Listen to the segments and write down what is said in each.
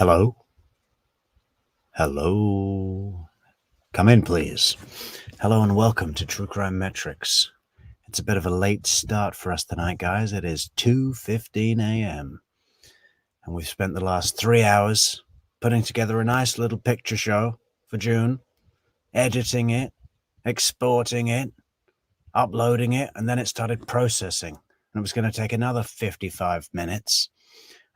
Hello? Hello? Come in, please. Hello and welcome to True Crime Metrix. It's a bit of a late start for us tonight, guys. It is 2:15 a.m. And we've spent the last 3 hours putting together a nice little picture show for June, editing it, exporting it, uploading it, and then it started processing. And it was going to take another 55 minutes.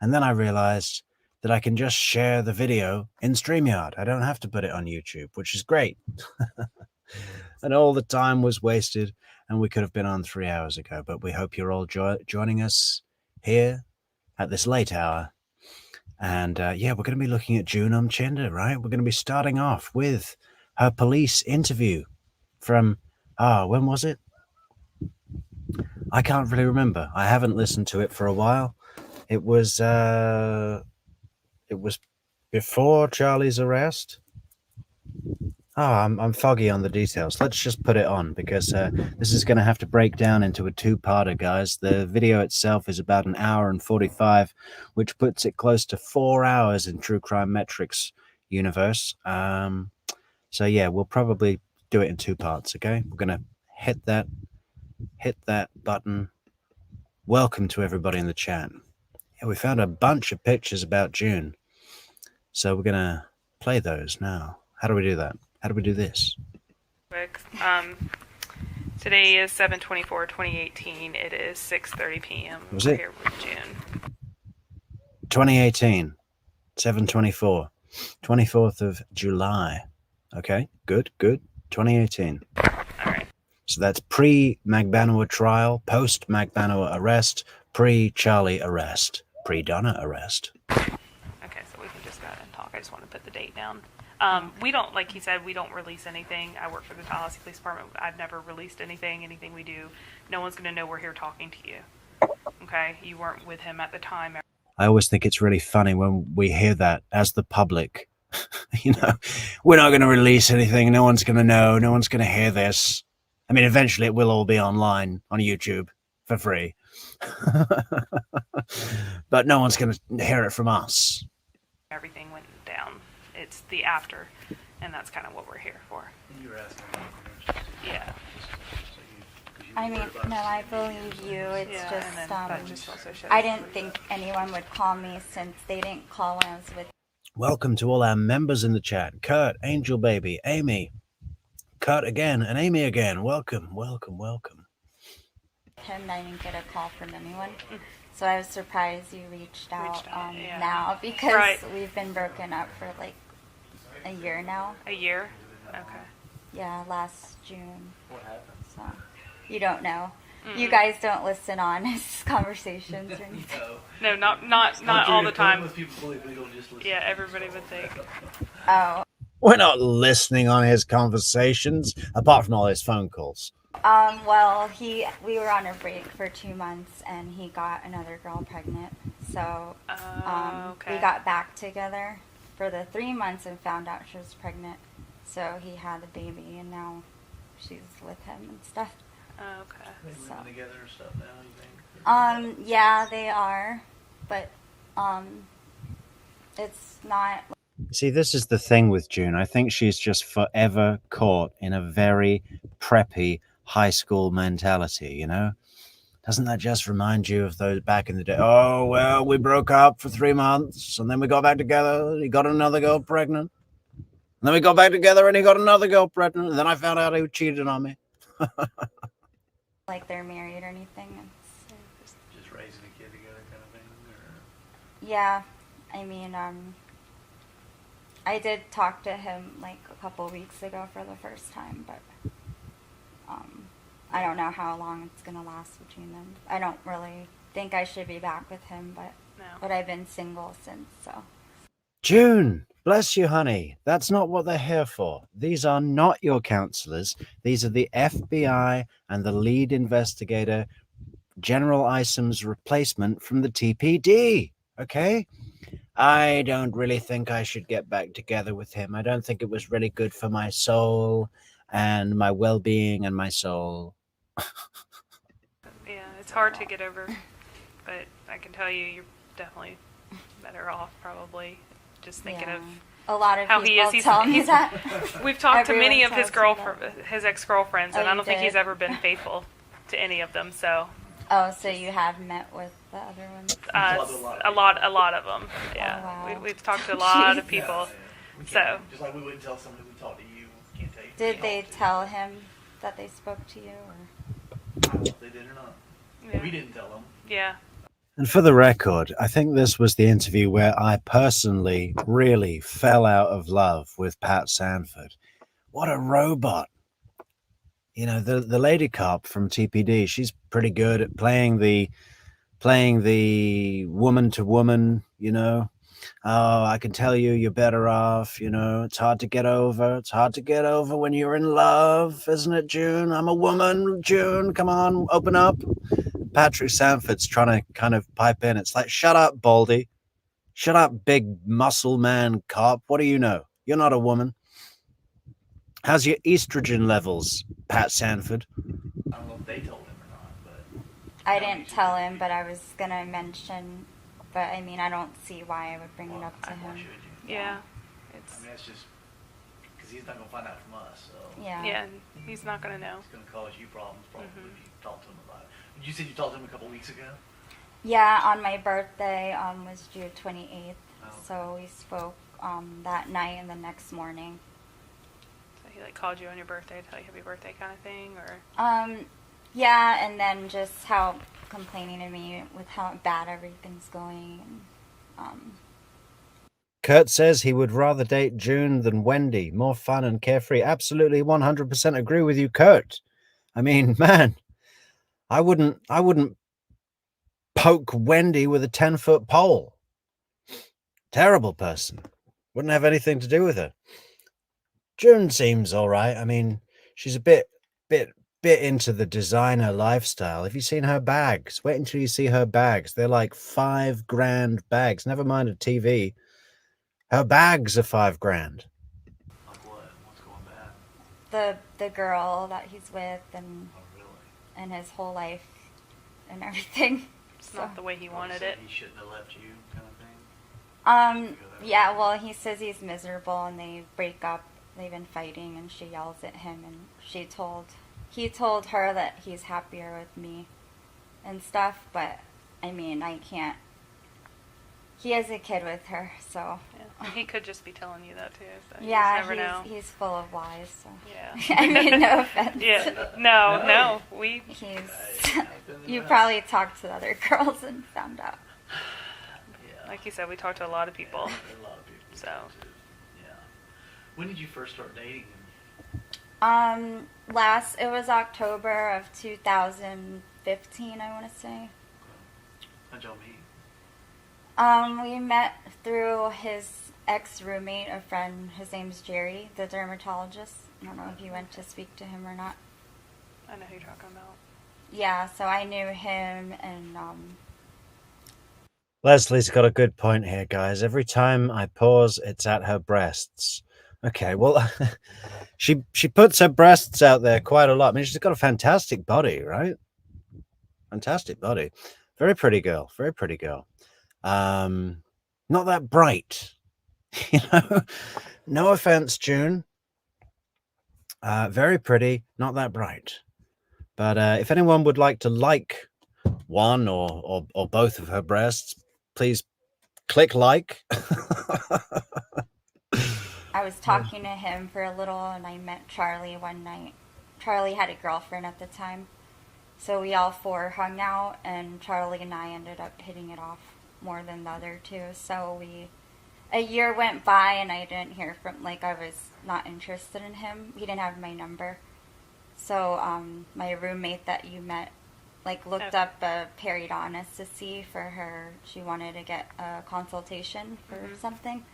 And then I realized that I can just share the video in StreamYard. I don't have to put it on YouTube, which is great. And all the time was wasted, and we could have been on 3 hours ago. But we hope you're all joining us here at this late hour. And yeah, we're going to be looking at June Umchinda, right? We're going to be starting off with her police interview from, when was it? I can't really remember. I haven't listened to it for a while. It was before Charlie's arrest. I'm foggy on the details. Let's just put it on because this is going to have to break down into a two-parter, guys. The video itself is about 1 hour and 45, which puts it close to 4 hours in True Crime Metrix universe. So yeah, we'll probably do it in two parts. Okay, we're gonna hit that button. Welcome to everybody in the chat. Yeah, we found a bunch of pictures about June, so we're gonna play those now. How do we do that? How do we do this? Today is 7/24/2018. It is 6:30 p.m. Was We're it? here with June. 2018, 7/24, 24th of July. Okay, good. 2018. All right. So that's pre-Magbanoa trial, post-Magbanoa arrest, pre-Charlie arrest, pre-Donna arrest. Okay, so we can just go ahead and talk. I just want to put the date down. We don't, like he said, we don't release anything. I work for the Tallahassee Police Department. I've never released anything we do. No one's going to know we're here talking to you. Okay? You weren't with him at the time. I always think it's really funny when we hear that as the public. You know, we're not going to release anything. No one's going to know. No one's going to hear this. I mean, eventually it will all be online on YouTube for free. But no one's going to hear it from us. Everything went down. It's the after, and that's kind of what we're here for. You were asking. Yeah. I mean, no, I believe you. It's Yeah, just, and then that just also shows I didn't think anyone would call me since they didn't call when I was with Welcome to all our members in the chat. Kurt, Angel Baby, Amy, Kurt again, and Amy again. Welcome. him. I didn't get a call from anyone. So I was surprised you reached out, yeah. now because Right. we've been broken up for like a year now. A year? Okay. Yeah, last June. What happened? So you don't know. You guys don't listen on his conversations or anything. No, not all the time. Most people believe we don't just listen. Yeah, everybody would think. Oh. We're not listening on his conversations, apart from all his phone calls. Well, we were on a break for 2 months, and he got another girl pregnant. So, Okay. we got back together for the 3 months and found out she was pregnant. So he had the baby, and now she's with him and stuff. Okay. They living So. together and stuff now, you think? Yeah, they are, but it's not. See, this is the thing with June. I think she's just forever caught in a very preppy high school mentality, you know? Doesn't that just remind you of those back in the day? Oh, well, we broke up for 3 months, and then we got back together. He got another girl pregnant. And then we got back together, and he got another girl pregnant. And then I found out he cheated on me. Like they're married or anything. It's, Just raising a kid together kind of thing? Or... yeah, I mean, I did talk to him like a couple weeks ago for the first time, but I don't know how long it's gonna last between them. I don't really think I should be back with him, but I've been single since, so. June, bless you, honey. That's not what they're here for. These are not your counselors. These are the FBI and the lead investigator, General Isom's replacement from the TPD. Okay? I don't really think I should get back together with him. I don't think it was really good for my soul and my well-being and my soul. Yeah, it's hard to get over, but I can tell you, you're definitely better off probably just thinking Yeah. of A lot of how he people is. tell me He's that. we've talked to many of Everyone his tells me that. his ex-girlfriends, and Oh, I you don't think he's did? ever been faithful to any of them. So Oh, so you have met with the other ones? Talked to a lot of them. Yeah, wow. we've talked to a lot of Jeez. people. We can't, So just like we wouldn't tell somebody we talked to you, we can't tell you. Did we they talked to. tell him that they spoke to you? Or? I don't know if they did or not. yeah, We didn't tell them. yeah. And for the record, I think this was the interview where I personally really fell out of love with Pat Sanford. What a robot. You know, the lady cop from TPD, she's pretty good at playing the woman to woman, you know. Oh, I can tell you you're better off, you know. It's hard to get over. It's hard to get over when you're in love, isn't it, June? I'm a woman, June. Come on, open up. Patrick Sanford's trying to kind of pipe in. It's like, shut up, Baldy. Shut up, big muscle man cop. What do you know? You're not a woman. How's your estrogen levels, Pat Sanford? I don't know if they told him or not, but I didn't tell him, but I was gonna mention. But I mean, I don't see why I would bring it up to why him. should you? Yeah, I it's mean, that's just because he's not gonna find out from us. So Yeah. yeah. He's not gonna know. it's gonna cause you problems probably Mhm. if you talk to him about it. You said you talked to him a couple weeks ago. Yeah, on my birthday was June 28th, Oh. so we spoke that night and the next morning. So he like called you on your birthday to tell you happy birthday kind of thing, or Yeah, and then just how complaining to me with how bad everything's going. And, Kurt says he would rather date June than Wendy. More fun and carefree. Absolutely 100% agree with you, Kurt. I mean, man, I wouldn't poke Wendy with a 10-foot pole. Terrible person. Wouldn't have anything to do with her. June seems all right. I mean, she's a bit into the designer lifestyle. Have you seen her bags? Wait until you see her bags. They're like $5,000 bags. Never mind a TV. Her bags are $5,000. Like what? What's going bad? the girl that he's with and Oh, really? and his whole life and everything. it's not the way he wanted Said it. He shouldn't have left you, kind of thing. Yeah, well, he says he's miserable and they break up. They've been fighting and she yells at him and he told her that he's happier with me and stuff, but I mean, I can't. He has a kid with her, so Yeah. And he could just be telling you that too. So you yeah, just never know. he's full of lies. So Yeah. I mean, no offense. Yeah. No. We. He's. You probably talked to the other girls and found out. Yeah. Like you said, we talked to a lot of people. There are a lot of people. So. Too. Yeah. When did you first start dating him? It was October of 2015, I want to say. How'd y'all meet? We met through his ex-roommate, a friend. His name's Jerry, the dermatologist. I don't know if you went to speak to him or not. I know who you're talking about. Yeah, so I knew him, and Leslie's got a good point here, guys. Every time I pause, it's at her breasts. Okay, well, she puts her breasts out there quite a lot. I mean, she's got a fantastic body, right? Fantastic body. Very pretty girl. Very pretty girl. Not that bright. You know? No offense, June. Very pretty, not that bright. But if anyone would like to like one or both of her breasts, please click like. I was talking to him for a little, and I met Charlie one night. Charlie had a girlfriend at the time, so we all four hung out, and Charlie and I ended up hitting it off more than the other two. So a year went by, and I didn't hear from, I was not interested in him. He didn't have my number. So my roommate that you met, looked up a periodontist to see for her. She wanted to get a consultation for something.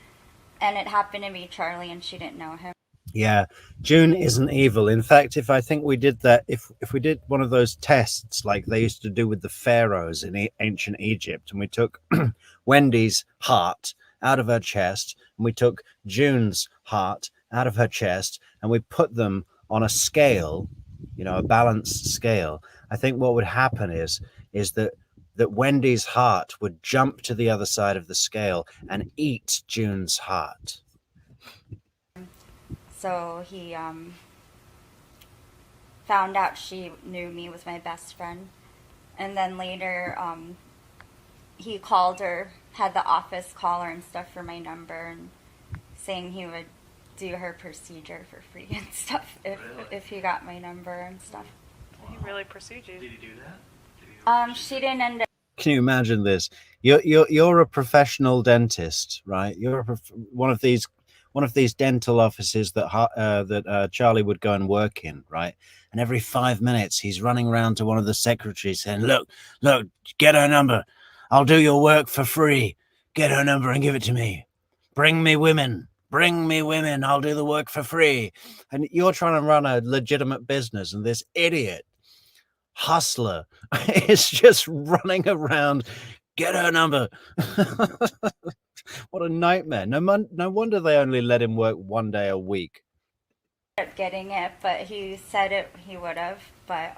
And it happened to be Charlie, and she didn't know him. Yeah, June isn't evil. In fact, if I think we did that, if we did one of those tests like they used to do with the pharaohs in ancient Egypt, and we took Wendy's heart out of her chest, and we took June's heart out of her chest, and we put them on a scale, a balanced scale, I think what would happen is that that Wendy's heart would jump to the other side of the scale and eat June's heart. So he found out she knew me, was my best friend. And then later, he called her, had the office call her and stuff for my number, and saying he would do her procedure for free and stuff if he got my number and stuff. He really pursued you. Did he do that? Did he really She didn't end up. Can you imagine this? You're a professional dentist, right? You're one of these dental offices that Charlie would go and work in, right? And every 5 minutes, he's running around to one of the secretaries saying, "Look, get her number. I'll do your work for free. Get her number and give it to me. Bring me women. I'll do the work for free." And you're trying to run a legitimate business, and this idiot hustler is just running around. Get her number. What a nightmare. No wonder they only let him work 1 day a week. Getting it, but he said he would have. But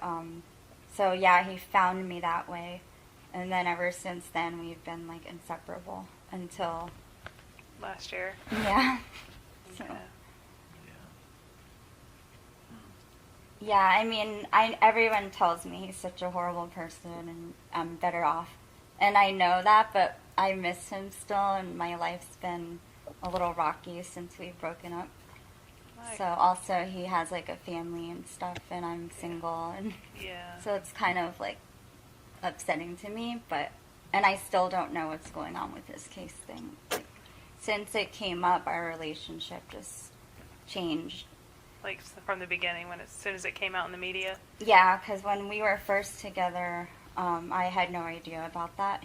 so yeah, he found me that way, and then ever since then we've been like inseparable until Last year. yeah. So Okay. yeah, I mean, everyone tells me he's such a horrible person and I'm better off, and I know that, but I miss him still, and my life's been a little rocky since we've broken up. Like, So also he has like a family and stuff, and I'm single, and yeah. so it's kind of like upsetting to me, and I still don't know what's going on with this case thing. Like, since it came up, our relationship just changed. Like from the beginning, as soon as it came out in the media. Yeah, because when we were first together, I had no idea about that.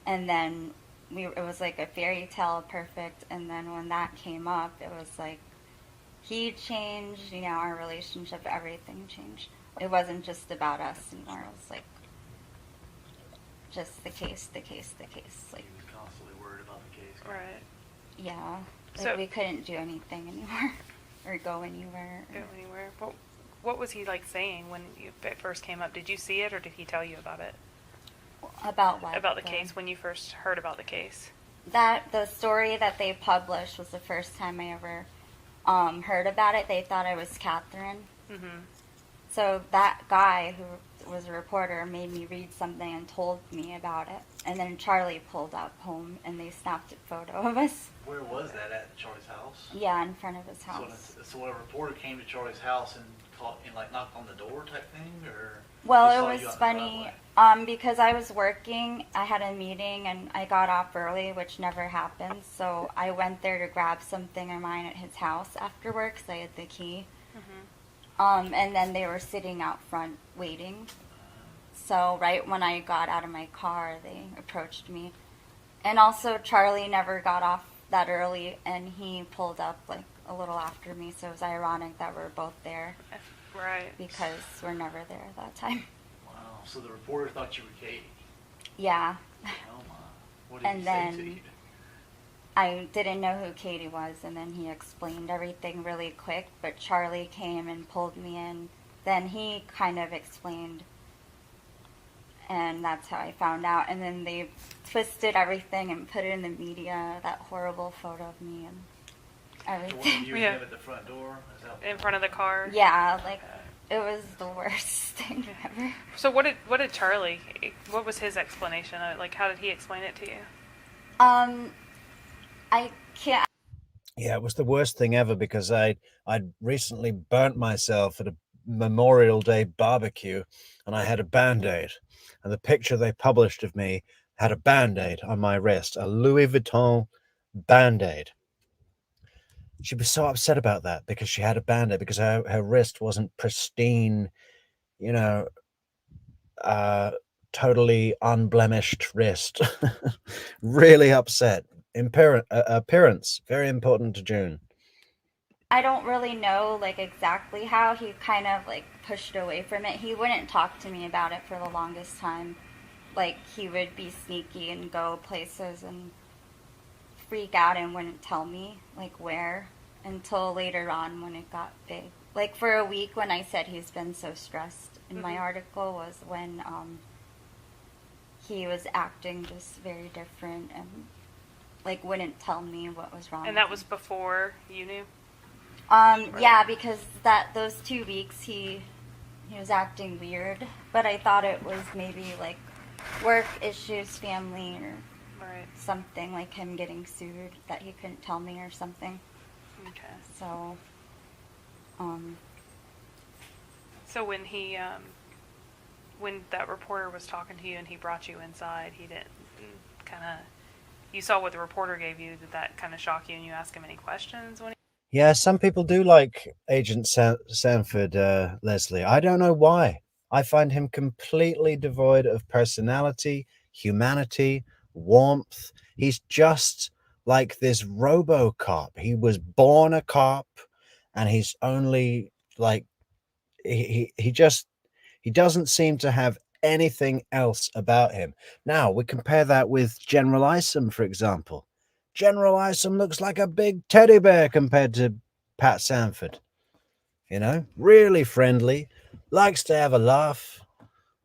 And then it was like a fairy tale, perfect. And then when that came up, it was like he changed, our relationship, everything changed. It wasn't just about us anymore. It was like just the case. Like, He was constantly worried about the case. Right. yeah, like So- we couldn't do anything anymore or go anywhere. Go anywhere. What was he like saying when it first came up? Did you see it, or did he tell you about it? About what? About the case, when you first heard about the case. The story that they published was the first time I ever heard about it. They thought I was Catherine. Mm-hmm. So that guy who was a reporter made me read something and told me about it. And then Charlie pulled up home and they snapped a photo of us. Where was that, at Charlie's house? Yeah, in front of his house. So a reporter came to Charlie's house and knocked on the door type thing, or? Well, just it saw was you on the funny driveway? because I was working. I had a meeting and I got off early, which never happens. So I went there to grab something of mine at his house after work because I had the key. And then they were sitting out front waiting. So right when I got out of my car, they approached me. And also Charlie never got off that early, and he pulled up like a little after me. So it was ironic that we're both there Right. because we're never there at that time. Wow. So the reporter thought you were Katie. Yeah. Oh my. What did And he say to then- you? I didn't know who Katie was, and then he explained everything really quick, but Charlie came and pulled me in. Then he kind of explained, and that's how I found out. And then they twisted everything and put it in the media, that horrible photo of me and So one of everything. you and Yeah. him at the front door? Is that In front of the car. Yeah, like, it was the worst thing ever. So what did Charlie? What was his explanation? Like, how did he explain it to you? I can't. Yeah, it was the worst thing ever because I'd recently burnt myself at a Memorial Day barbecue and I had a Band-Aid. And the picture they published of me had a Band-Aid on my wrist, a Louis Vuitton Band-Aid. She was so upset about that because she had a Band-Aid, because her wrist wasn't pristine, totally unblemished wrist. Really upset. Appearance, very important to June. I don't really know, like, exactly how. He kind of, like, pushed away from it. He wouldn't talk to me about it for the longest time. Like, he would be sneaky and go places and freak out and wouldn't tell me, like, where, until later on when it got big. Like, for a week when I said he's been so stressed in my article was when he was acting just very different and like wouldn't tell me what was wrong. And that was before you knew? Yeah, because those 2 weeks he was acting weird, but I thought it was maybe like work issues, family, or Right. something, like him getting sued that he couldn't tell me or something. Okay. So, So when he, when that reporter was talking to you and he brought you inside, he didn't kind of, you saw what the reporter gave you, did that kind of shock you and you ask him any questions when he... Yeah, some people do like Agent Sanford, Leslie. I don't know why. I find him completely devoid of personality, humanity, warmth. He's just like this RoboCop. He was born a cop, and he's only like he doesn't seem to have anything else about him. Now we compare that with General Isom, for example. General Isom looks like a big teddy bear compared to Pat Sanford. You know, really friendly, likes to have a laugh,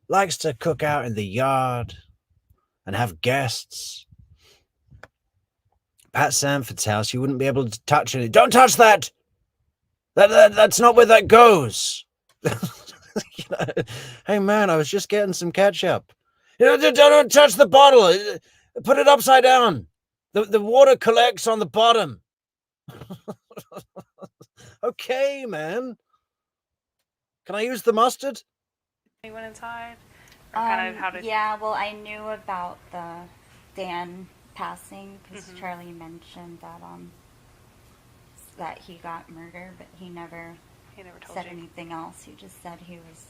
likes to cook out in the yard and have guests. Pat Sanford's house, you wouldn't be able to touch it. Don't touch that! That's not where that goes. You know, hey man, I was just getting some ketchup. You know, don't touch the bottle. Put it upside down. The water collects on the bottom. Okay, man. Can I use the mustard? He went inside? Or kind of how did... yeah, well, I knew about the Dan passing because Mhm. Charlie mentioned that he got murdered, but he never told said you. anything else. He just said he was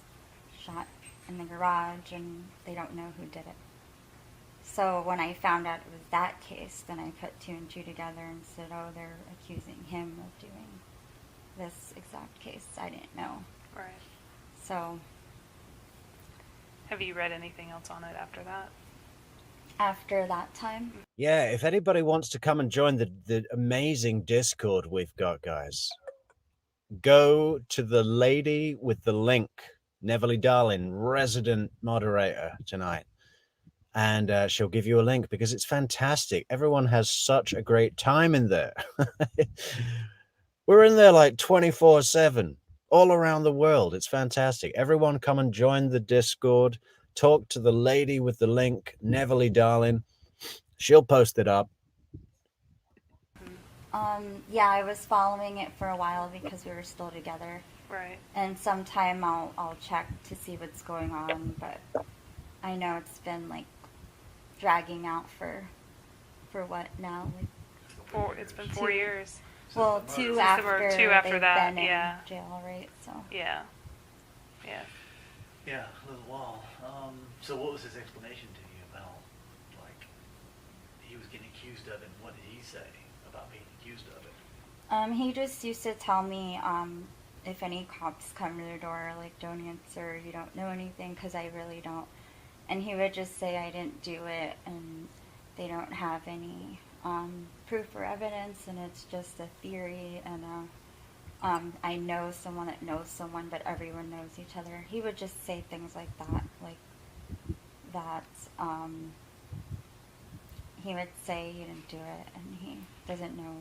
shot in the garage and they don't know who did it. So when I found out it was that case, then I put 2 and 2 together and said, oh, they're accusing him of doing this exact case. I didn't know. Right. So Have you read anything else on it after that? after that time, Yeah, if anybody wants to come and join the amazing Discord we've got, guys, go to the lady with the link, Neverly Darling, resident moderator tonight. And she'll give you a link because it's fantastic. Everyone has such a great time in there. We're in there like 24/7, all around the world. It's fantastic. Everyone come and join the Discord. Talk to the lady with the link, Neverly Darling. She'll post it up. yeah, I was following it for a while because we were still together. Right. And sometime I'll check to see what's going on, but I know it's been like dragging out for what now? Like, It's been 4 years. well, Since the murder. 2 Since after the 2 after they've that, been yeah. in jail, right? So Yeah. Yeah. Yeah, a little while. So what was his explanation to you about, like, he was getting accused of it, and what did he say about being accused of it? he just used to tell me if any cops come to the door, like, don't answer, you don't know anything, because I really don't. And he would just say I didn't do it, and they don't have any proof or evidence, and it's just a theory, and I know someone that knows someone, but everyone knows each other. He would just say things like that, he would say he didn't do it, and he doesn't know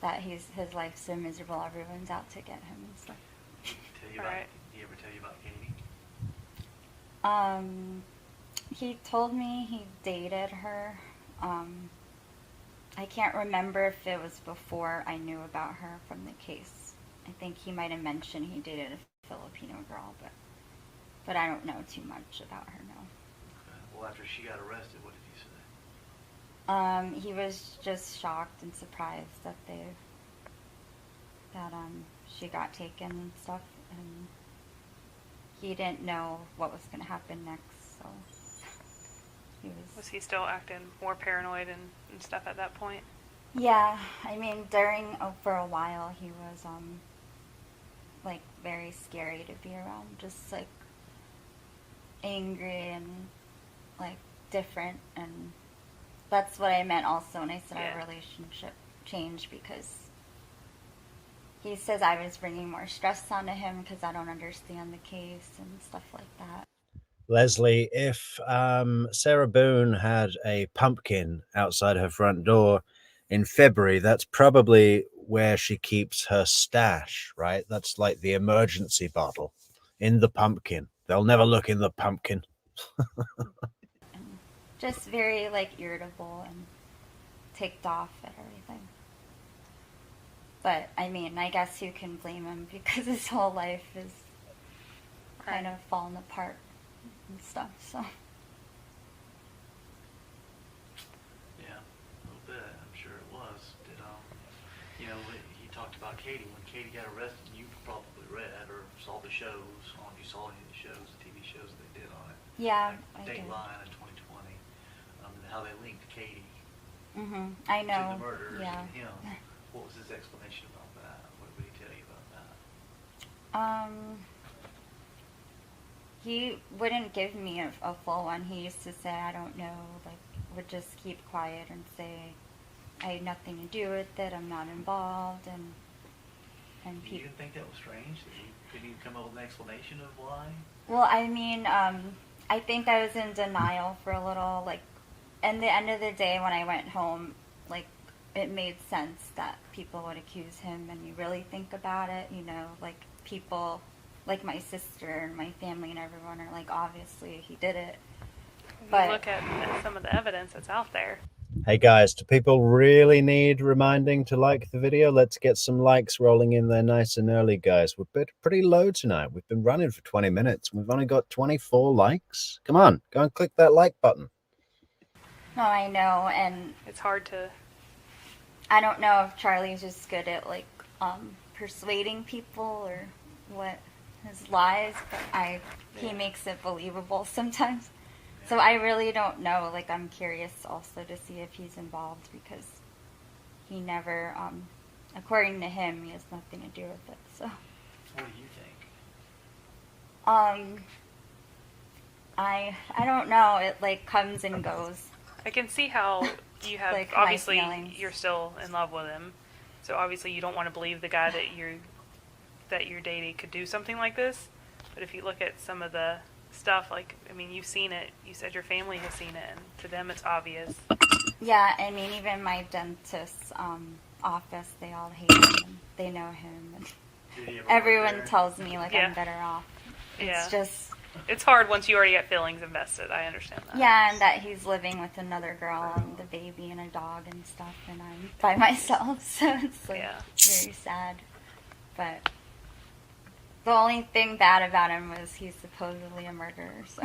that his life's so miserable, everyone's out to get him and stuff. Did he ever tell you about Katie? He told me he dated her. I can't remember if it was before I knew about her from the case. I think he might have mentioned he dated a Filipino girl, but I don't know too much about her now. Okay. Well, after she got arrested, what did he say? He was just shocked and surprised that she got taken and stuff, and he didn't know what was going to happen next, so he was... Was he still acting more paranoid and stuff at that point? Yeah, I mean, for a while, he was, like, very scary to be around, just, like, angry and, like, different, and that's what I meant also when I said our relationship changed, because he says I was bringing more stress onto him because I don't understand the case and stuff like that. Leslie, if Sarah Boone had a pumpkin outside her front door in February, that's probably where she keeps her stash, right? That's like the emergency bottle in the pumpkin. They'll never look in the pumpkin. Just very like irritable and ticked off at everything. But I mean, I guess you can blame him because his whole life is kind of falling apart and stuff. So Yeah, a little bit. I'm sure it was. Did he talked about Katie when Katie got arrested. You probably read or saw the shows on. You saw any of the shows, the TV shows that they did on it. yeah, like I did. Dateline in 2020. How they linked Katie I know. to the murder Yeah. and him. What was his explanation about that? What would he tell you about that? He wouldn't give me a full one. He used to say, I don't know, like, would just keep quiet and say, I had nothing to do with it, I'm not involved, and You people. didn't think that was strange? That he couldn't even come up with an explanation of why? Well, I mean, I think I was in denial for a little, like, and the end of the day when I went home, like, it made sense that people would accuse him, and you really think about it, like, people, like my sister and my family and everyone are like, obviously he did it. But look at some of the evidence that's out there. Hey guys, do people really need reminding to like the video? Let's get some likes rolling in there nice and early, guys. We're pretty low tonight. We've been running for 20 minutes. We've only got 24 likes. Come on, go and click that like button. no, I know, and It's hard to. I don't know if Charlie's just good at like persuading people or what his lies, but he makes it believable sometimes. So I really don't know. Like, I'm curious also to see if he's involved because he never, according to him, he has nothing to do with it. So, What do you think? I don't know. It like comes and goes. I can see how you have Like, my obviously feelings. you're still in love with him, so obviously you don't want to believe the guy that you're dating could do something like this. But if you look at some of the stuff, like, I mean, you've seen it. You said your family has seen it, and to them it's obvious. Yeah, I mean, even my dentist's office, they all hate him and they know him. And Did he ever work everyone there? tells me like Yeah. I'm better off. It's Yeah. just It's hard once you already get feelings invested. I understand that. yeah, and that he's living with another girl and the baby and a dog and stuff, and I'm by myself, so it's like Yeah. very sad. But the only thing bad about him was he's supposedly a murderer. So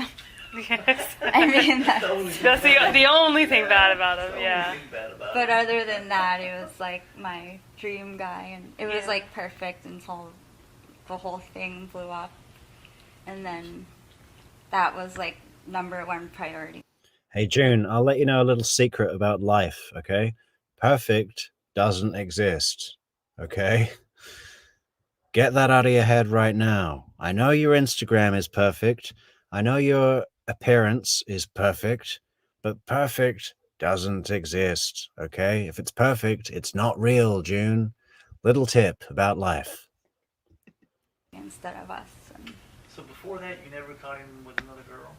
Yes. I mean, The only thing That's bad- the only thing bad about That's him. the Yeah. only thing bad about but it. other than that, it was like my dream guy, and it was Yeah. like perfect until the whole thing blew up, and then that was like #1 priority. Hey June, I'll let you know a little secret about life, okay? Perfect doesn't exist, okay? Get that out of your head right now. I know your Instagram is perfect. I know your appearance is perfect, but perfect doesn't exist, okay? If it's perfect, it's not real, June. Little tip about life. Instead of us. And, So before that, you never caught him with another girl?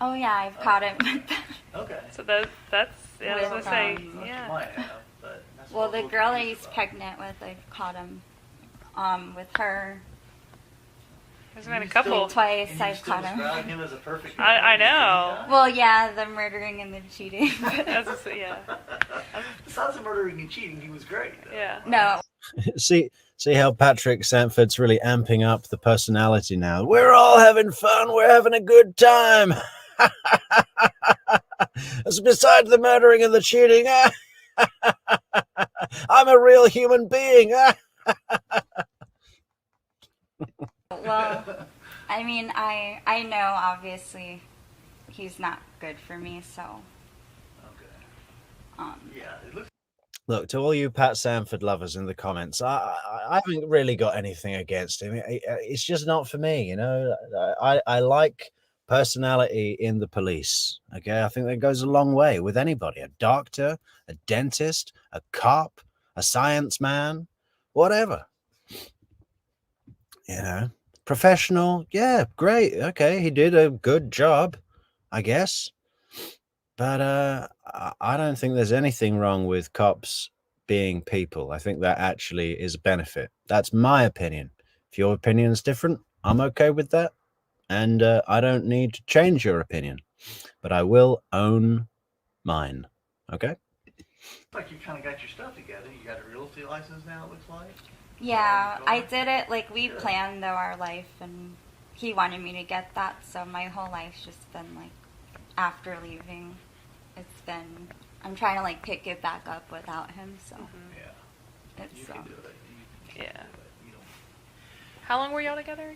oh yeah, I've caught him with them. Okay. So that's yeah, I was gonna With, say Thought yeah. you might have, but that's Well, what the we're girl that confused he's about. pregnant with, I've caught him with her. There's been a You couple. still- Twice and you I've still caught him. describe him as a perfect I man? know. Well, yeah, the murdering and the cheating. Yeah. Besides the murdering and cheating, he was great. Though. Yeah. No, See how Patrick Sanford's really amping up the personality now. We're all having fun. We're having a good time. It's beside the murdering and the cheating. I'm a real human being. well, I mean, I know obviously he's not good for me, so Okay. Yeah, it looks. Look, to all you Pat Sanford lovers in the comments, I haven't really got anything against him. It's just not for me, you know. I like personality in the police. Okay, I think that goes a long way with anybody: a doctor, a dentist, a cop, a science man, whatever. You know, professional. Yeah, great. Okay, he did a good job, I guess. But I don't think there's anything wrong with cops being people. I think that actually is a benefit. That's my opinion. If your opinion's different, I'm okay with that. And I don't need to change your opinion. But I will own mine. Okay? Like you kind of got your stuff together. You got a realty license now, it looks like. Yeah, I did it, like, we planned, though, our life, and he wanted me to get that, so my whole life's just been, like, after leaving, it's been, I'm trying to, like, pick it back up without him, so Yeah. You it's, can do it. You Yeah. can do it. You don't. How long were y'all together?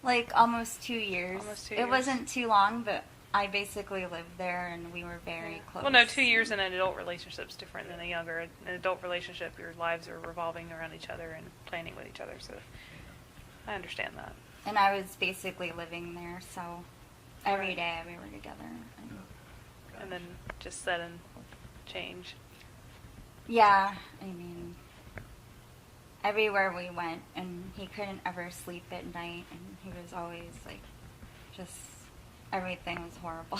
like, almost 2 years. Almost 2 It years. wasn't too long, but I basically lived there, and we were very close. Well, no, 2 years in an adult relationship is different than a younger. An adult relationship, your lives are revolving around each other and planning with each other. So I understand that. And I was basically living there, so every day we were together. And then just sudden change. Yeah, I mean, everywhere we went, and he couldn't ever sleep at night, and he was always like, just everything was horrible.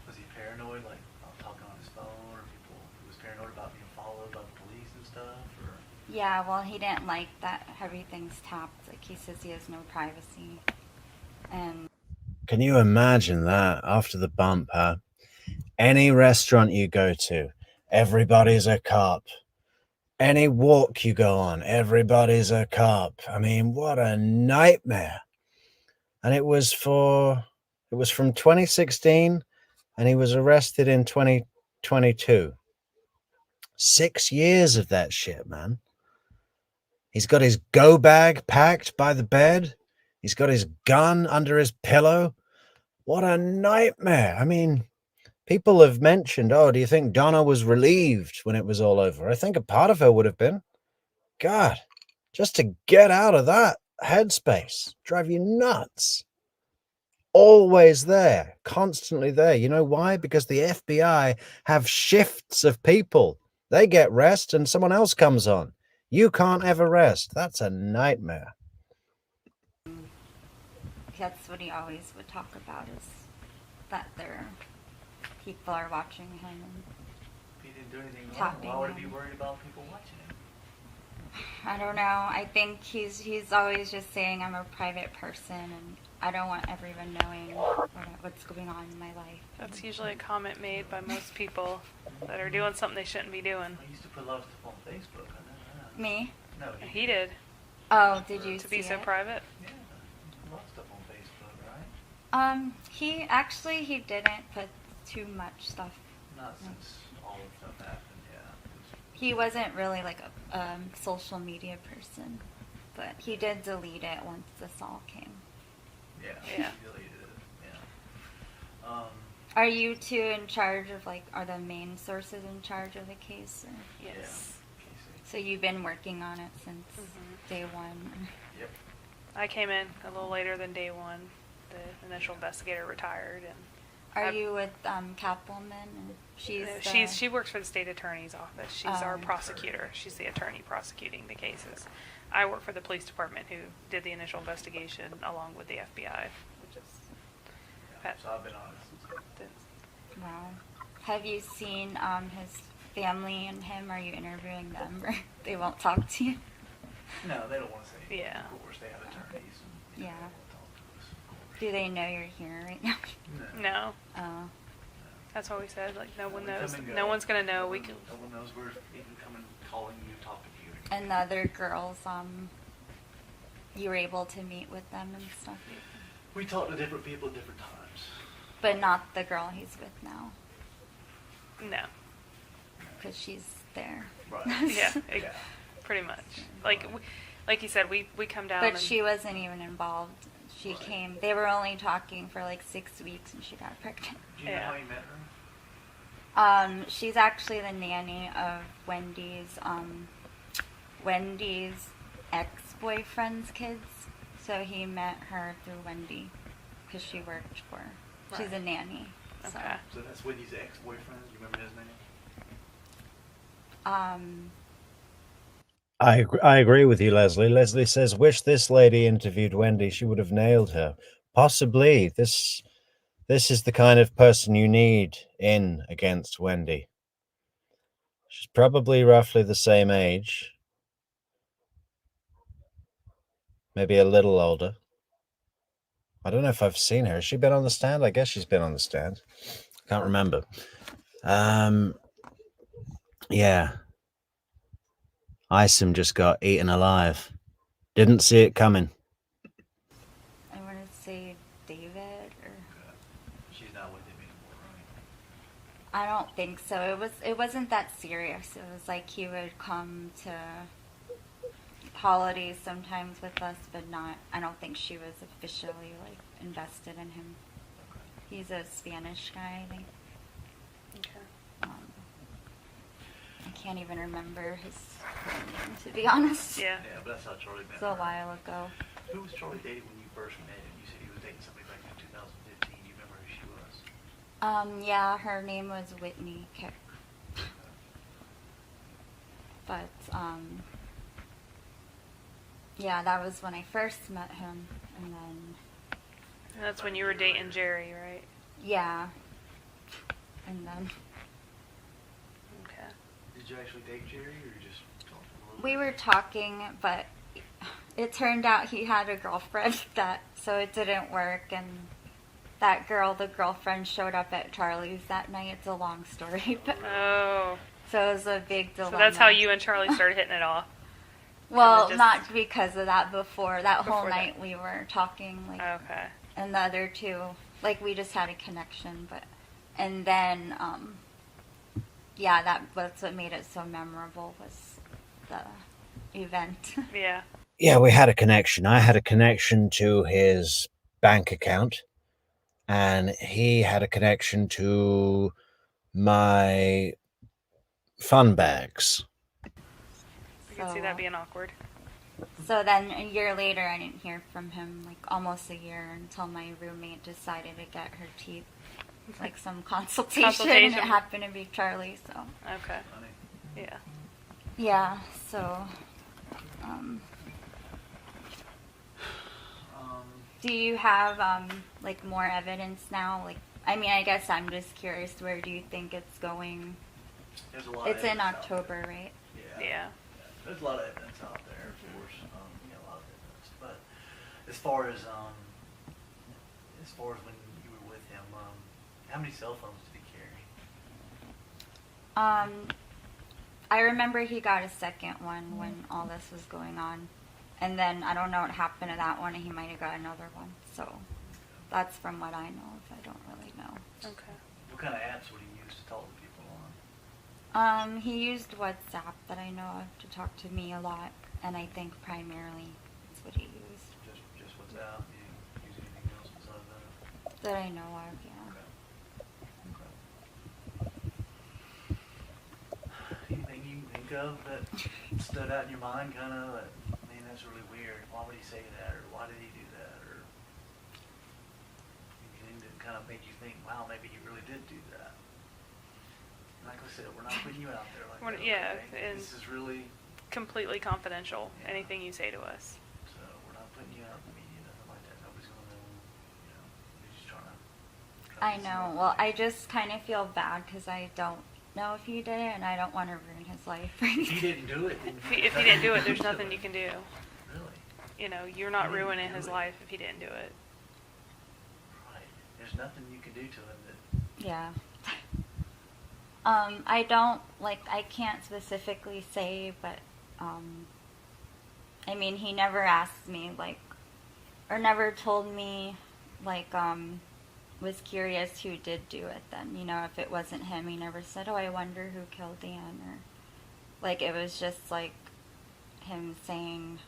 Was he paranoid, like talking on his phone, or people? He was paranoid about being followed by the police and stuff, or? Yeah, well, he didn't like that everything's tapped. Like, he says he has no privacy. And Can you imagine that after the bump, huh? Any restaurant you go to, everybody's a cop. Any walk you go on, everybody's a cop. I mean, what a nightmare. And it was from 2016, and he was arrested in 2022. 6 years of that shit, man. He's got his go bag packed by the bed. He's got his gun under his pillow. What a nightmare. I mean, people have mentioned, oh, do you think Donna was relieved when it was all over? I think a part of her would have been. God, just to get out of that headspace, drive you nuts. Always there, constantly there. You know why? Because the FBI have shifts of people. They get rest and someone else comes on. You can't ever rest. That's a nightmare. that's what he always would talk about, is that people are watching him. And If he didn't do anything wrong, Tapping why would he be him. worried about people watching him? I don't know. I think he's always just saying I'm a private person, and I don't want everyone knowing what's going on in my life. That's usually a comment made by most people that are doing something they shouldn't be doing. He used to put a lot of stuff on Facebook. I know that. Me? No, He did. Oh, did you To be see so it? private. Yeah, a lot of stuff on Facebook, right? He didn't put too much stuff. Not since all the stuff happened. Yeah. He wasn't really like a social media person, but he did delete it once this all came. Yeah. Yeah. He deleted it. Yeah. Are you two in charge of, like, are the main sources in charge of the case? Or? Yes. Casey. So you've been working on it since Mhm. day one? Yep. I came in a little later than day one. The initial investigator retired, and Are you with Kappelman? And she works for the state attorney's office. She's our Oh. prosecutor. She's the attorney prosecuting the cases. I work for the police department, who did the initial investigation along with the FBI, which is Yeah. So I've been on it since. Wow. Have you seen his family and him? Are you interviewing them, or they won't talk to you? No, they don't want to say anything. Yeah. Of course, they have attorneys. And Yeah. They don't want to talk to us, of course. Do they know you're here right now? no. Oh. That's what we said. Like, no one We come knows. and go. No one's gonna know. No We one- can. No one knows we're even coming, calling you, talking to you. And the other girls, you were able to meet with them and stuff? We talk to different people at different times. But not the girl he's with now, No. because she's there. Right. Yeah. Yeah. Pretty much. Like you said, we come down. But and she wasn't even involved. She Right. came. They were only talking for like 6 weeks, and she got pregnant. Do you know Yeah. how you met her? She's actually the nanny of Wendy's ex-boyfriend's kids. So he met her through Wendy, because she worked for her. She's a Right. nanny. So. Okay. So that's Wendy's ex-boyfriend. You remember his name? I agree with you, Leslie. Leslie says, wish this lady interviewed Wendy. She would have nailed her. Possibly. This is the kind of person you need in against Wendy. She's probably roughly the same age. Maybe a little older. I don't know if I've seen her. Has she been on the stand? I guess she's been on the stand. Can't remember. Yeah. Isom just got eaten alive. Didn't see it coming. I want to say David, or She's not with him anymore, right? I don't think so. It wasn't that serious. It was like he would come to holidays sometimes with us, but not. I don't think she was officially like invested in him. He's a Spanish guy, I think. Okay. I can't even remember his name, to be honest. Yeah. Yeah, but that's how Charlie met It was a her. while ago. Who was Charlie dating when you first met him? You said he was dating somebody back in 2015. Do you remember who she was? Yeah, her name was Whitney Kick. But, yeah, that was when I first met him, and then, And that's when you were dating Jerry, right? yeah, and then Okay. Did you actually date Jerry, or you just talked a little we bit? were talking, but it turned out he had a girlfriend so it didn't work, and that girl, the girlfriend, showed up at Charlie's that night. It's a long story, but Oh. so it was a big So dilemma. that's how you and Charlie started hitting it off. Well, just- not because of that. Before that whole Before that. night, we were talking, like, Okay. and the other two, like, we just had a connection. But, and then, yeah, that's what made it so memorable, was the event. Yeah. Yeah, we had a connection. I had a connection to his bank account, and he had a connection to my fun bags. I can see that being awkward. So then a year later, I didn't hear from him, like almost a year, until my roommate decided to get her teeth, like some consultation. And Consultation. it happened to be Charlie, so. Okay. Funny. Yeah. Yeah, so, do you have, like, more evidence now? Like, I mean, I guess I'm just curious, where do you think it's going? There's a lot It's of in evidence out there. October, right? Yeah. There's a lot of evidence out there, of course. A lot of evidence. But as far as when you were with him, how many cell phones did he carry? I remember he got a second one when all this was going on. And then I don't know what happened to that one, and he might have got another one. So that's from what I know of. I don't really know. Okay. What kind of apps would he use to talk to people on? He used WhatsApp, that I know of, to talk to me a lot. And I think primarily that's what he used. Just WhatsApp? You didn't use anything else besides that? That I know of, yeah. Anything you can think of that stood out in your mind, kind of, that, man, that's really weird. Why would he say that, or why did he do that, or anything that kind of made you think, wow, maybe he really did do that? Like I said, we're not putting you out there like that. Yeah, okay? and This is really, completely confidential. Yeah. Anything you say to us. so we're not putting you out in the media, nothing like that. Nobody's gonna know. We're just trying to. I know. Well, I just kind of feel bad because I don't know if he did it, and I don't want to ruin his life. If he didn't do it, then If he didn't do it, there's nothing you can do. Really? You know, you're not He didn't ruining do his it. life if he didn't do it. Right. There's nothing you can do to him that. Yeah. I don't, like, I can't specifically say, but, I mean, he never asked me, like, or never told me, like, was curious who did do it then, you know, if it wasn't him. He never said, oh, I wonder who killed Dan, or, like, it was just, like, him saying,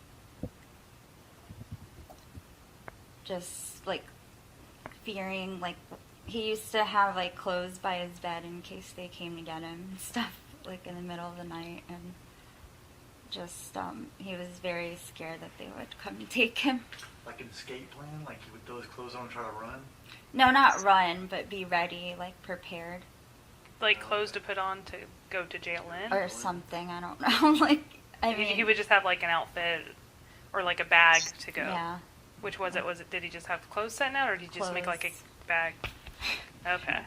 just, like, fearing, like, he used to have, like, clothes by his bed in case they came to get him and stuff, like, in the middle of the night, and just, he was very scared that they would come and take him. Like an escape plan? Like he would throw his clothes on and try to run? No, not run, but be ready, like, prepared, Like clothes to put on to go to jail in. or something, I don't know, like, I He mean, would just have like an outfit or like a bag to go. yeah, Which was it? Was it? Did he just have clothes sent out, or did he just make like a Clothes. bag? Okay.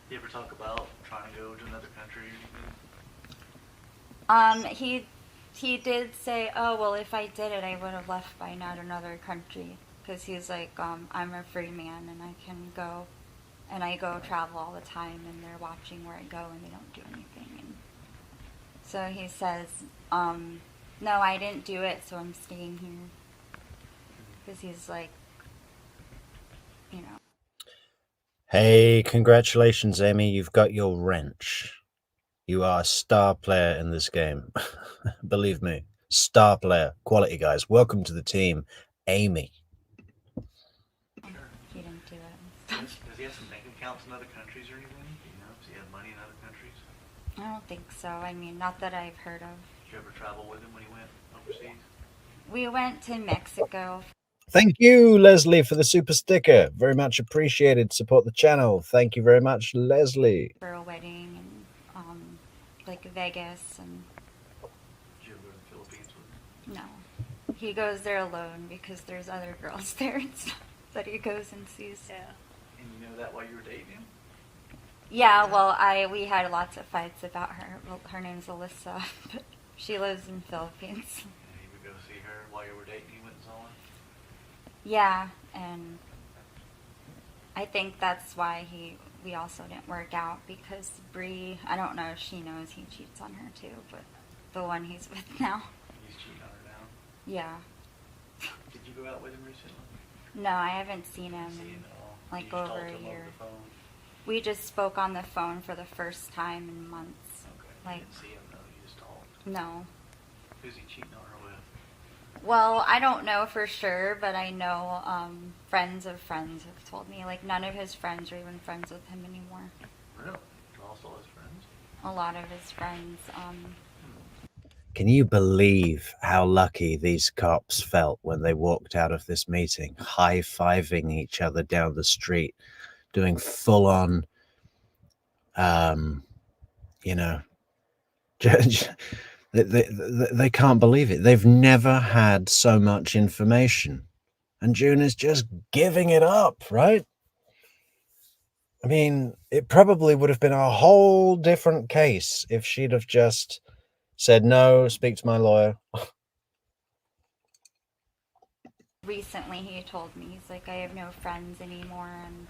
You ever talk about trying to go to another country? he did say, oh well, if I did it, I would have left by not another country, because he's like, I'm a free man and I can go, and I go travel all the time, and they're watching where I go and they don't do anything, and so he says, no, I didn't do it, so I'm staying here, because he's like, you know. Hey, congratulations, Amy. You've got your wrench. You are a star player in this game. Believe me, star player. Quality, guys. Welcome to the team, Amy. He didn't do it. Does he have some bank accounts in other countries or anything? Do you know? Does he have money in other countries? I don't think so. I mean, not that I've heard of. Did you ever travel with him when he went overseas? We went to Mexico. Thank you, Leslie, for the super sticker. Very much appreciated. Support the channel. Thank you very much, Leslie. For a wedding, and like Vegas, and Did you ever go to the Philippines with him? no, he goes there alone because there's other girls there and stuff that he goes and sees. Yeah. And you know that while you were dating him? Yeah, well, we had lots of fights about her. Well, her name's Alyssa, but she lives in Philippines. And he would go see her while you were dating. He went and saw her. Yeah, and I think that's why we also didn't work out, because Bree, I don't know if she knows he cheats on her too, but the one he's with now. He's cheating on her now. Yeah. Did you go out with him recently? No, I haven't seen him See in him at all? like You just over talked a to him year. Over the phone? We just spoke on the phone for the first time in months. Okay. Like, You didn't see him though. You just talked. no. Who's he cheating on her with? Well, I don't know for sure, but I know friends of friends have told me. Like, none of his friends are even friends with him anymore. Really? Lost all his friends? A lot of his friends. Can you believe how lucky these cops felt when they walked out of this meeting, high-fiving each other down the street, doing full-on, you know, they can't believe it. They've never had so much information. And June is just giving it up, right? I mean, it probably would have been a whole different case if she'd have just said, no, speak to my lawyer. Recently, he told me, he's like, I have no friends anymore, and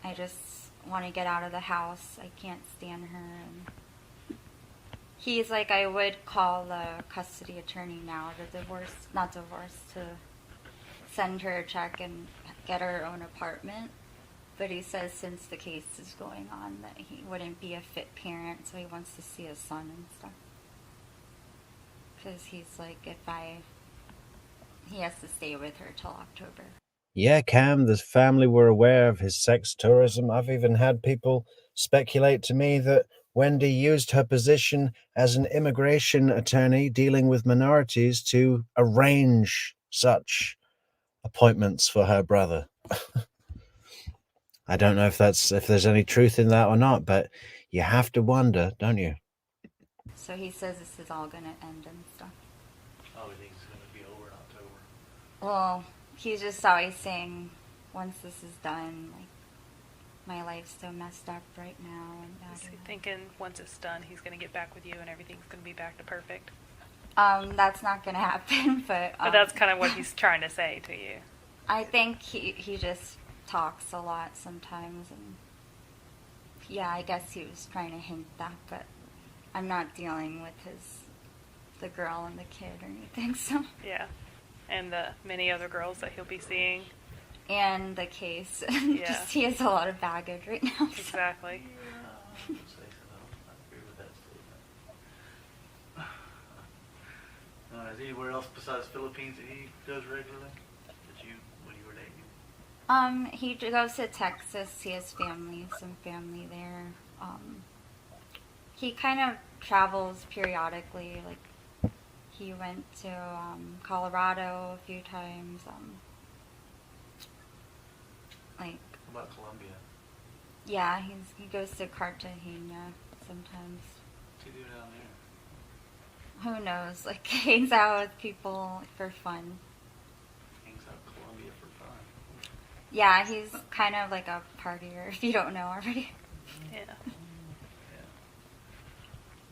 I just want to get out of the house. I can't stand her. And he's like, I would call the custody attorney now to send her a check and get her own apartment. But he says since the case is going on that he wouldn't be a fit parent, so he wants to see his son and stuff. Because he's like, he has to stay with her till October. Yeah, Cam, the family were aware of his sex tourism. I've even had people speculate to me that Wendy used her position as an immigration attorney dealing with minorities to arrange such appointments for her brother. I don't know if there's any truth in that or not, but you have to wonder, don't you? So he says this is all going to end and stuff. Oh, he thinks it's going to be over in October. Well, he's just always saying, once this is done, like, my life's so messed up right now. And Is he thinking once it's done, he's going to get back with you and everything's going to be back to perfect? That's not going to happen, but that's kind of what he's trying to say to you. I think he just talks a lot sometimes, and yeah, I guess he was trying to hint that, but I'm not dealing with the girl and the kid or anything, so. Yeah. And the many other girls that he'll be seeing. And the case. Yeah. Just, he has a lot of baggage right now. So. Exactly. I would say so. I agree with that statement. Is anywhere else besides Philippines that he goes regularly? When you were dating? He goes to Texas. He has some family there. He kind of travels periodically. Like, he went to Colorado a few times. Like. What about Colombia? Yeah, he goes to Cartagena sometimes. What's he do down there? who knows? Like, hangs out with people for fun. Hangs out in Columbia for fun. Yeah, he's kind of like a partier, if you don't know already. Yeah. Yeah.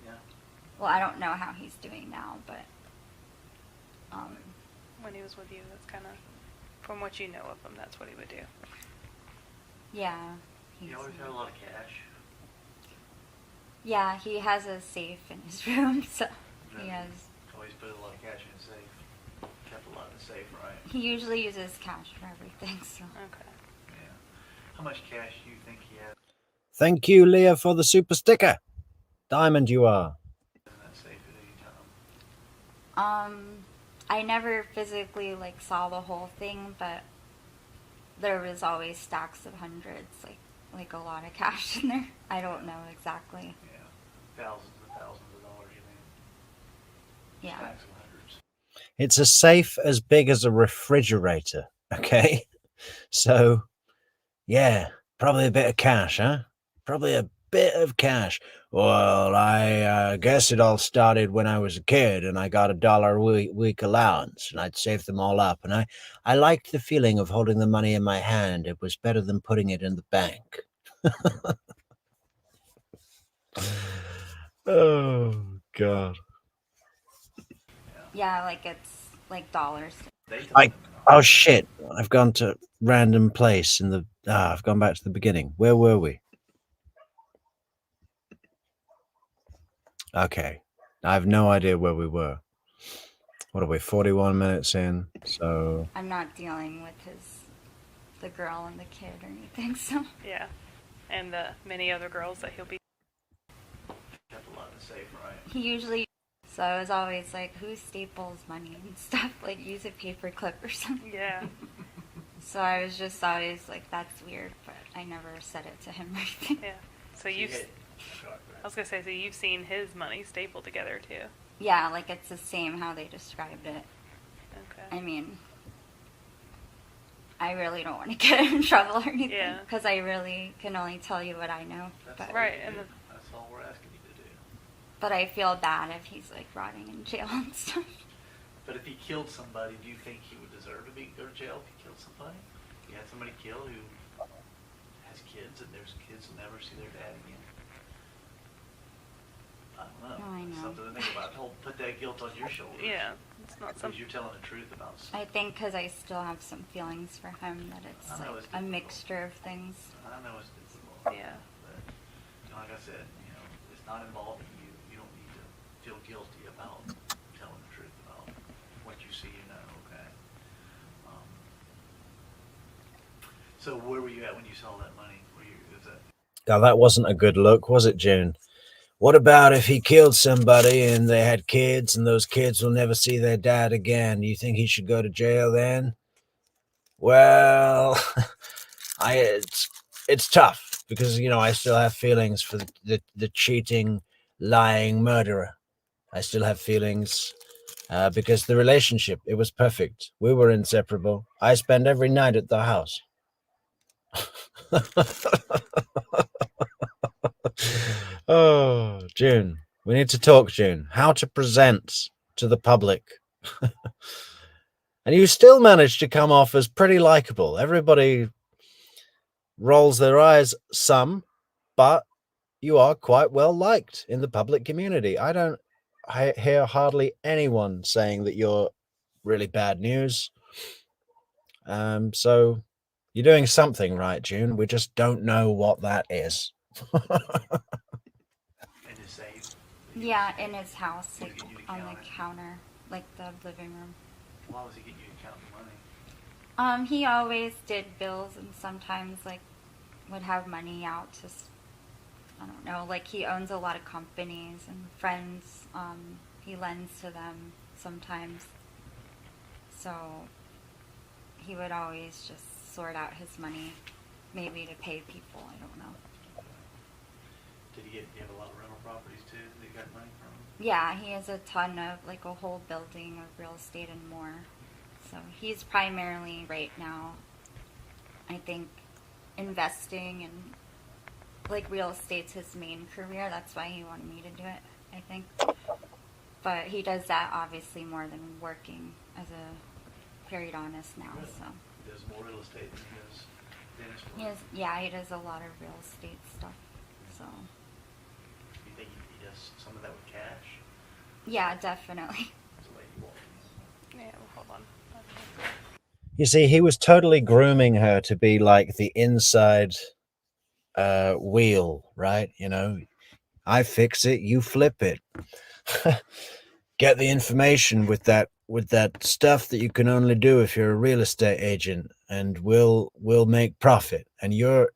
Yeah. Well, I don't know how he's doing now, but When he was with you, that's kind of, from what you know of him, that's what he would do. yeah. He always had a lot of cash. Yeah, he has a safe in his room, so he has. Always put a lot of cash in his safe. Kept a lot in the safe, right? He usually uses cash for everything, so. Okay. Yeah. How much cash do you think he has Thank you, Leah, for the super sticker. Diamond you are. in that safe at any time? I never physically like saw the whole thing, but there was always stacks of hundreds, like a lot of cash in there. I don't know exactly. Yeah. Thousands and thousands of dollars, you mean? Yeah. Stacks of hundreds. It's a safe as big as a refrigerator, okay? So, yeah, probably a bit of cash, huh? Probably a bit of cash. Well, I guess it all started when I was a kid and I got $1 a week allowance and I'd saved them all up. And I liked the feeling of holding the money in my hand. It was better than putting it in the bank. Oh, God. Yeah, like it's like dollars. They told I, him oh, shit. I've gone to random place in the... I've gone back to the beginning. Where were we? Okay. I have no idea where we were. What are we, 41 minutes in? So... I'm not dealing with the girl and the kid or anything, so. Yeah. And the many other girls that he'll be. kept a lot in the safe, right? He usually. So I was always like, who staples money and stuff? Like, use a paper clip or something. Yeah. So I was just always like, that's weird, but I never said it to him or anything. Yeah. So you've. I was gonna say, so you've seen his money stapled together too. Yeah, like it's the same how they described it. Okay. I mean, I really don't want to get him in trouble or anything. Yeah. Because I really can only tell you what I know. That's But, all Right, you and do. the- That's all we're asking you to do. but I feel bad if he's like rotting in jail and stuff. But if he killed somebody, do you think he would deserve to go to jail if he killed somebody? He had somebody killed who has kids, and there's kids who never see their dad again. I don't know. Oh, I know. Something to think about. Put that guilt on your shoulders. Yeah. It's not Because something. you're telling the truth about something. I think because I still have some feelings for him that it's I know like it's a difficult. mixture of things. I know it's difficult. Yeah. But like I said, it's not involving you. You don't need to feel guilty about telling the truth about what you see. Okay. So where were you at when you saw that money? Was that? Now, that wasn't a good look, was it, June? What about if he killed somebody and they had kids and those kids will never see their dad again? Do you think he should go to jail then? Well, it's tough because, I still have feelings for the cheating, lying murderer. I still have feelings because the relationship, it was perfect. We were inseparable. I spent every night at the house. Oh, June. We need to talk, June. How to present to the public. And you still manage to come off as pretty likable. Everybody rolls their eyes some, but you are quite well liked in the public community. I don't hear hardly anyone saying that you're really bad news. So you're doing something right, June. We just don't know what that is. In his safe? Yeah, in his house, He was like getting you to on count the it? counter, like the living room. Why was he getting you to count the money? He always did bills and sometimes like would have money out to, I don't know, like he owns a lot of companies and friends. He lends to them sometimes. So he would always just sort out his money, maybe to pay people, I don't know. Do you have a lot of rental properties too that he got money from? Yeah, he has a ton of, like a whole building of real estate and more. So he's primarily right now, I think, investing in, like real estate's his main career. That's why he wanted me to do it, I think. but he does that obviously more than working as a periodontist now. Really? So He does more real estate than he does dentist work. he does a lot of real estate stuff. So You think he does some of that with cash? yeah, definitely. There's a lady walking. Yeah, well, hold on. You see, he was totally grooming her to be like the inside wheel, right? You know, I fix it, you flip it. Get the information with that stuff that you can only do if you're a real estate agent, and we'll make profit. And you're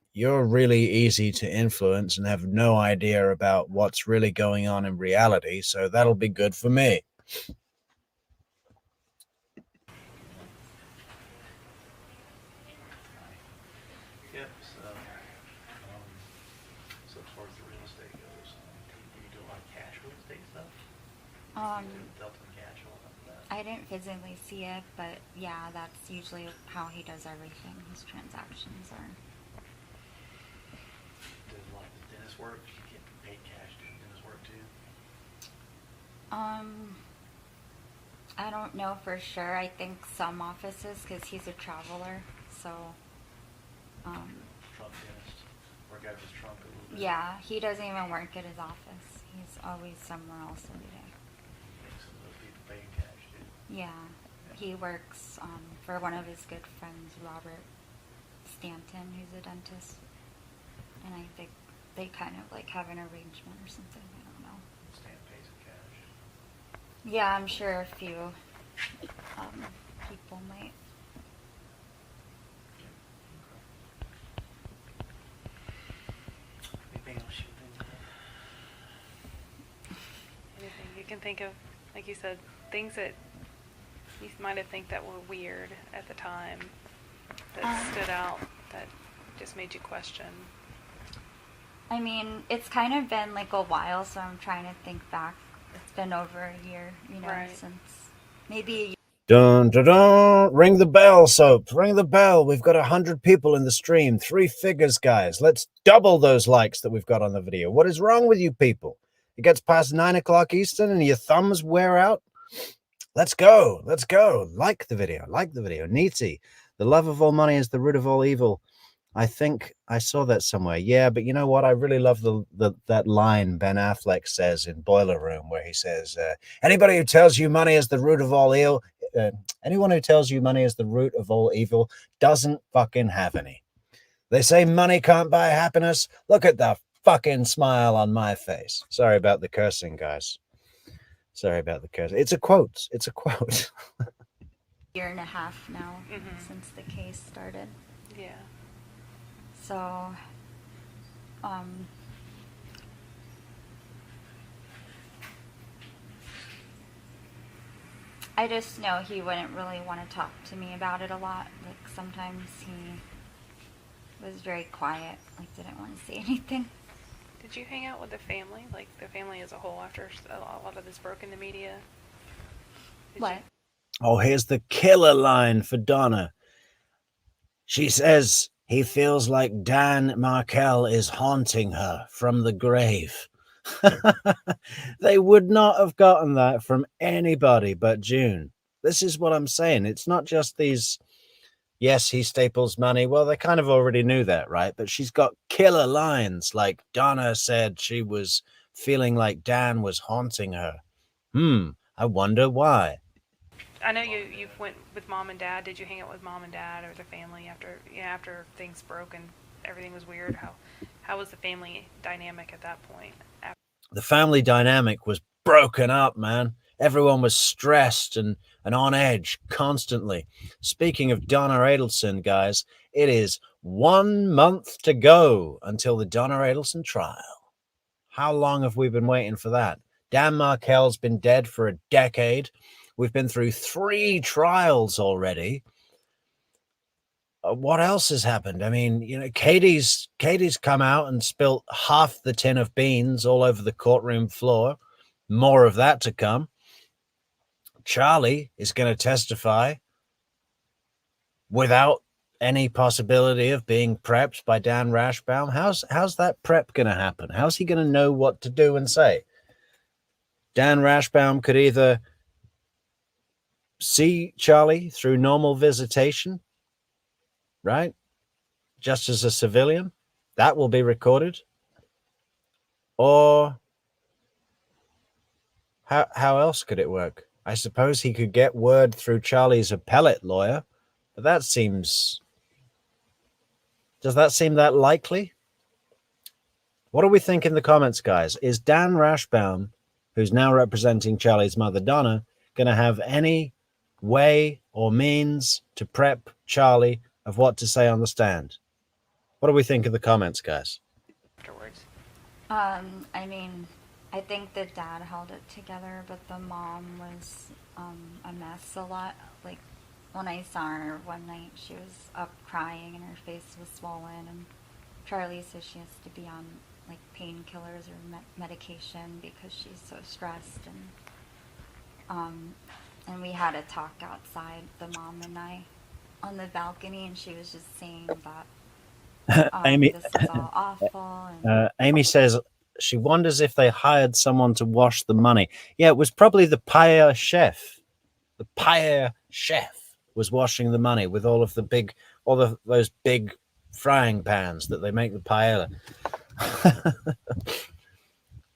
really easy to influence and have no idea about what's really going on in reality, so that'll be good for me. Yep. So as far as the real estate goes, do you do a lot of cash real estate stuff? Delta and cash, all of that. I didn't physically see it, but yeah, that's usually how he does everything. His transactions are. Does like the dentist work? You get paid cash doing dentist work too? I don't know for sure. I think some offices, because he's a traveler, so. Trunk dentist. Work out of his trunk a little bit. Yeah, he doesn't even work at his office. He's always somewhere else every day. I think some of those people pay in cash too. Yeah, he works for one of his good friends, Robert Stanton, who's a dentist, and I think they kind of like have an arrangement or something. I don't know. Stan pays in cash. Yeah, I'm sure a few people might. Anything else you think of? Anything you can think of, like you said, things that you might have think that were weird at the time, that stood out, that just made you question. I mean, it's kind of been like a while, so I'm trying to think back. It's been over a year, Right. since maybe a year. Dun, dun, dun. Ring the bell, Soap. Ring the bell. We've got 100 people in the stream. 3 figures, guys. Let's double those likes that we've got on the video. What is wrong with you people? It gets past 9 o'clock Eastern and your thumbs wear out. Let's go. Let's go. Like the video. Like the video. Neaty. The love of all money is the root of all evil. I think I saw that somewhere. Yeah, but you know what? I really love that line Ben Affleck says in Boiler Room, where he says, anybody who tells you money is the root of all evil, anyone who tells you money is the root of all evil doesn't fucking have any. They say money can't buy happiness. Look at the fucking smile on my face. Sorry about the cursing, guys. Sorry about the cursing. It's a quote. It's a quote. Year and a half now Mhm. since the case started. Yeah. So, I just know he wouldn't really want to talk to me about it a lot. Like, sometimes he was very quiet, like, didn't want to say anything. Did you hang out with the family, like the family as a whole, after a lot of this broke in the media? Did What? you- Oh, here's the killer line for Donna. She says he feels like Dan Markel is haunting her from the grave. They would not have gotten that from anybody but June. This is what I'm saying. It's not just these, yes, he staples money. Well, they kind of already knew that, right? But she's got killer lines, like Donna said she was feeling like Dan was haunting her. I wonder why. I know you went with mom and dad. Did you hang out with mom and dad or the family after things broke and everything was weird? How was the family dynamic at that point? The family dynamic was broken up, man. Everyone was stressed and on edge constantly. Speaking of Donna Adelson, guys, it is 1 month to go until the Donna Adelson trial. How long have we been waiting for that? Dan Markel's been dead for a decade. We've been through 3 trials already. What else has happened? I mean, you know, Katie's come out and spilt half the tin of beans all over the courtroom floor. More of that to come. Charlie is going to testify without any possibility of being prepped by Dan Rashbaum. How's that prep going to happen? How's he going to know what to do and say? Dan Rashbaum could either see Charlie through normal visitation, right? Just as a civilian. That will be recorded. Or how else could it work? I suppose he could get word through Charlie's appellate lawyer, but that seems... Does that seem that likely? What do we think in the comments, guys? Is Dan Rashbaum, who's now representing Charlie's mother, Donna, going to have any way or means to prep Charlie of what to say on the stand? What do we think of the comments, guys? Afterwards. I mean, I think the dad held it together, but the mom was a mess a lot. Like, when I saw her one night, she was up crying and her face was swollen, and Charlie says she has to be on like painkillers or medication because she's so stressed, and we had a talk outside, the mom and I, on the balcony, and she was just saying that Amy, this is all awful. And Amy says she wonders if they hired someone to wash the money. Yeah, it was probably the paella chef. The paella chef was washing the money with all of the big, those big frying pans that they make the paella.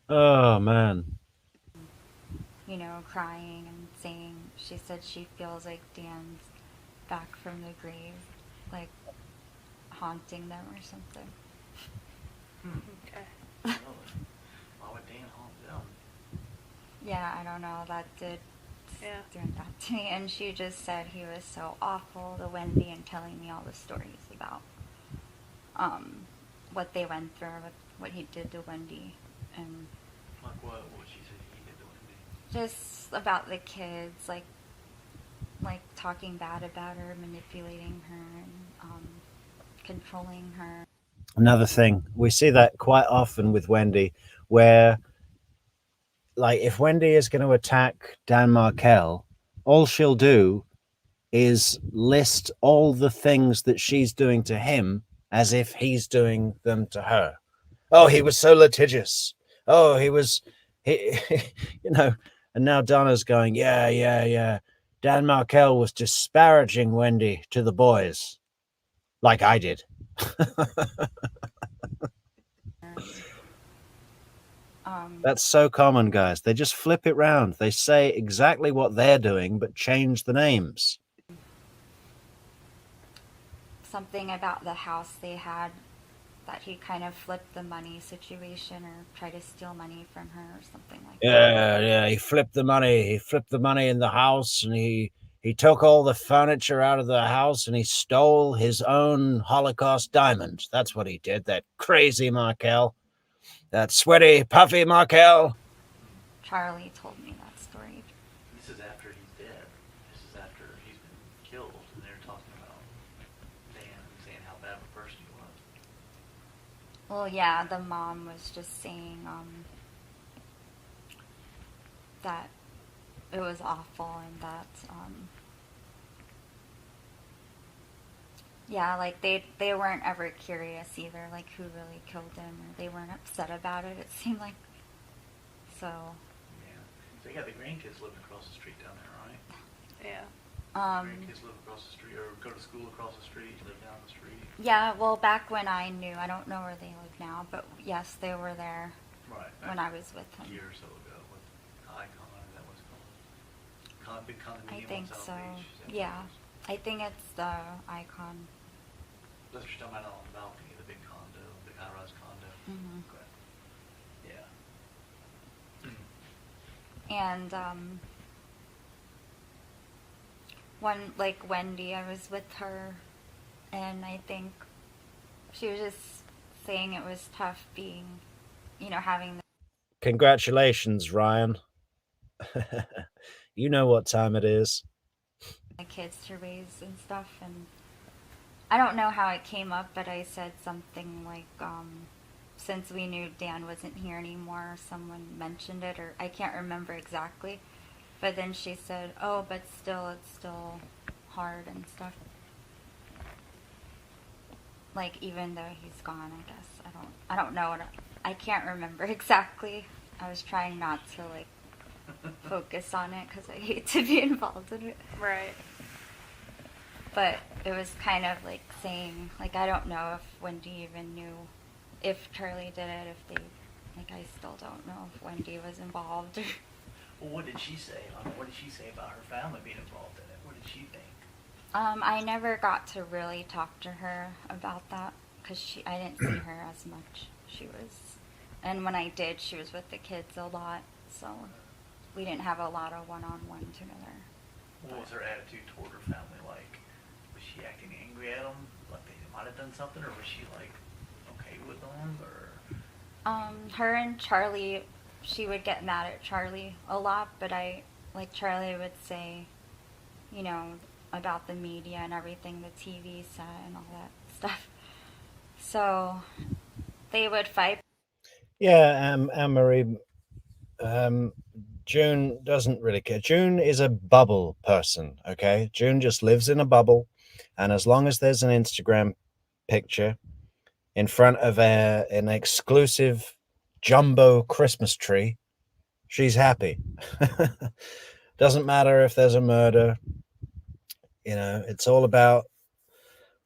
Oh man. you know, crying and saying, she said she feels like Dan's back from the grave, like haunting them or something. Okay. Really? Why would Dan haunt them? Yeah, I don't know, that did Yeah. doing that to me. And she just said he was so awful to Wendy and telling me all the stories about what they went through, what he did to Wendy, and Like what she said he did to Wendy? just about the kids, like talking bad about her, manipulating her, and controlling her. Another thing, we see that quite often with Wendy, where, like, if Wendy is going to attack Dan Markel, all she'll do is list all the things that she's doing to him as if he's doing them to her. Oh, he was so litigious. Oh, he, you know, and now Donna's going, yeah. Dan Markel was disparaging Wendy to the boys, like I did. That's so common, guys. They just flip it round. They say exactly what they're doing, but change the names. Something about the house they had, that he kind of flipped the money situation or tried to steal money from her or something like that. Yeah, he flipped the money. He flipped the money in the house, and he took all the furniture out of the house, and he stole his own Holocaust diamond. That's what he did, that crazy Markel. That sweaty, puffy Markel. Charlie told me that story. This is after he's dead. This is after he's been killed, and they're talking about Dan and saying how bad of a person he was. Well, yeah, the mom was just saying that it was awful, and that yeah, like they weren't ever curious either, like who really killed him, or they weren't upset about it. It seemed like so. Yeah. So you got the grandkids living across the street down there, right? Yeah. Grandkids live across the street, or go to school across the street, live down the street. Yeah, well, back when I knew, I don't know where they live now, but yes, they were there Right. when I was with A him. year or so ago with Icon, is that what it's called? Big condominium I think on South so. Beach. Is that what Yeah, it is? I think it's the Icon. That's what you're talking about on the balcony, the big condo, big high-rise condo. Mhm. Okay. Yeah. And one, like Wendy, I was with her, and I think she was just saying it was tough being, having Congratulations, Ryan. You know what time it is. the kids to raise and stuff. And I don't know how it came up, but I said something like, since we knew Dan wasn't here anymore, someone mentioned it, or I can't remember exactly. But then she said, oh, but still, it's still hard and stuff. Like, even though he's gone, I guess. I don't know I can't remember exactly. I was trying not to, like, focus on it because I hate to be involved in it. Right. But it was kind of like saying, like, I don't know if Wendy even knew if Charlie did it, if they, like, I still don't know if Wendy was involved. Well, what did she say? What did she say about her family being involved in it? What did she think? I never got to really talk to her about that because I didn't see her as much. She was, and when I did, she was with the kids a lot, so we didn't have a lot of one-on-one together. What was her attitude toward her family like? Was she acting angry at them, like they might have done something, or was she like okay with them, or? Her and Charlie, she would get mad at Charlie a lot, but Charlie would say, you know, about the media and everything the TV said and all that stuff. So they would fight. Yeah, Anne-Marie, June doesn't really care. June is a bubble person, okay? June just lives in a bubble, and as long as there's an Instagram picture in front of an exclusive jumbo Christmas tree, she's happy. Doesn't matter if there's a murder. You know, it's all about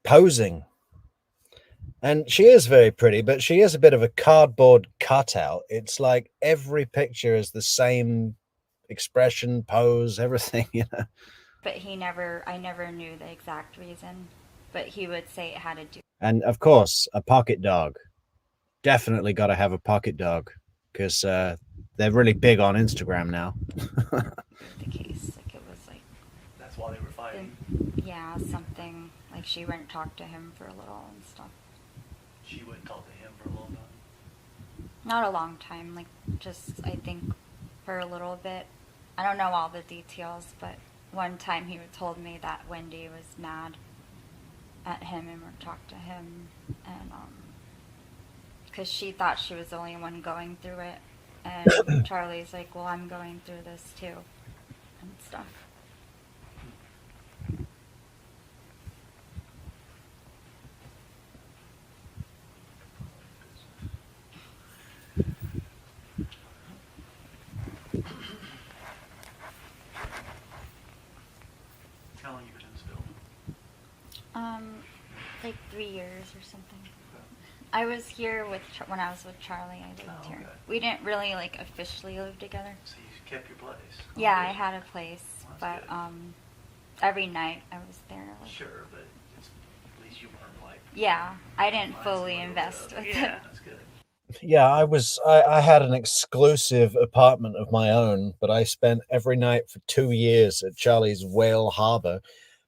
posing. And she is very pretty, but she is a bit of a cardboard cutout. It's like every picture is the same expression, pose, everything, you know. But I never knew the exact reason, but he would say it had to do And of course, a pocket dog. Definitely got to have a pocket dog because they're really big on Instagram now. with the case. Like it was like, That's why they were fighting. yeah, something like she wouldn't talk to him for a little and stuff. She wouldn't talk to him for a long time. Not a long time, like just I think for a little bit. I don't know all the details, but one time he told me that Wendy was mad at him and would talk to him, and because she thought she was the only one going through it, and Charlie's like, well, I'm going through this too, and stuff. How long you been in this building? Like 3 years or something. I was here when I was with Charlie. I lived Oh, here. okay. We didn't really like officially live together. So you kept your place? Yeah, Oh, I good. had a place, Well, but that's every night I was there. Like, Sure, but at least you weren't like. yeah, I didn't Mine's fully a little invest bit with of- it. Yeah. That's good. Yeah, I had an exclusive apartment of my own, but I spent every night for 2 years at Charlie's Whale Harbor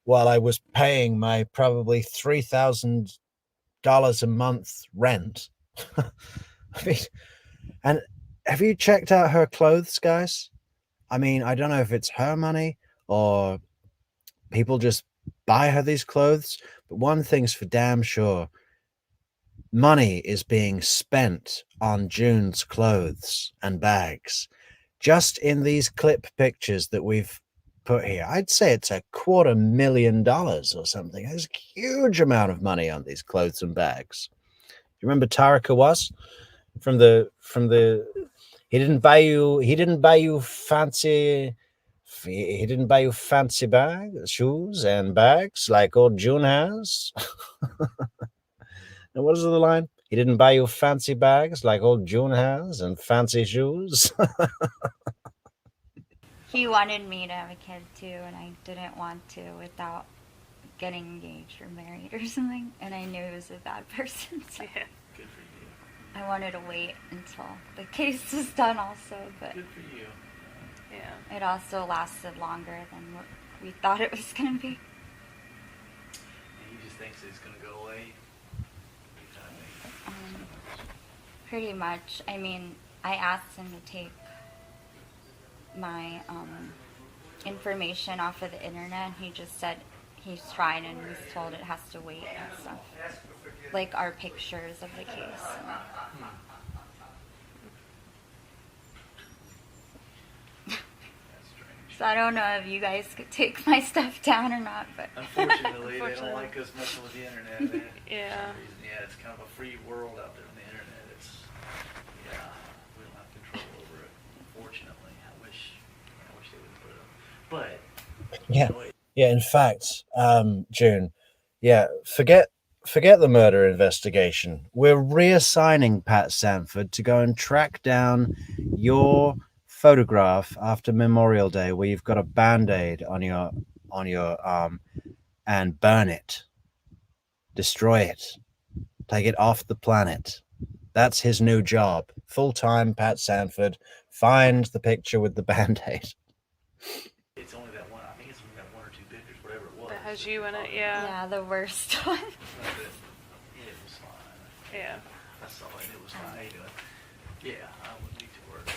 while I was paying my probably $3,000 a month rent. I mean, and have you checked out her clothes, guys? I mean, I don't know if it's her money or people just buy her these clothes, but one thing's for damn sure. Money is being spent on June's clothes and bags. Just in these clip pictures that we've put here, I'd say it's $250,000 or something. There's a huge amount of money on these clothes and bags. You remember Tarika was from the he didn't buy you fancy bags, shoes and bags like old June has. And what is the line? He didn't buy you fancy bags like old June has and fancy shoes. He wanted me to have a kid too, and I didn't want to without getting engaged or married or something. And I knew he was a bad person, so Yeah. Good for you. I wanted to wait until the case was done also. But Good for you. Yeah. it also lasted longer than what we thought it was going to be. And he just thinks it's gonna go away. Pretty much. I mean, I asked him to take my information off of the internet, and he just said he's tried and he's told it has to wait and stuff. Like our pictures of the case. That's strange. So I don't know if you guys could take my stuff down or not, but Unfortunately, they don't Unfortunately. like us messing with the internet. Yeah. Yeah, it's kind of a free world out there on the internet. Yeah, we don't have control over it. Unfortunately, I wish But Yeah. you know, Yeah, in fact, June, yeah, forget the murder investigation. We're reassigning Pat Sanford to go and track down your photograph after Memorial Day where you've got a band-aid on your arm and burn it. Destroy it. Take it off the planet. That's his new job. Full-time Pat Sanford. Find the picture with the band-aid. it's only that one. I think it's only that one or two pictures, whatever it was. That has that you they in it, found. yeah. Yeah, the worst one. It was fine. Yeah. I saw it. It was fine. Yeah, I would need to work.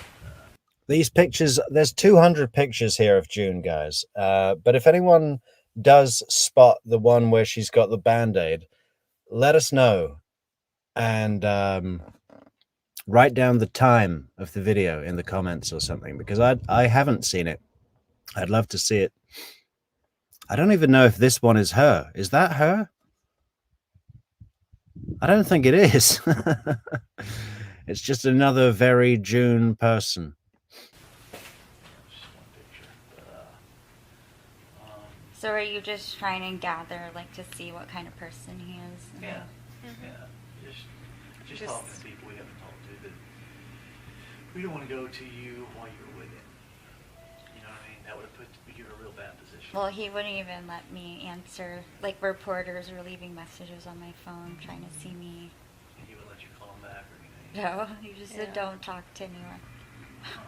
These pictures, there's 200 pictures here of June, guys. But if anyone does spot the one where she's got the band-aid, let us know. And write down the time of the video in the comments or something, because I haven't seen it. I'd love to see it. I don't even know if this one is her. Is that her? I don't think it is. It's just another very June person. Just one picture. But, So are you just trying to gather, like, to see what kind of person he is? yeah. Mm-hmm. Yeah. Just Just- talking to people we haven't talked to that we don't want to go to you while you're with him. You know what I mean? That would have put you in a real bad position. Well, he wouldn't even let me answer. Like, reporters were leaving messages on my phone trying to see me. And he would let you call him back or anything. No, he just said, Yeah. don't talk to anyone. Yeah.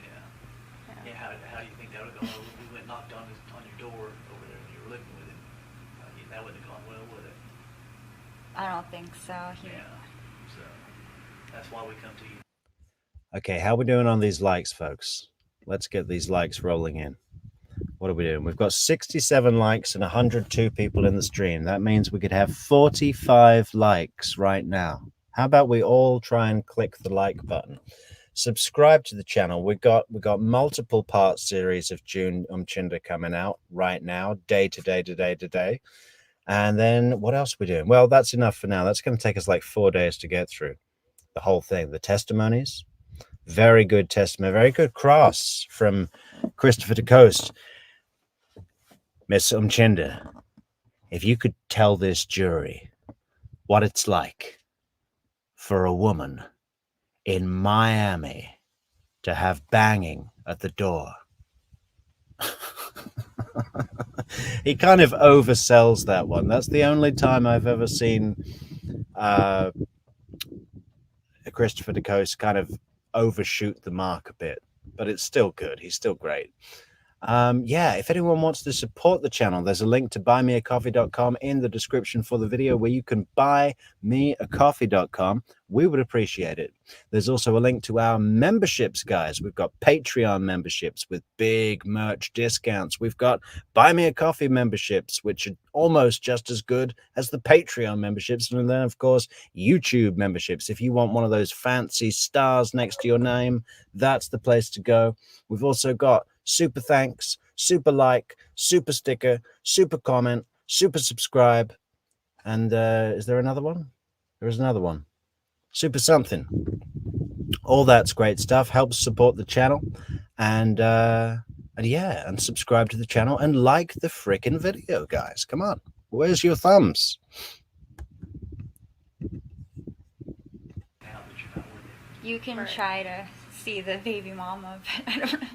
Yeah. Yeah, how do you think that would have gone? We went and knocked on your door over there when you were living with him. That wouldn't have gone well, would it? I don't think so. Yeah. So that's why we come to you. Okay, how are we doing on these likes, folks? Let's get these likes rolling in. What are we doing? We've got 67 likes and 102 people in the stream. That means we could have 45 likes right now. How about we all try and click the like button? Subscribe to the channel. We've got multiple part series of June Umchinda coming out right now, day to day. And then what else are we doing? Well, that's enough for now. That's going to take us like 4 days to get through the whole thing. The testimonies, very good testimony, very good cross from Christopher DeCoste. Miss Umchinda, if you could tell this jury what it's like for a woman in Miami to have banging at the door. He kind of oversells that one. That's the only time I've ever seen Christopher DeCoste kind of overshoot the mark a bit, but it's still good. He's still great. Yeah, if anyone wants to support the channel, there's a link to buymeacoffee.com in the description for the video where you can buy meacoffee.com. We would appreciate it. There's also a link to our memberships, guys. We've got Patreon memberships with big merch discounts. We've got Buy Me a Coffee memberships, which are almost just as good as the Patreon memberships. And then, of course, YouTube memberships. If you want one of those fancy stars next to your name, that's the place to go. We've also got super thanks, super like, super sticker, super comment, super subscribe. And is there another one? There is another one. Super something. All that's great stuff. Helps support the channel. And yeah, and subscribe to the channel and like the frickin' video, guys. Come on. Where's your thumbs? Now that you're not with him. You can Right. try to see the baby mama, but I don't know.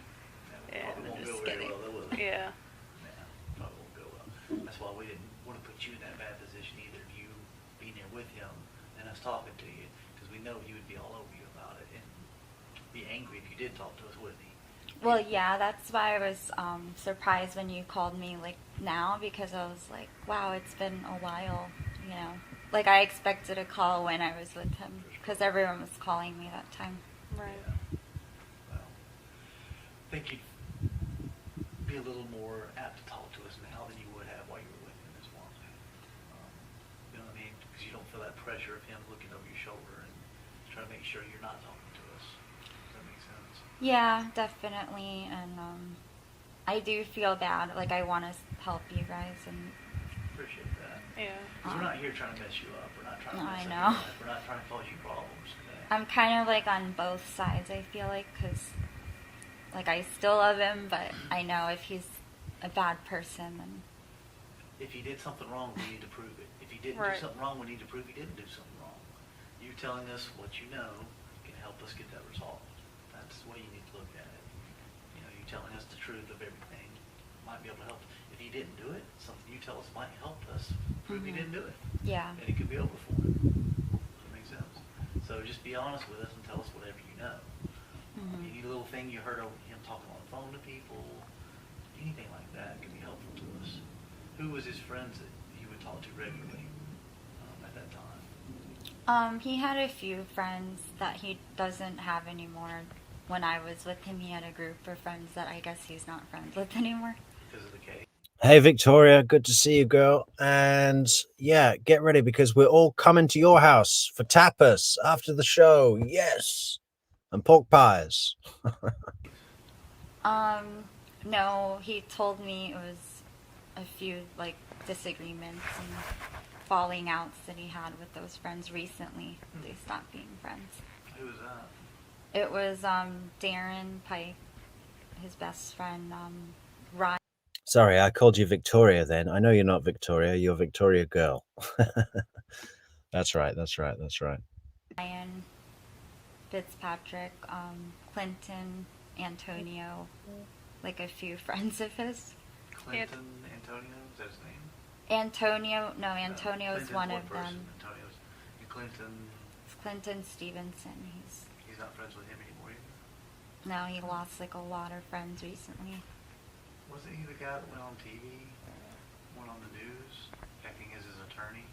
Yeah, Probably won't just go very kidding. well, though, will it? Yeah. Yeah, probably won't go well. That's why we didn't want to put you in that bad position either, you being there with him and us talking to you, because we know he would be all over you about it and be angry if you did talk to us, wouldn't he? Well, yeah, that's why I was surprised when you called me, like, now, because I was like, wow, it's been a while, you know. Like, I expected a call when I was with him, because everyone was calling me that time. Right. Yeah. Well, I think you'd be a little more apt to talk to us now than you would have while you were with him as well. You know what I mean? Because you don't feel that pressure of him looking over your shoulder and trying to make sure you're not talking to us. Does that make sense? Yeah, definitely, and I do feel bad. Like, I want to help you guys, and Appreciate that. Yeah. 'Cause we're not here trying to mess you up. We're not trying to No, mess I up know. your life. We're not trying to cause you problems. I'm kind of, like, on both sides, I feel like, because Like, I still love him, but I know if he's a bad person, then If he did something wrong, we need to prove it. If he didn't Right. do something wrong, we need to prove he didn't do something wrong. You telling us what you know can help us get that resolved. That's the way you need to look at it. You know, you telling us the truth of everything might be able to help. If he didn't do it, something you tell us might help us prove he didn't do it. yeah. And it could be over for him. Does that make sense? So just be honest with us and tell us whatever you know. Any little thing you heard over him talking on the phone to people, anything like that can be helpful to us. Who was his friends that he would talk to regularly at that time? He had a few friends that he doesn't have anymore. When I was with him, he had a group of friends that I guess he's not friends with anymore. Because of the case? Hey, Victoria, good to see you, girl. And yeah, get ready because we're all coming to your house for tapas after the show. Yes. And pork pies. No, he told me it was a few, like, disagreements and falling outs that he had with those friends recently. They stopped being friends. Who was that? It was, Darren Pike, his best friend, Ryan. Sorry, I called you Victoria then. I know you're not Victoria. You're Victoria girl. That's right. Ryan Fitzpatrick, Clinton, Antonio, like a few friends of his. Clinton Antonio? Is that his name? Antonio is Clinton's one one of person. them. Antonio's. And Clinton, It's Clinton Stevenson. he's not friends with him anymore either? No, he lost like a lot of friends recently. Wasn't he the guy that went on TV, went on the news, acting as his attorney?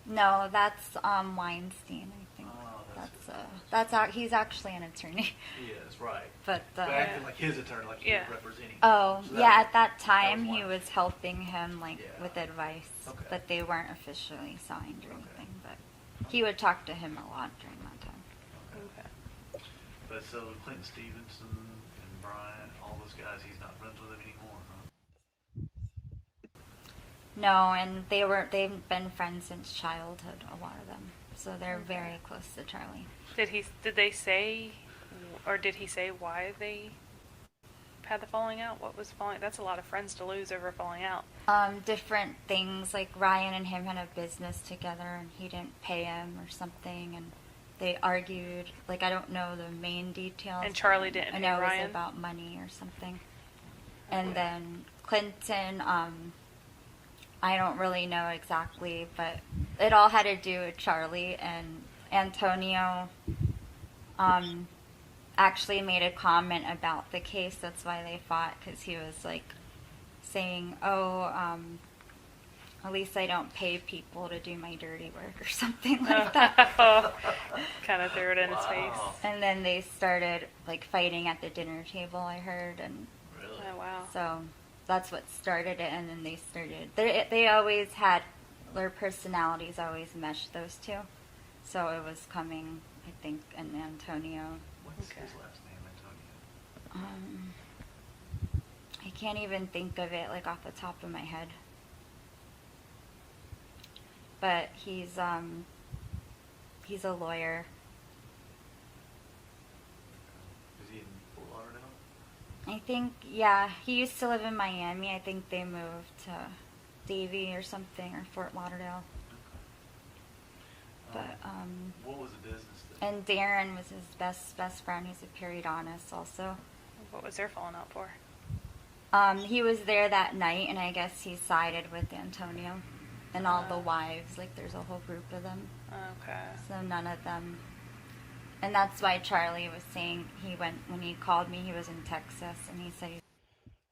No, that's Weinstein, I think. Oh, He's actually an attorney. He is, right. But acting like his attorney, like he Yeah. was representing him. oh, So yeah, at that time was he was helping him like Yeah. with advice, Okay. but they weren't officially signed or Okay. anything, but he would talk to him a lot during that time. Okay. But so Clinton Stevenson and Brian, all those guys, he's not friends with them anymore, huh? No, and they've been friends since childhood, a lot of them. So they're very close to Charlie. Did they say, or did he say why they had the falling out? What was falling? That's a lot of friends to lose over falling out. Different things, like Ryan and him had a business together and he didn't pay him or something, and they argued. Like, I don't know the main details. And Charlie but didn't I pay know it Ryan? was about money or something. And then Clinton, I don't really know exactly, but it all had to do with Charlie. And Antonio actually made a comment about the case. That's why they fought, because he was like saying, at least I don't pay people to do my dirty work or something like that. Kind of threw it in his Wow. face. And then they started like fighting at the dinner table, I heard, and Really? Oh, wow. so that's what started it. And then they always had, their personalities always meshed, those two. So it was coming, I think, in Antonio. What's Okay. his last name, Antonio? I can't even think of it like off the top of my head. But he's a lawyer. Is he in Fort Lauderdale? I think, yeah, he used to live in Miami. I think they moved to Davie or something, or Fort Lauderdale. But What was the business that? and Darren was his best friend. He's a periodontist also. What was their falling out for? He was there that night, and I guess he sided with Antonio and all the wives. Like, there's a whole group of them. Okay. So none of them. And that's why Charlie was saying when he called me, he was in Texas, and he said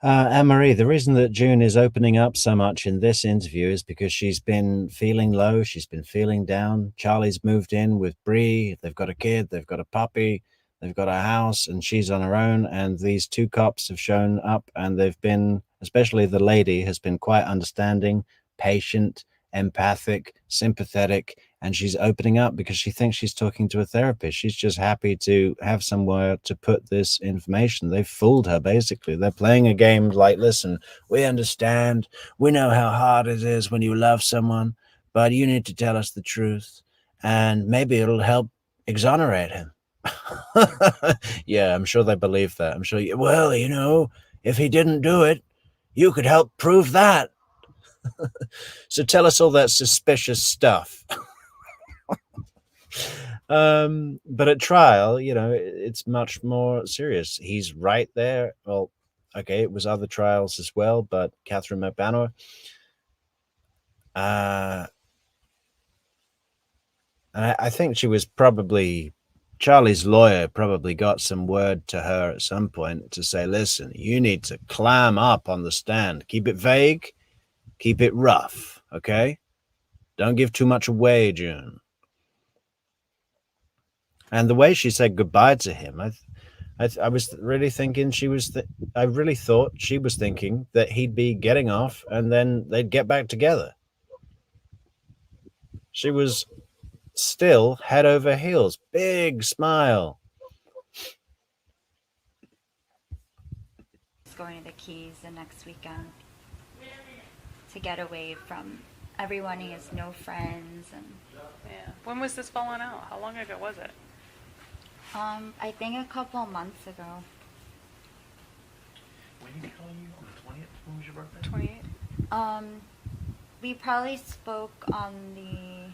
Anne-Marie, the reason that June is opening up so much in this interview is because she's been feeling low. She's been feeling down. Charlie's moved in with Bree. They've got a kid. They've got a puppy. They've got a house, and she's on her own. And these two cops have shown up, and they've been, especially the lady, has been quite understanding, patient, empathic, sympathetic, and she's opening up because she thinks she's talking to a therapist. She's just happy to have somewhere to put this information. They've fooled her, basically. They're playing a game like, listen, we understand. We know how hard it is when you love someone, but you need to tell us the truth, and maybe it'll help exonerate him. Yeah, I'm sure they believe that. I'm sure, well, if he didn't do it, you could help prove that. So tell us all that suspicious stuff. But at trial, it's much more serious. He's right there. Well, okay, it was other trials as well, but Catherine McBanner, and I think she was probably, Charlie's lawyer probably got some word to her at some point to say, listen, you need to clam up on the stand. Keep it vague, keep it rough, okay? Don't give too much away, June. And the way she said goodbye to him, I was really thinking I really thought she was thinking that he'd be getting off and then they'd get back together. She was still head over heels, big smile. He's going to the Keys the next weekend to get away from everyone. He has no friends, and Yeah. When was this falling out? How long ago was it? I think a couple months ago. When did he call you? On the 20th? When was your birthday? 28. We probably spoke on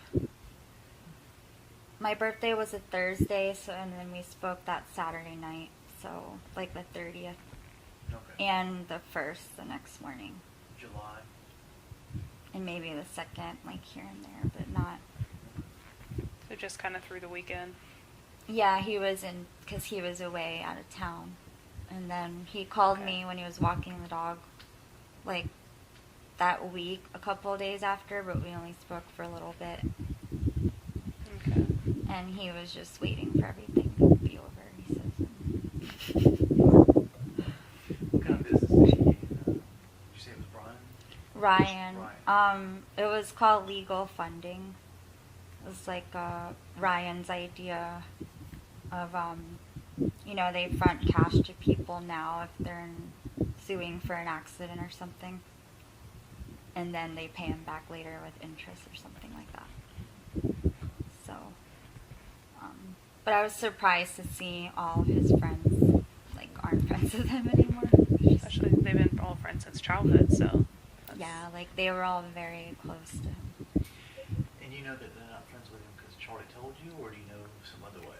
my birthday was a Thursday, and then we spoke that Saturday night, so like the 30th, Okay. and the 1st the next morning, July. and maybe the 2nd, like here and there, but not. So just kind of through the weekend. Yeah, because he was away out of town, and then he called me when he was walking the dog, like that week, a couple of days after, but we only spoke for a little bit. Okay. And he was just waiting for everything to be over, he says. What kind of business did she get? Did you say it was Brian? Ryan. It was called legal funding. It was like Ryan's idea of, they front cash to people now if they're suing for an accident or something. And then they pay him back later with interest or something like that. So, but I was surprised to see all of his friends, like, aren't friends with him anymore. Especially they've been all friends since childhood, so. Yeah, like, they were all very close to him. And you know that they're not friends with him because Charlie told you, or do you know some other way?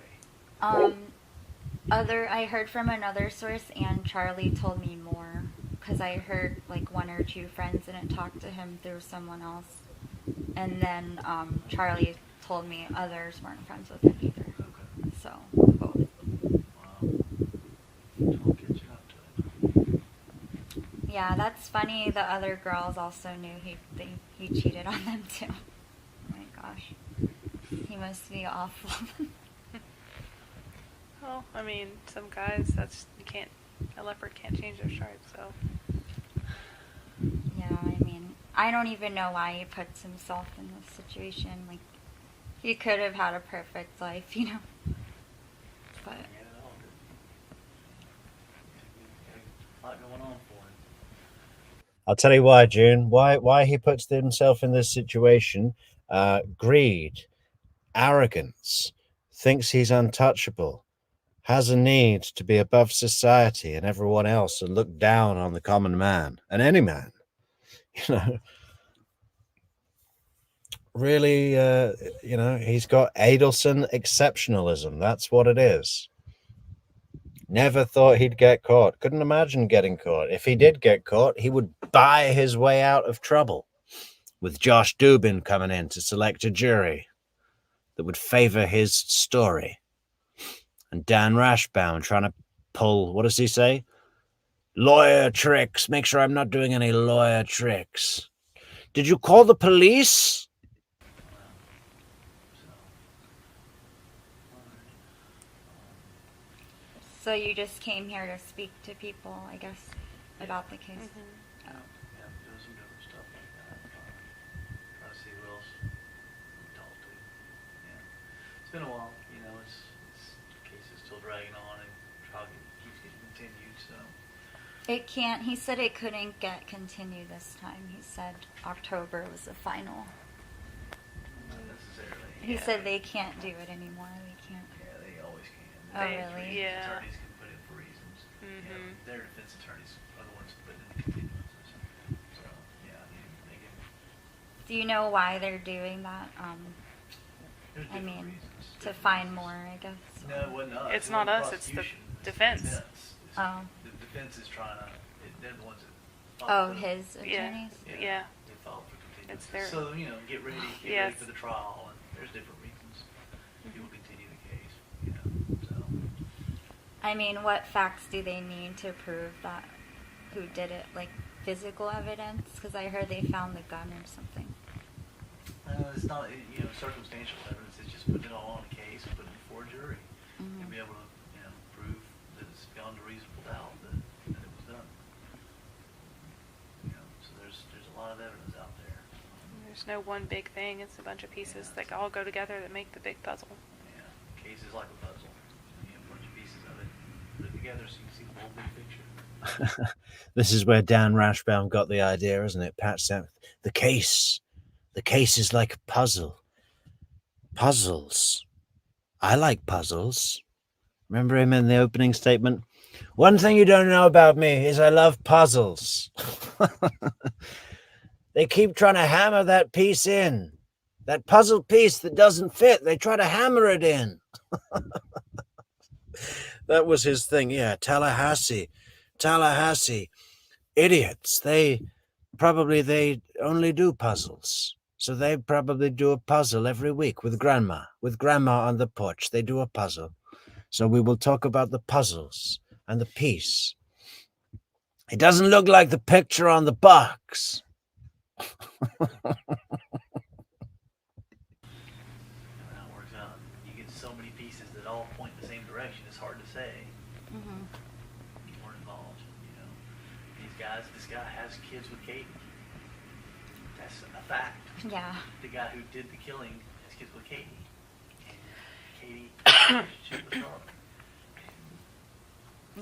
I heard from another source, and Charlie told me more, because I heard, like, one or two friends didn't talk to him through someone else. And then Charlie told me others weren't friends with him either. Okay. So, both. Wow. It's all catching up to him. Yeah, that's funny. The other girls also knew he cheated on them too. Oh my gosh. He must be awful. Well, I mean, some guys, a leopard can't change their stripes, so. Yeah, I mean, I don't even know why he puts himself in this situation. Like, he could have had a perfect life, But Yeah, no, a lot going on for him. I'll tell you why, June. Why he puts himself in this situation. Greed, arrogance, thinks he's untouchable, has a need to be above society and everyone else and look down on the common man and any man. Really, he's got Adelson exceptionalism. That's what it is. Never thought he'd get caught. Couldn't imagine getting caught. If he did get caught, he would buy his way out of trouble, with Josh Dubin coming in to select a jury that would favor his story. And Dan Rashbaum trying to pull, what does he say? Lawyer tricks. Make sure I'm not doing any lawyer tricks. Did you call the police? So you just came here to speak to people, I guess, about the case. Mm-hmm. Yeah, doing some different stuff like that. Try to see who else we can talk to. Yeah. It's been a while, the case is still dragging on and trial keeps getting continued, so. He said it couldn't get continued this time. He said October was the final. Not necessarily. He said they can't do it anymore. They can't. Yeah, they always can. Oh, really? Yeah. Attorneys can put in for reasons. Their defense attorneys are the ones putting in continuances. So, yeah, they can. Do you know why they're doing that? There's I different mean, reasons. to different find reasons. more, I guess. No, it wasn't us. It's It not wasn't us, it's the prosecution. defense. Oh. The defense is trying to. They're the ones that. Oh, filed for- his attorneys? Yeah. They filed for It's continuances. their- So get ready Yes. for the trial, and there's different reasons. People continue the case. So. I mean, what facts do they need to prove that who did it? Like physical evidence? Because I heard they found the gun or something. It's not, circumstantial evidence. It's just putting it all on a case, putting it before a jury, and be able to, prove that it's beyond a reasonable doubt that it was done. So there's a lot of evidence out there. There's no one big thing. It's a bunch of pieces that all go together that make the big puzzle. Yeah, case is like a puzzle. You have a bunch of pieces of it, put it together so you can see the whole big picture. This is where Dan Rashbaum got the idea, isn't it? Pat said, the case is like a puzzle. Puzzles. I like puzzles. Remember him in the opening statement? One thing you don't know about me is I love puzzles. They keep trying to hammer that piece in. That puzzle piece that doesn't fit, they try to hammer it in. That was his thing. Yeah, Tallahassee. Idiots. They only do puzzles. So they probably do a puzzle every week with grandma on the porch. They do a puzzle. So we will talk about the puzzles and the piece. It doesn't look like the picture on the box. How it works out. You get so many pieces that all point in the same direction. It's hard to say. You weren't involved. This guy has kids with Katie. That's a fact. Yeah. The guy who did the killing has kids with Katie. And Katie relationship with Charlie.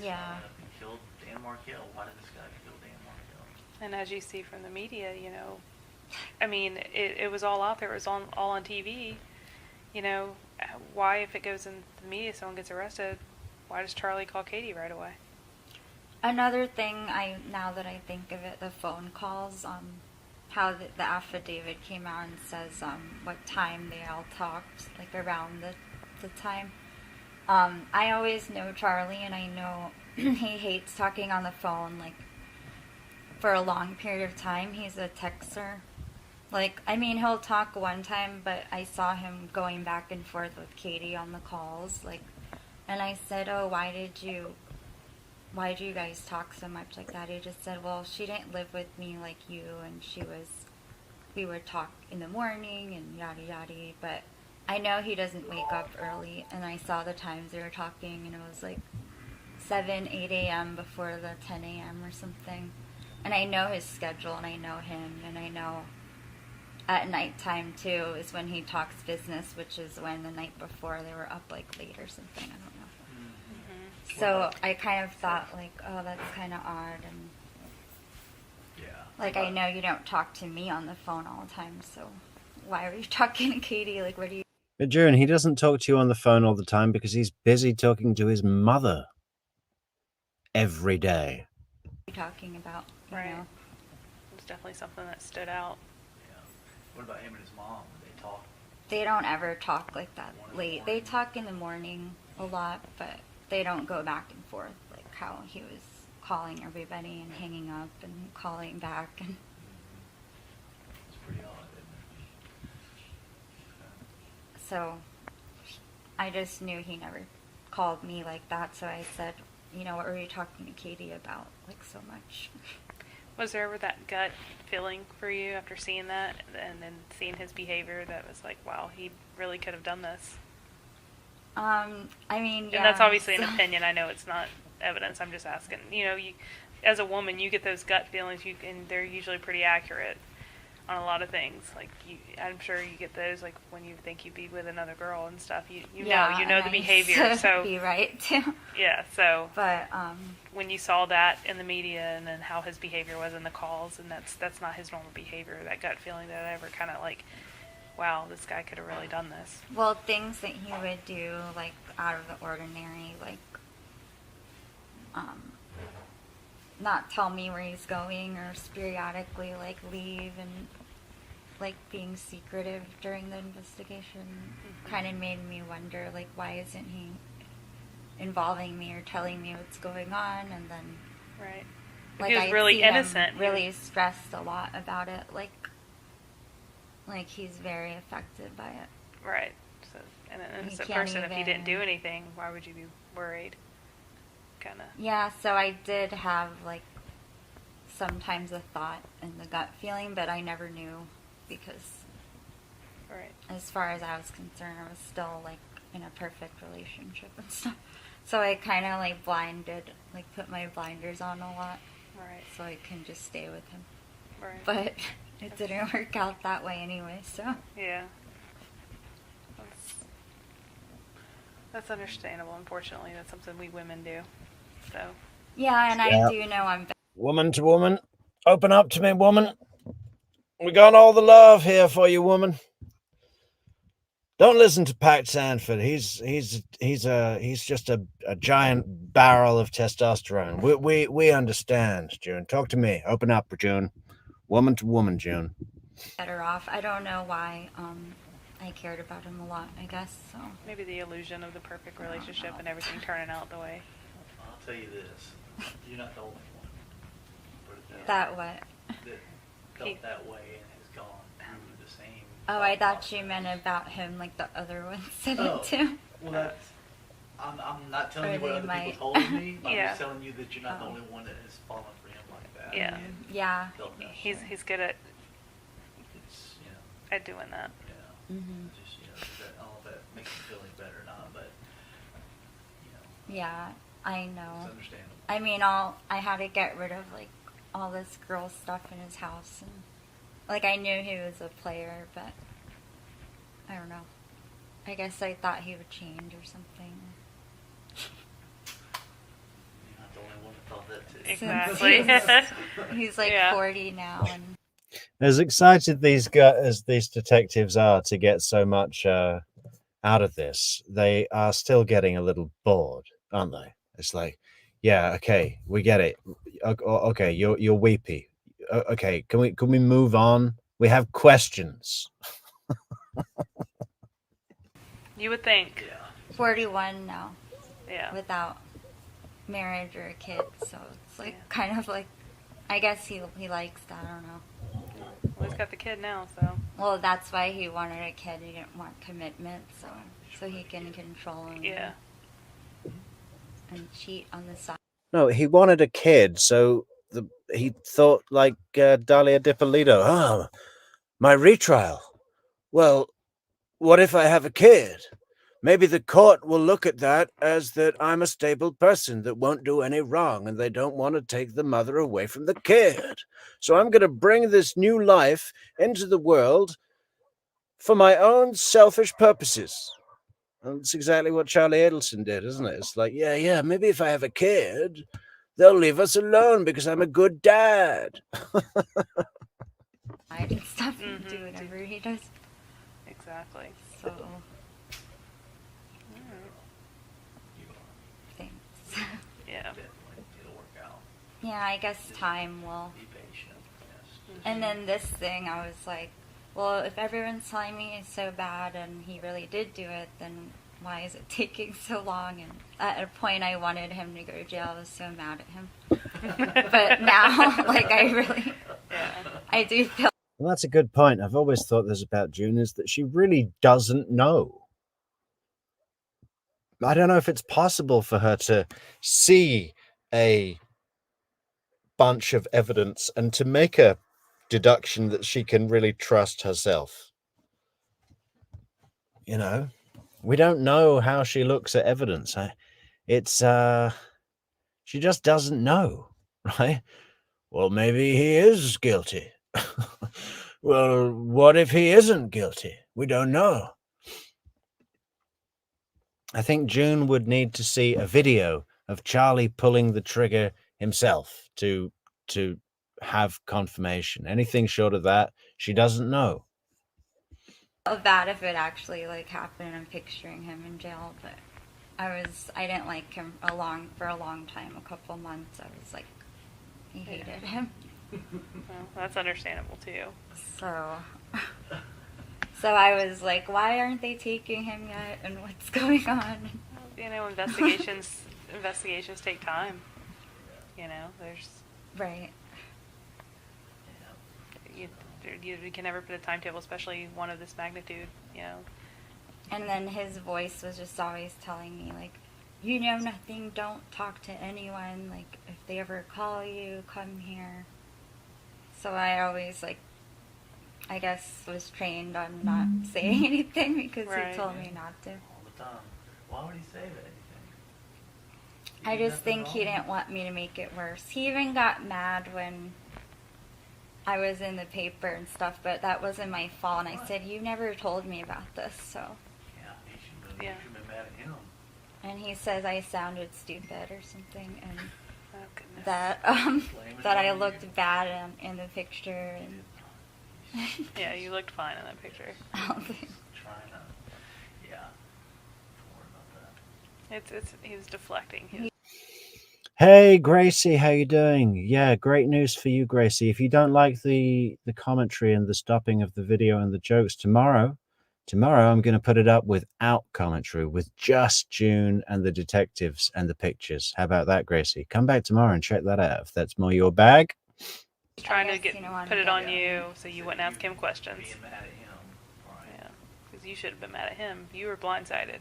Yeah. He killed Dan Markell. Why did this guy kill Dan Markell? And as you see from the media, I mean, it was all out there. It was all on TV. Why, if it goes in the media, someone gets arrested, why does Charlie call Katie right away? Another thing, now that I think of it, the phone calls, how the affidavit came out and says what time they all talked, like around the time. I always know Charlie, and I know he hates talking on the phone, like, for a long period of time. He's a texter. Like, I mean, he'll talk one time, but I saw him going back and forth with Katie on the calls, like, and I said, oh, why did you guys talk so much like that? He just said, well, she didn't live with me like you, and we would talk in the morning and yada yada, but I know he doesn't wake up early, and I saw the times they were talking, and it was like 7, 8 a.m. before the 10 a.m. or something, and I know his schedule, and I know him, and I know at nighttime too is when he talks business, which is when the night before they were up like late or something, I don't know. So I kind of thought, like, oh, that's kind of odd, and like, I know you don't talk to me on the phone all the time, so why are you talking to Katie? Like, what do you... But June, he doesn't talk to you on the phone all the time because he's busy talking to his mother every day. talking about, you Right. know? It was definitely something that stood out. Yeah. What about him and his mom? Did they talk? They don't ever talk like that late. They talk in the morning a lot, but they don't go back and forth, like how he was calling everybody and hanging up and calling back. And It's pretty odd, isn't it? so I just knew he never called me like that, so I said, you know, what were you talking to Katie about, like, so much? Was there ever that gut feeling for you after seeing that and then seeing his behavior that was like, wow, he really could have done this? I mean, yeah. And that's obviously an so- opinion. I know it's not evidence. I'm just asking. You, as a woman, you get those gut feelings, and they're usually pretty accurate on a lot of things. Like, I'm sure you get those, like, when you think you'd be with another girl and stuff. You Yeah, know the and I behavior. used to So be right too. yeah. So But when you saw that in the media and then how his behavior was in the calls, and that's not his normal behavior. That gut feeling that ever kind of like wow, this guy could have really done this. Well, things that he would do, like, out of the ordinary, like, not tell me where he's going, or periodically, like, leave, and, like, being secretive during the investigation kind of made me wonder, like, why isn't he involving me or telling me what's going on? And then, Right. like, He was I really see innocent. him really stressed a lot about it, like he's very affected by it. Right. So, and an innocent can't person, if he didn't do even- anything, why would you be worried? Kind of. Yeah, so I did have, like, sometimes a thought and the gut feeling, but I never knew, because Right. as far as I was concerned, I was still, like, in a perfect relationship and stuff. So I kind of, like, put my blinders on a lot Right. so I can just stay with him. Right. But it didn't work out that way anyway, so. Yeah. That's understandable. Unfortunately, that's something we women do. So. Yeah, and Yeah. I do know I'm Woman to woman, open up to me, woman. We got all the love here for you, woman. Don't listen to Pat Sanford. He's just a giant barrel of testosterone. We understand, June. Talk to me. Open up, June. Woman to woman, June. better off. I don't know why I cared about him a lot, I guess, so. Maybe the illusion of the perfect relationship and everything turning out the way. I'll tell you this, you're not the only one. Put it That what? that felt that way and has gone through the same. Oh, I thought you meant about him, like the other one said Oh. it too. Well, that's. I'm not telling Or you what they other might. people told me. I'm Yeah. just telling you that you're not the Oh. only one that has fallen for him like that. Yeah. And Yeah. felt that He's way. he's good at It's, you know, doing that. yeah. Mhm. Just, you know, that, I don't know if that makes you feel any better or not, but, you know, Yeah, I it's know. understandable. I mean, I had to get rid of, like, all this girl stuff in his house, and, like, I knew he was a player, but I don't know. I guess I thought he would change or something. You're not the only one that thought that too. Exactly. He's like Yeah. 40 now, and As excited these guys, as these detectives are to get so much out of this, they are still getting a little bored, aren't they? It's like, yeah, okay, we get it. Okay, you're weepy. Okay, can we move on? We have questions. You would think. Yeah. 41 now, Yeah. without marriage or a kid, so it's like Yeah. kind of like, I guess he likes that, I don't know. Well, he's got the kid now, so. Well, that's why he wanted a kid. He didn't want commitment, so he can control him. Yeah. And cheat on the side. No, he wanted a kid, so he thought like Dalia Dippolito. Oh, my retrial. Well, what if I have a kid? Maybe the court will look at that as that I'm a stable person that won't do any wrong, and they don't want to take the mother away from the kid. So I'm going to bring this new life into the world for my own selfish purposes. And that's exactly what Charlie Adelson did, isn't it? It's like, yeah, maybe if I have a kid, they'll leave us alone because I'm a good dad. And stuff and do Mhm. whatever he does. Exactly. So, Alright. You are. thanks. Yeah. Definitely. It'll work out. Yeah, I guess time will. Be patient. Yes. And then this thing, I was like, well, if everyone's telling me it's so bad and he really did do it, then why is it taking so long? And at a point, I wanted him to go to jail. I was so mad at him. But now, like, I really, Yeah. I do feel. Well, that's a good point. I've always thought this about June, is that she really doesn't know. I don't know if it's possible for her to see a bunch of evidence and to make a deduction that she can really trust herself. You know, we don't know how she looks at evidence. She just doesn't know, right? Well, maybe he is guilty. Well, what if he isn't guilty? We don't know. I think June would need to see a video of Charlie pulling the trigger himself to have confirmation. Anything short of that, she doesn't know. felt bad if it actually like happened. I'm picturing him in jail, but I didn't like him for a long time, a couple months. I was like, he hated him. Well, that's understandable too. So I was like, why aren't they taking him yet? And what's going on? You know, investigations take time. You know, there's Right. you can never put a timetable, especially one of this magnitude. You know. And then his voice was just always telling me, like, you know nothing, don't talk to anyone, like, if they ever call you, come here. So I always, like, I guess was trained on not saying anything because Right. he told me not to. All the time. Why would he say that? I just think he didn't want me to make it worse. He even got mad when I was in the paper and stuff, but that wasn't my fault. And I said, you never told me about this, so. Yeah, you should have been mad at him. And he says I sounded stupid or something, and Oh goodness. that I looked bad in the picture. And Yeah, you looked fine in that picture. Trying to, yeah. Don't worry about that. He was deflecting. He was Hey, Gracie, how you doing? Yeah, great news for you, Gracie. If you don't like the commentary and the stopping of the video and the jokes tomorrow I'm going to put it up without commentary, with just June and the detectives and the pictures. How about that, Gracie? Come back tomorrow and check that out if that's more your bag. trying to I guess you don't wanna put it get on it. you so you wouldn't ask him questions. Being mad at him. Right. Yeah, because you should have been mad at him. You were blindsided.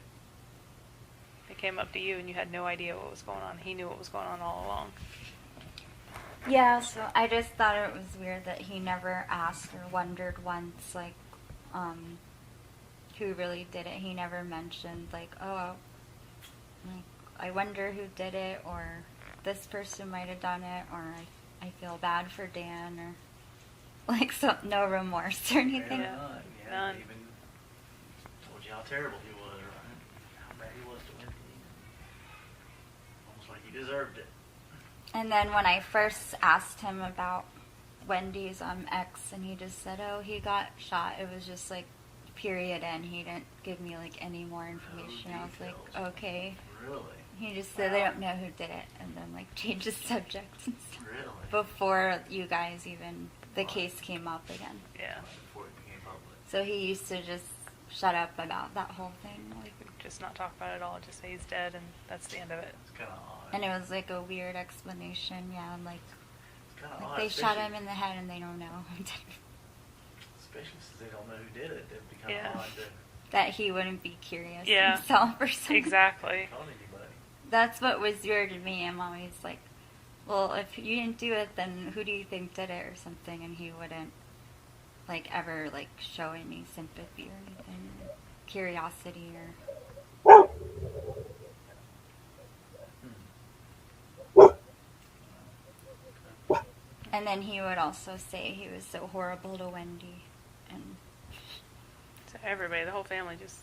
It came up to you and you had no idea what was going on. He knew what was going on all along. Yeah, so I just thought it was weird that he never asked or wondered once, like, who really did it. He never mentioned, like, oh, like, I wonder who did it, or this person might have done it, or I feel bad for Dan, or, like, so, no remorse or anything. Yeah. Yeah, None. even told you how terrible he was, right? How bad he was to Wendy. Almost like he deserved it. And then when I first asked him about Wendy's ex, and he just said, oh, he got shot, it was just like, period, and he didn't give me like any more information. I was like, details. Okay. Really? He just said they don't know who did it, and then like changed the subject and stuff. Really? Before you guys even, the case came up again. Yeah, Before it became public. So he used to just shut up about that whole thing. Like, just not talk about it at all. Just say he's dead and that's the end of it. It's kind of odd. and it was like a weird explanation, yeah, and like, It's kind of odd. they shot especially- him in the head and they don't know Especially since they don't know who did it. It'd be kind Yeah. of odd to that he wouldn't be curious Yeah. himself or something. Exactly. call anybody. That's what was weird to me. I'm always like, well, if you didn't do it, then who do you think did it or something? And he wouldn't, like, ever, like, show any sympathy or anything, or curiosity or... And then he would also say he was so horrible to Wendy. And So everybody, the whole family just,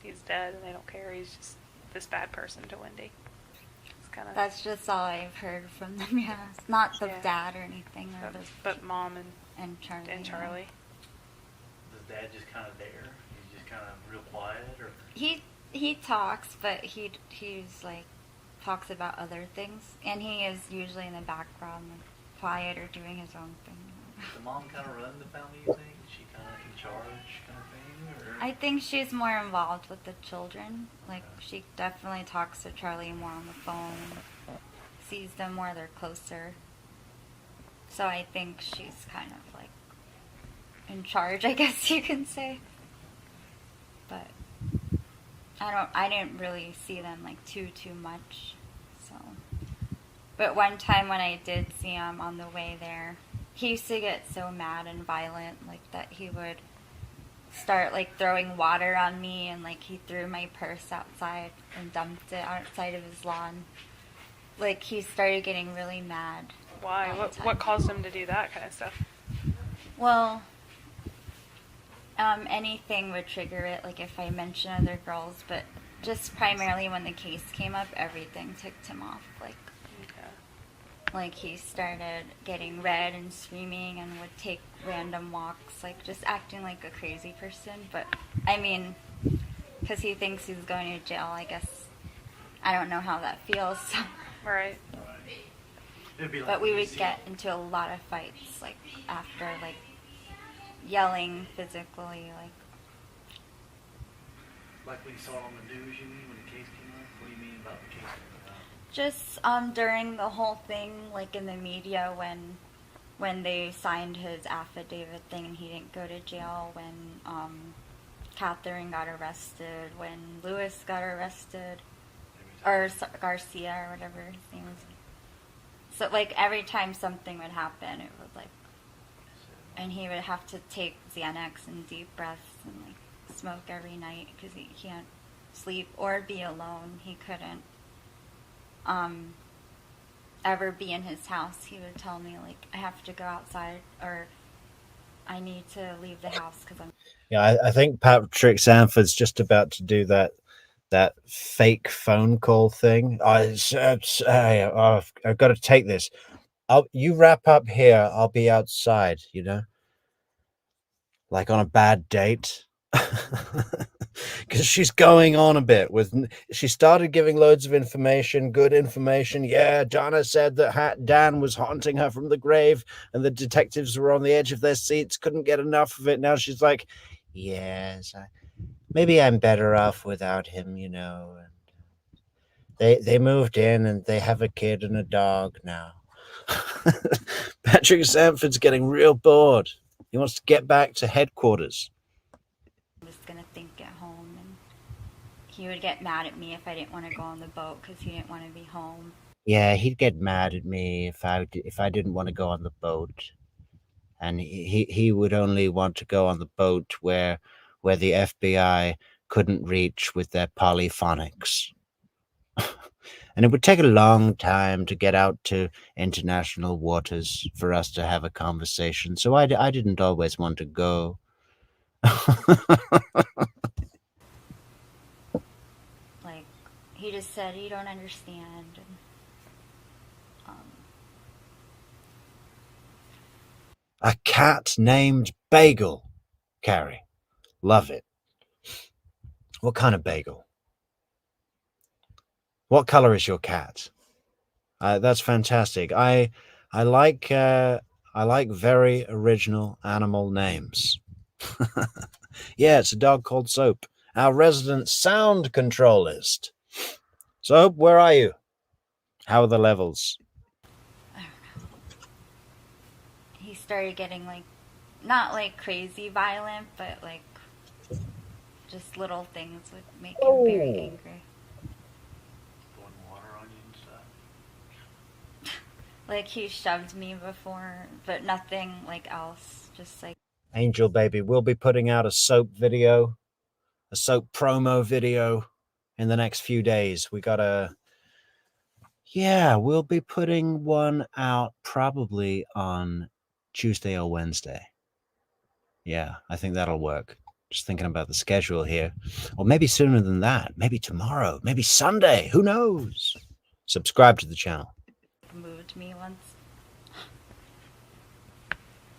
he's dead and they don't care. He's just this bad person to Wendy. It's kind of, that's just all I've heard from them, yeah. It's not the Yeah. dad or anything, or but Mom and Charlie. and yeah. Charlie. Does Dad just kind of there? He's just kind of real quiet, or He talks, but he's like talks about other things, and he is usually in the background, like, quiet or doing his own thing. does the mom kind of run the family? You think? Is she kind of in charge, kind of thing, or? I think she's more involved with the children. Like, she definitely talks to Charlie more on the phone, sees them more, they're closer. So I think she's kind of like in charge, I guess you can say. But I didn't really see them like too much. So, but one time when I did see him on the way there, he used to get so mad and violent, like, that he would start like throwing water on me, and like he threw my purse outside and dumped it outside of his lawn. Like, he started getting really mad. Why? all the What time. caused him to do that kind of stuff? Well, anything would trigger it, like if I mention other girls, but just primarily when the case came up, everything ticked him off. Like, Okay. Like, he started getting red and screaming and would take random walks, like, just acting like a crazy person. But, I mean, because he thinks he's going to jail, I guess. I don't know how that feels. Right. It'd be like But we would easy. get into a lot of fights, like, after, like, yelling physically, Like when you saw it on the news, you mean, when the case came up? What do you mean about the case coming up? just during the whole thing, like in the media, when they signed his affidavit thing and he didn't go to jail, when Catherine got arrested, when Lewis got arrested, or Garcia or whatever his name was. So, like, every time something would happen, it would, like, and he would have to take Xanax and deep breaths and, like, smoke every night because he can't sleep or be alone. He couldn't ever be in his house. He would tell me, like, I have to go outside or I need to leave the house because I'm... Yeah, I think Patrick Sanford's just about to do that fake phone call thing. I've got to take this. You wrap up here. I'll be outside. You know, like on a bad date. Because she's going on a bit with. She started giving loads of information, good information. Yeah, Donna said that Dan was haunting her from the grave, and the detectives were on the edge of their seats, couldn't get enough of it. Now she's like, yes, maybe I'm better off without him, you know. And they moved in, and they have a kid and a dog now. Patrick Sanford's getting real bored. He wants to get back to headquarters. just going to think at home, and he would get mad at me if I didn't want to go on the boat because he didn't want to be home. Yeah, he'd get mad at me if I didn't want to go on the boat, and he would only want to go on the boat where the FBI couldn't reach with their polyphonics. And it would take a long time to get out to international waters for us to have a conversation, so I didn't always want to go. Like, he just said, you don't understand. And, A cat named Bagel, Carrie. Love it. What kind of bagel? What color is your cat? That's fantastic. I like very original animal names. Yeah, it's a dog called Soap, our resident sound controlist. Soap, where are you? How are the levels? I don't know. He started getting, like, not like crazy violent, but like just little things would make him very angry. Pouring water on you and stuff. Like, he shoved me before, but nothing like else. Just like... Angel Baby, we'll be putting out a Soap video, a Soap promo video in the next few days. We'll be putting one out probably on Tuesday or Wednesday. Yeah, I think that'll work. Just thinking about the schedule here. Or maybe sooner than that. Maybe tomorrow. Maybe Sunday. Who knows? Subscribe to the channel. Moved me once. I'm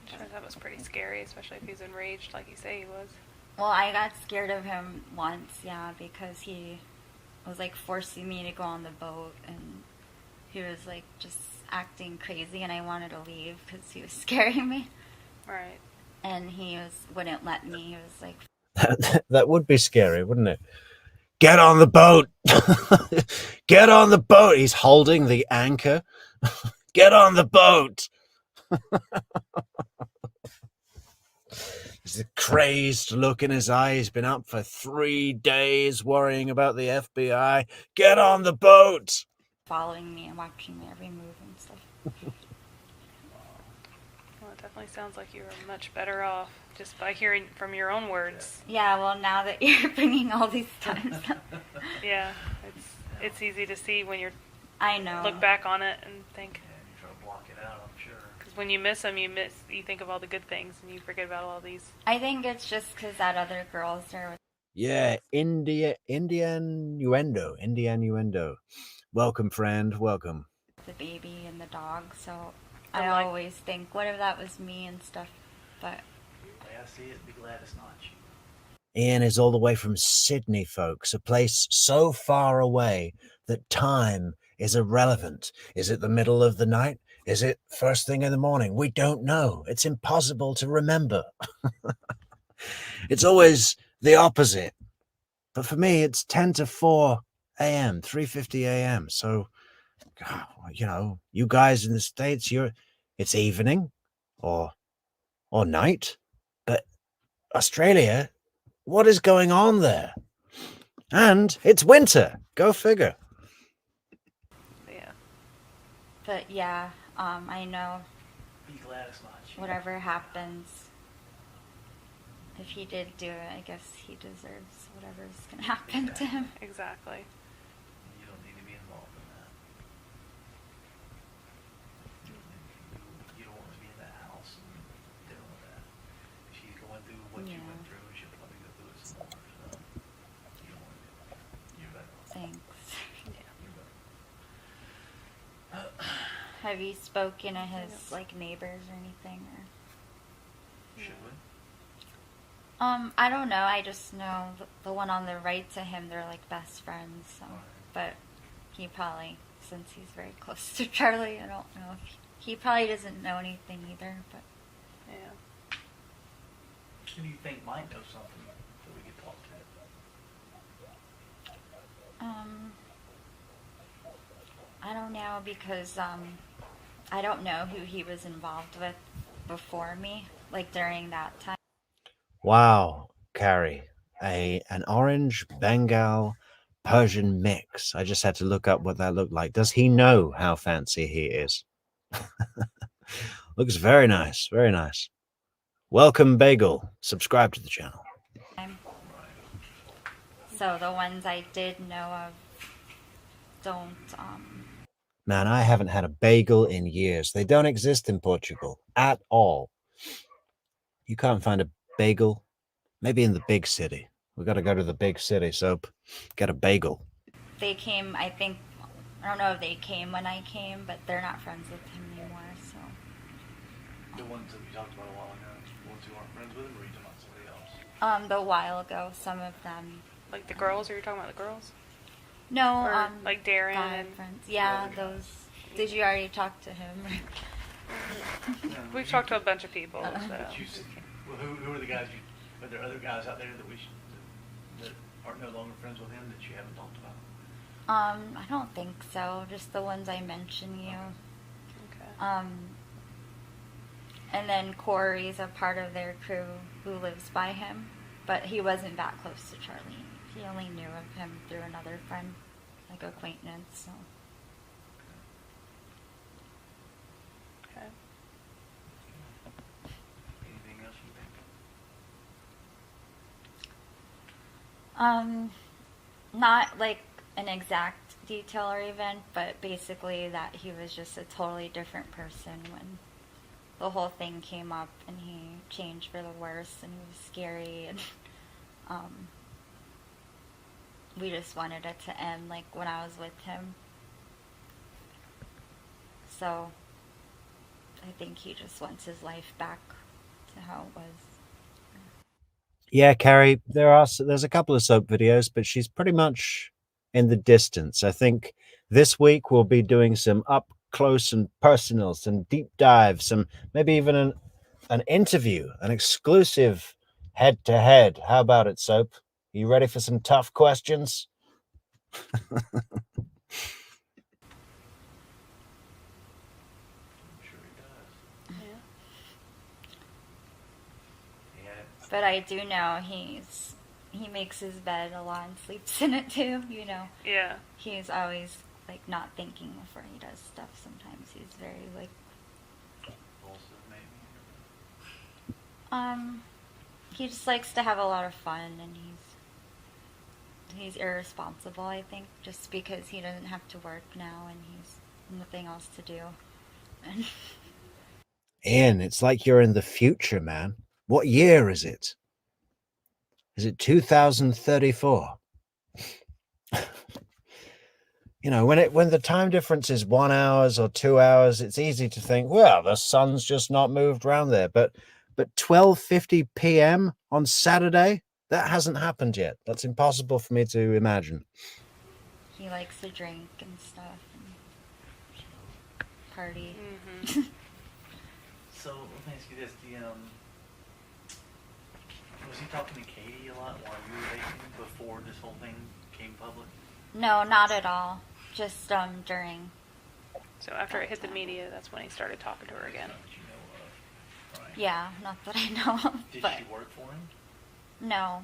sure that was pretty scary, especially if he's enraged like you say he was. Well, I got scared of him once, yeah, because he was like forcing me to go on the boat, and he was like just acting crazy, and I wanted to leave because he was scaring me. Right. And wouldn't let me. He was like... That would be scary, wouldn't it? Get on the boat! Get on the boat! He's holding the anchor. Get on the boat! There's a crazed look in his eye. He's been up for 3 days worrying about the FBI. Get on the boat! following me and watching my every move and stuff. Well, it definitely sounds like you were much better off just by hearing from your own words. Yeah, well, now that you're bringing all these times up. Yeah, it's easy to see when you I know. look back on it and think. Yeah, you try to block it out, I'm sure. Because when you miss them, you think of all the good things and you forget about all these. I think it's just because that other girl's there with... Yeah, Indian innuendo. Welcome, friend. Welcome. the baby and the dog, so And, I like- always think, what if that was me and stuff, but The way I see it, be glad it's not you. Ian is all the way from Sydney, folks, a place so far away that time is irrelevant. Is it the middle of the night? Is it first thing in the morning? We don't know. It's impossible to remember. It's always the opposite. But for me, it's 10 to 4 a.m., 3:50 a.m. So, you guys in the States, it's evening or night. But Australia, what is going on there? And it's winter. Go figure. Yeah. but yeah, I know Be glad it's not you. whatever happens, if he did do it, I guess he deserves whatever's gonna happen to him. Exactly. You don't need to be involved in that. You don't want to be in that house and dealing with that. If she's going through what you Yeah. went through, she'll probably go through it some more. So you don't want to do that. You're better off. Thanks. You're better. Have you spoken to his like neighbors or anything? Or? Should we? I don't know. I just know the one on the right to him, they're like best friends. So, but he probably, since he's very close to Charlie, I don't know if he probably doesn't know anything either. But Yeah. Who do you think might know something that we could talk to? I don't know because I don't know who he was involved with before me, like during that time. Wow, Carrie, an orange Bengal Persian mix. I just had to look up what that looked like. Does he know how fancy he is? Looks very nice, very nice. Welcome, Bagel. Subscribe to the channel. So the ones I did know of don't. Man, I haven't had a bagel in years. They don't exist in Portugal at all. You can't find a bagel. Maybe in the big city. We got to go to the big city, so get a bagel. They came, I think, I don't know if they came when I came, but they're not friends with him anymore, so. The ones that we talked about a while ago, the ones who aren't friends with him, or are you talking about somebody else? A while ago, some of them. Like the girls? Are you talking about the girls? No, Or like Darren guy and friends. Yeah, other guys. those. Did you already talk to him? No, we've you- talked to a bunch of people. So. But you said, well, who are the guys you? Are there other guys out there that we should, that aren't no longer friends with him that you haven't talked about? I don't think so. Just the ones I mentioned you. Okay. And then Corey's a part of their crew who lives by him, but he wasn't that close to Charlie. He only knew of him through another friend, like acquaintance. So. Okay. Anything else you think? Not like an exact detail or event, but basically that he was just a totally different person when the whole thing came up, and he changed for the worse, and he was scary, and we just wanted it to end like when I was with him. So I think he just wants his life back to how it was. Yeah, Carrie, there's a couple of soap videos, but she's pretty much in the distance. I think this week we'll be doing some up close and personal, some deep dives, some maybe even an interview, an exclusive head to head. How about it, Soap? Are you ready for some tough questions? I'm sure he does. Yeah. Yeah. But I do know he makes his bed a lot and sleeps in it too, you know. Yeah. He's always like not thinking before he does stuff. Sometimes he's very like Impulsive, maybe. he just likes to have a lot of fun, and he's irresponsible, I think, just because he doesn't have to work now and he's nothing else to do. And Ian, it's like you're in the future, man. What year is it? Is it 2034? when the time difference is 1 hour or 2 hours, it's easy to think, well, the sun's just not moved around there. But 12:50 p.m. on Saturday, that hasn't happened yet. That's impossible for me to imagine. He likes to drink and stuff and party. Mm-hmm. So let me ask you this: was he talking to Katie a lot while you were dating before this whole thing came public? No, not at all. Just during. So after it hit the media, that's when he started talking to her again. Not that you know of, right? Yeah, not that I know of. Did but she work for him? no,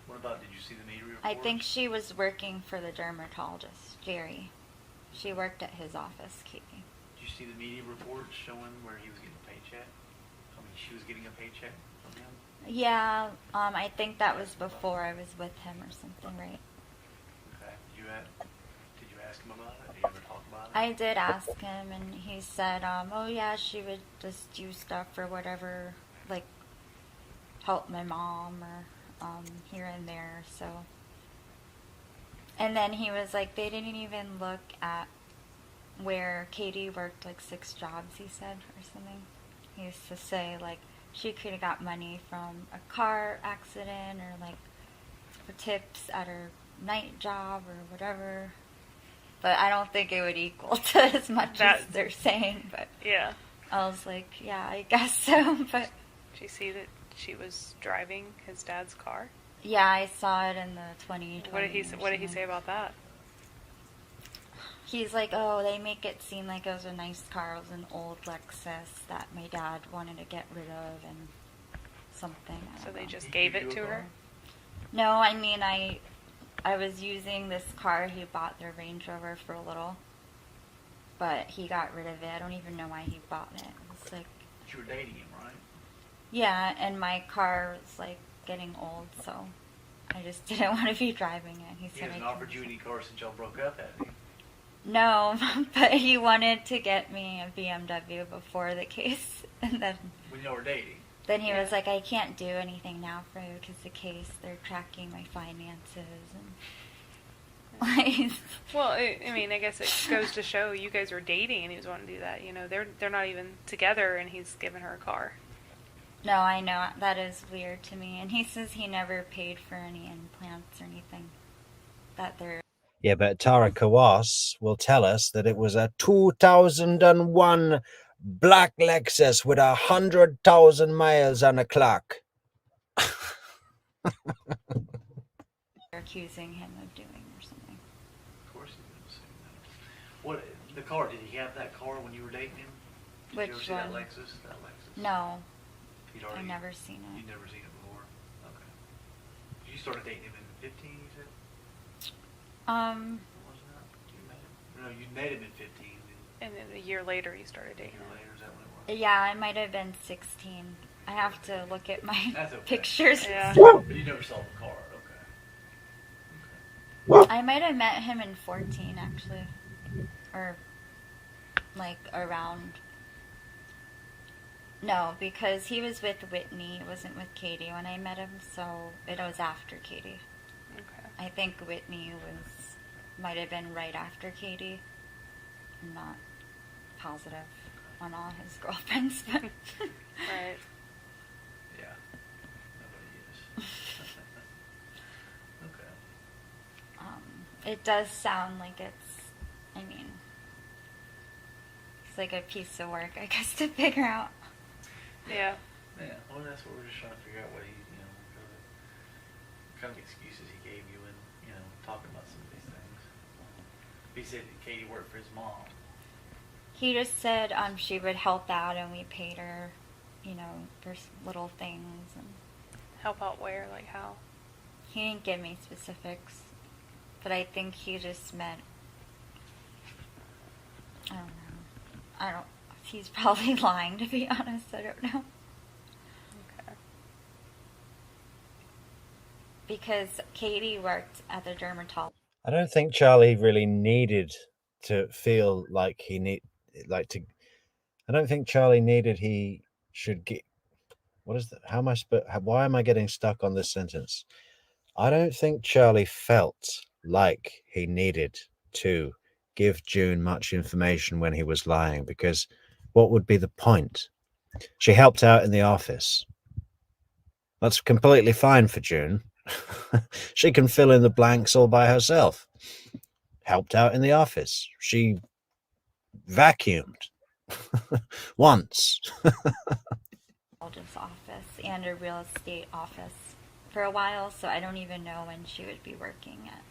What about? Did you see the media report? I think she was working for the dermatologist, Jerry. She worked at his office, Katie. Did you see the media reports showing where he was getting a paycheck? I mean, she was getting a paycheck from him. Yeah, I think that was before I was with him or something, right? Okay. Did you ask him about it? Did you ever talk about it? I did ask him, and he said, oh yeah, she would just do stuff for whatever, like, help my mom or here and there, so. And then he was like, they didn't even look at where Katie worked like 6 jobs, he said, or something. He used to say, like, she could have got money from a car accident or, like, for tips at her night job or whatever. But I don't think it would equal to as much as they're saying. But Yeah. I was like, yeah, I guess so. But Did you see that she was driving his dad's car? yeah, I saw it in the 2020. What did he say about that? He's like, oh, they make it seem like it was a nice car. It was an old Lexus that my dad wanted to get rid of and something. I So don't they know. just He gave gave it you to a her? car? No, I mean, I was using this car. He bought the Range Rover for a little, but he got rid of it. I don't even know why he bought it. It's like, But you were dating him, right? yeah, and my car was like getting old, so I just didn't want to be driving it. He He said hasn't I offered you any car since y'all broke up, has he? No, but he wanted to get me a BMW before the case, and When y'all were dating? then he was Yeah. like, I can't do anything now for you because the case, they're tracking my finances and like. Well, I mean, I guess it goes to show you guys were dating and he was wanting to do that. You know, they're not even together and he's giving her a car. No, I know, that is weird to me. And he says he never paid for any implants or anything. That they're. Yeah, but Tara Kawas will tell us that it was a 2001 black Lexus with 100,000 miles on the clock. They're accusing him of doing or something. Of course he would assume that. What, the car, did he have that car when you were dating him? Did Which you ever see one? that Lexus? That Lexus? No, I've I've never seen it. You'd never seen it before? Okay. You started dating him in 15, you said? What was that? You met him? No, you met him in 15. And then a year later you started A year dating him. later, is that when it was? Yeah, I might have been 16. I have to look at my That's okay. pictures. Yeah. But you never saw the car, okay. I might have met him in 14, actually. Or, like, around. No, because he was with Whitney. It wasn't with Katie when I met him, so it was after Katie. Okay. I think Whitney might have been right after Katie. I'm not positive on all his girlfriends, but. Right. Yeah. Nobody is. Okay. It does sound like I mean, it's like a piece of work, I guess, to figure out. Yeah. Yeah, well, that's what we're just trying to figure out what what kind of excuses he gave you when, talking about some of these things. He said that Katie worked for his mom. He just said she would help out and we paid her, for little things. And Help out where? Like how? he didn't give me specifics, but I think he just meant, I don't know. He's probably lying, to be honest. I don't know. Okay. Because Katie worked at the dermatologist. I don't think Charlie really needed to feel like I don't think Charlie needed he should get. What is that? Why am I getting stuck on this sentence? I don't think Charlie felt like he needed to give June much information when he was lying, because what would be the point? She helped out in the office. That's completely fine for June. She can fill in the blanks all by herself. Helped out in the office. She vacuumed once. Office and a real estate office for a while, so I don't even know when she would be working at.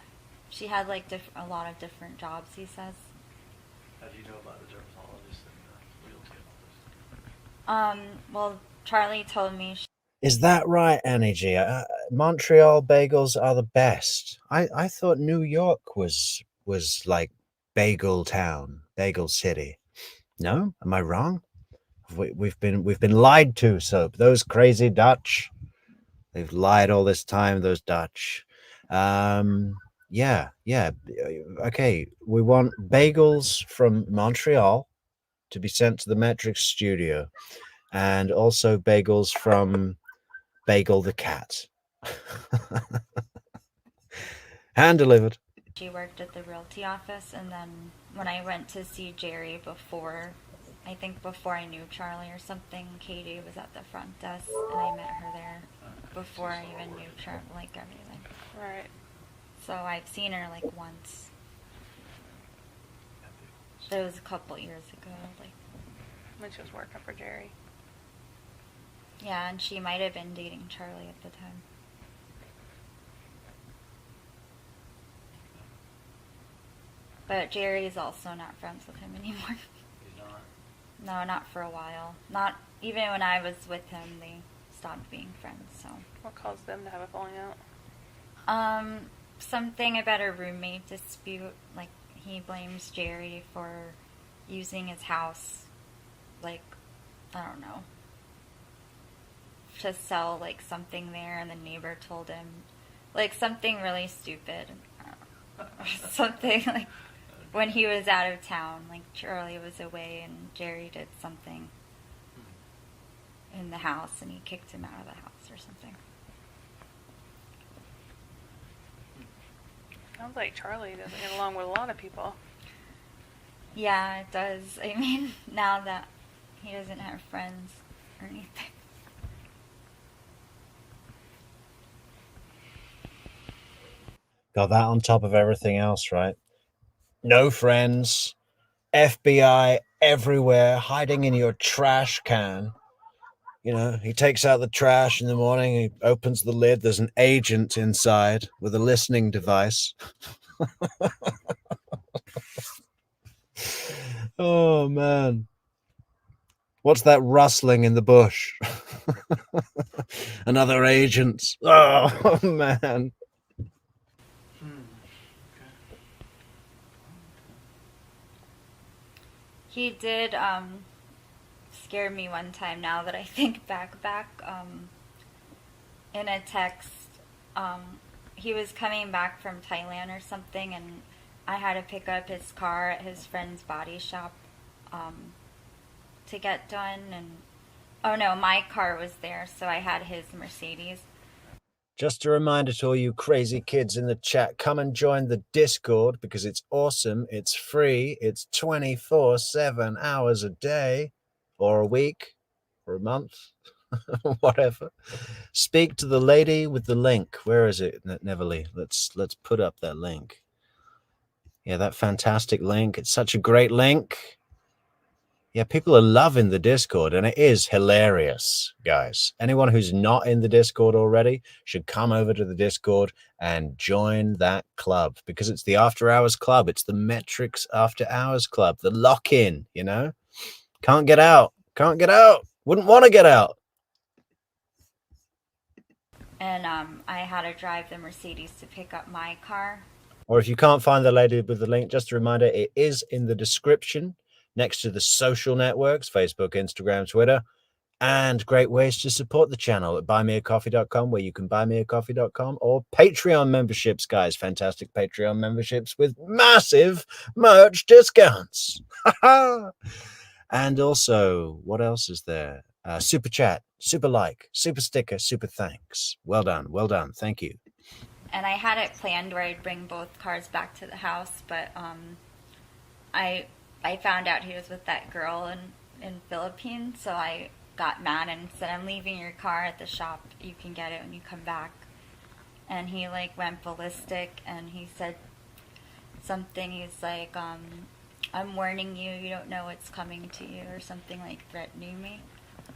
She had like a lot of different jobs, he says. How do you know about the dermatologist and the real estate office? Well, Charlie told me. Is that right, Annie G? Montreal bagels are the best. I thought New York was like bagel town, bagel city. No, am I wrong? We've been lied to. So those crazy Dutch, they've lied all this time. Those Dutch. Yeah. Okay, we want bagels from Montreal to be sent to the Metrix studio, and also bagels from Bagel the cat. Hand delivered. She worked at the realty office, and then when I went to see Jerry before, I think before I knew Charlie or something, Katie was at the front desk, and I met her there before I even knew Charlie, like everything. Right. So I've seen her like once. That was a couple years ago, like. When she was working for Jerry. Yeah, and she might have been dating Charlie at the time. But Jerry's also not friends with him anymore. He's not? No, not for a while. Not even when I was with him, they stopped being friends, so. What caused them to have a falling out? Something about a roommate dispute. Like, he blames Jerry for using his house, like, I don't know, to sell, like, something there, and the neighbor told him, like, something really stupid. Something, like, when he was out of town, like, Charlie was away, and Jerry did something in the house, and he kicked him out of the house or something. Sounds like Charlie doesn't get along with a lot of people. Yeah, it does. I mean, now that he doesn't have friends or anything. Got that on top of everything else, right? No friends, FBI everywhere, hiding in your trash can. You know, he takes out the trash in the morning, he opens the lid, there's an agent inside with a listening device. Oh, man. What's that rustling in the bush? Another agent. Oh, man. He did scare me one time, now that I think back, in a text. He was coming back from Thailand or something, and I had to pick up his car at his friend's body shop to get done. And oh no, my car was there, so I had his Mercedes. Just a reminder to all you crazy kids in the chat, come and join the Discord, because it's awesome, it's free, it's 24/7 hours a day, or a week, or a month, whatever. Speak to the lady with the link. Where is it, Neverly? Let's put up that link. Yeah, that fantastic link. It's such a great link. Yeah, people are loving the Discord, and it is hilarious, guys. Anyone who's not in the Discord already should come over to the Discord and join that club, because it's the After Hours Club. It's the Metrix After Hours Club, the lock-in, you know? Can't get out. Can't get out. Wouldn't want to get out. And I had to drive the Mercedes to pick up my car. Or if you can't find the lady with the link, just a reminder, it is in the description next to the social networks, Facebook, Instagram, Twitter, and great ways to support the channel at buymeacoffee.com, where you can buymeacoffee.com, or Patreon memberships, guys. Fantastic Patreon memberships with massive merch discounts. And also, what else is there? Super chat, super like, super sticker, super thanks. Well done. Well done. Thank you. and I had it planned where I'd bring both cars back to the house, but I found out he was with that girl in Philippines, so I got mad and said, "I'm leaving your car at the shop. You can get it when you come back." And he like went ballistic, and he said something. He's like, "I'm warning you. You don't know what's coming to you," or something, like threatening me.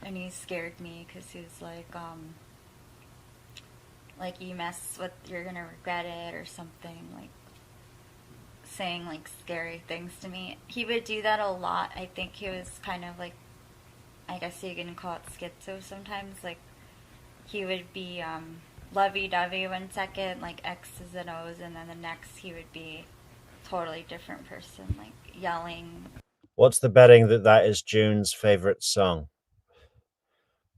And he scared me because he was like you mess with, you're gonna regret it, or something, like saying like scary things to me. He would do that a lot. I think he was kind of like, I guess you can call it schizo sometimes. Like he would be lovey-dovey one second, like X's and O's, and then the next he would be totally different person, like yelling. What's the betting that is June's favorite song?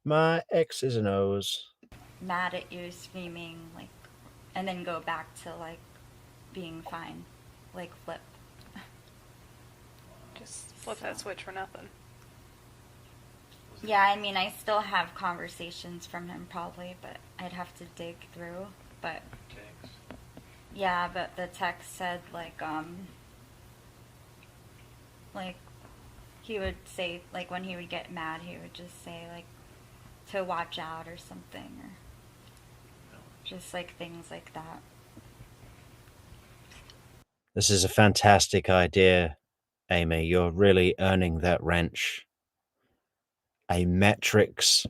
My X's and O's. Mad at you, screaming, like, and then go back to like being fine, like flip. Just flip that switch for nothing. Yeah, I mean, I still have conversations from him probably, but I'd have to dig through. But Text. yeah, but the text said like he would say, like when he would get mad, he would just say like to watch out or something, or just like things like that. This is a fantastic idea, Amy. You're really earning that wrench. A Metrix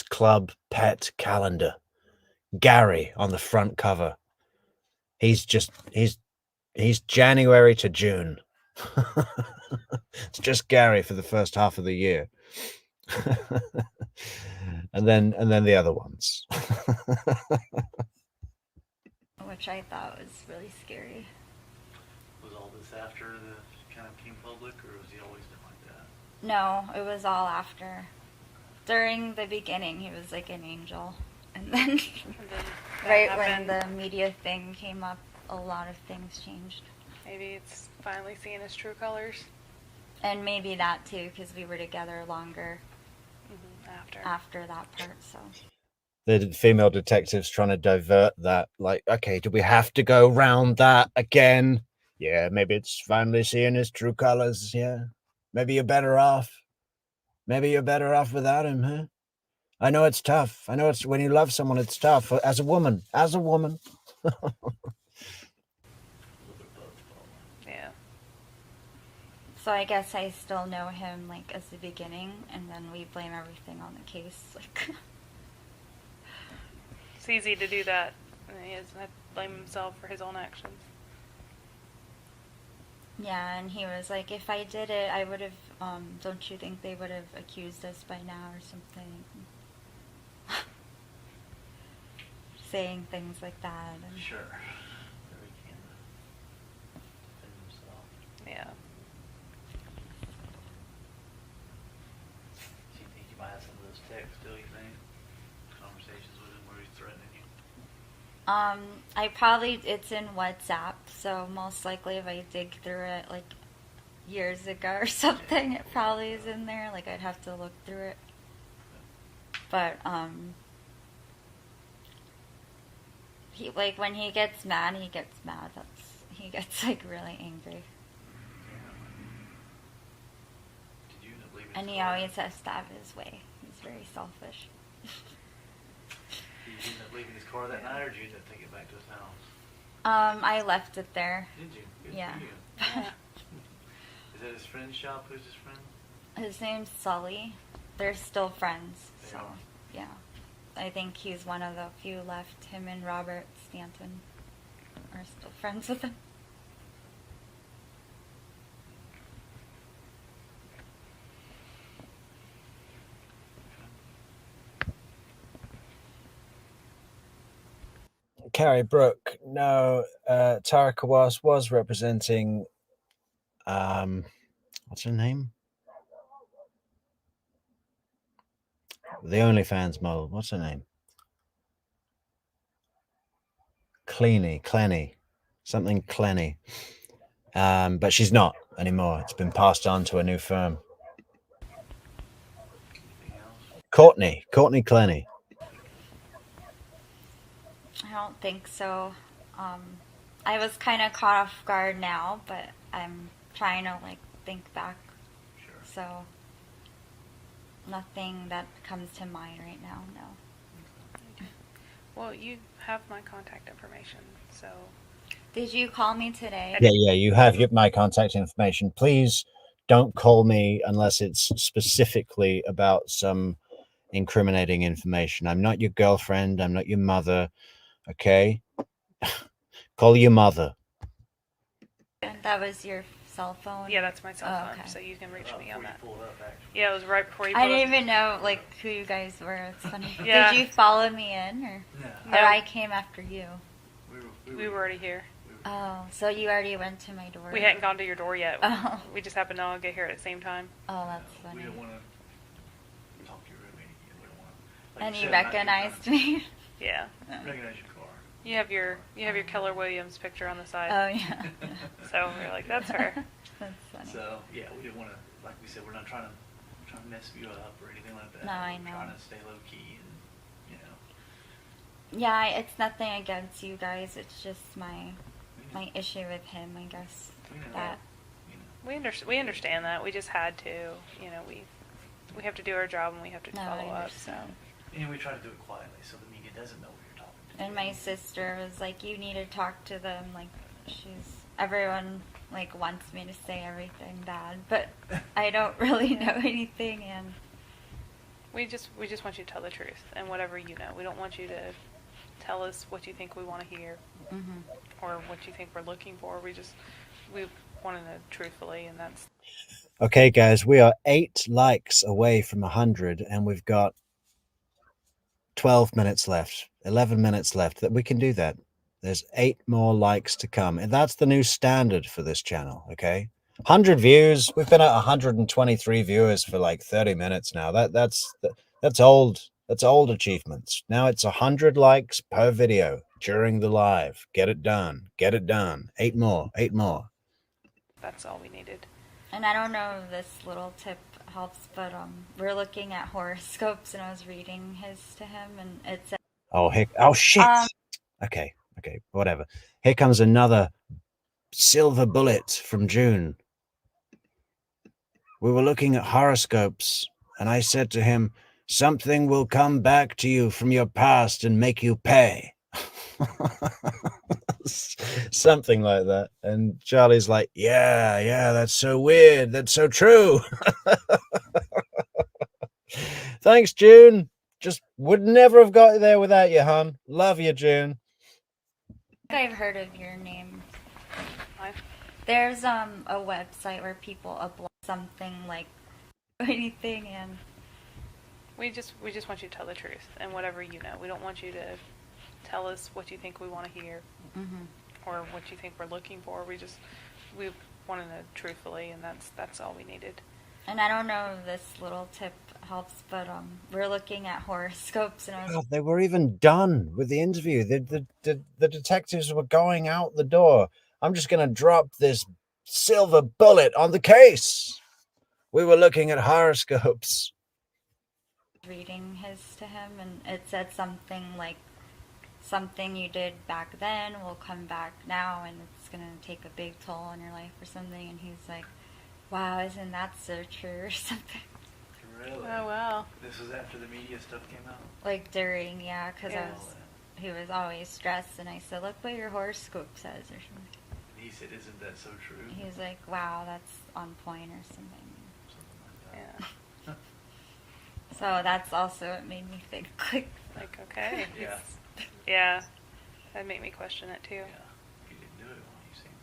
Club pet calendar. Gary on the front cover. He's January to June. It's just Gary for the first half of the year. and then the other ones. Which I thought was really scary. Was all this after the kind of came public, or was he always been like that? No, it was all after. During the beginning, he was like an angel. And then, And then that right when happened. the media thing came up, a lot of things changed. Maybe it's finally seeing his true colors. And maybe that too, because we were together longer After. that part, so. The female detective's trying to divert that. Like, okay, do we have to go round that again? Yeah, maybe it's finally seeing his true colors. Yeah, maybe you're better off. Maybe you're better off without him, huh? I know it's tough. I know it's when you love someone, it's tough. As a woman. A little bit of both, probably. Yeah. So I guess I still know him, like, as the beginning, and then we blame everything on the case, like. It's easy to do that. And he doesn't have to blame himself for his own actions. Yeah, and he was like, if I did it, I would have, don't you think they would have accused us by now or something? Saying things like that. And Sure. Very can defend himself. Yeah. Do you think you might have some of those texts still, you think? Conversations with him where he's threatening you? it's in WhatsApp, so most likely if I dig through it, like, years ago or something, it probably is in there. Like, I'd have to look through it. But, he, like, when he gets mad, he gets mad. He gets, like, really angry. Did you end up leaving And his he car? always has to have his way. He's very selfish. Did you end up leaving his car that night, or did you end up taking it back to his house? I left it there. Did you? Good Yeah. for you. Is that his friend's shop? Who's his friend? His name's Sully. They're still friends, They so, are. yeah. I think he's one of the few left. Him and Robert Stanton are still friends with him. Carrie Brooke, no, Tara Kawas was representing, what's her name? The OnlyFans model. What's her name? Clenny, something Clenny. But she's not anymore. It's been passed on to a new firm. Anything else? Courtney Clenny. think so. I was kind of caught off guard now, but I'm trying to like think back. Sure. So nothing that comes to mind right now. No. Well, you have my contact information, so Did you call me today? Yeah, you have my contact information. Please don't call me unless it's specifically about some incriminating information. I'm not your girlfriend. I'm not your mother. Okay? Call your mother. That was your cell phone? yeah, that's my cell Oh, phone, okay. so you can reach Right me before on you that. pulled up, actually. Yeah, it was right before you. I pulled didn't up. even know like who you guys were. It's funny. Yeah. Did you follow me in, or No, No. I came after you? We were already here. Oh, so you already went to my door? We hadn't gone to your door yet. Oh. We just happened to all get here at the same time. Oh, that's We funny. didn't want to talk to your roommate again. We don't want to. And you recognized me? Yeah. Recognize your car. You have your Keller Williams picture on the side. Oh yeah. So we're like, that's her. That's funny. So yeah, we didn't want to. Like we said, we're not trying to mess you up or anything like that. No, I We're know. trying to stay low key and Yeah, it's nothing against you guys. It's just my issue with him, I guess. we know That We understand that. We just had to. We have to do our job and we have to No, I follow up. So understand. and we try to do it quietly so the media doesn't know who you're talking to. And my sister was like, "You need to talk to them." Like, everyone like wants me to say everything bad, but I don't really know anything. And we just want you to tell the truth and whatever you know. We don't want you to tell us what you think we want to hear or what you think we're looking for. We want to know truthfully, and that's. Okay, guys, we are 8 likes away from 100, and we've got 12 minutes left, 11 minutes left. That we can do that. There's 8 more likes to come, and that's the new standard for this channel. Okay, 100 views. We've been at 123 viewers for like 30 minutes now. That's old. That's old achievements. Now it's 100 likes per video during the live. Get it done. Get it done. 8 more. 8 more. That's all we needed. And I don't know if this little tip helps, but we're looking at horoscopes, and I was reading his to him, and it said, Oh shit. Okay, whatever. Here comes another silver bullet from June. We were looking at horoscopes, and I said to him, "Something will come back to you from your past and make you pay." Something like that. And Charlie's like, yeah, that's so weird. That's so true. Thanks, June. Just would never have got there without you, hon. Love you, June. I've heard of your name. Fine. There's a website where people upload something like anything, and We just want you to tell the truth and whatever you know. We don't want you to tell us what you think we want to hear or what you think we're looking for. We want to know truthfully, and that's all we needed. And I don't know if this little tip helps, but we're looking at horoscopes, and I was God, they were even done with the interview. The detectives were going out the door. I'm just going to drop this silver bullet on the case. We were looking at horoscopes. reading his to him, and it said something like, "Something you did back then will come back now, and it's gonna take a big toll on your life," or something. And he's like, "Wow, isn't that so true?" or something. Really? Oh wow. This was after the media stuff came out? Like during, yeah, because Yeah. he was always stressed, and I said, "Look what your horoscope says," or something. He said, isn't that so true? He was like, "Wow, that's on point," or something. Something like that. Yeah. So that's also what made me think, like, Like okay. Yeah. Yeah. That'd make me question it too. Yeah. If you didn't do it, why you saying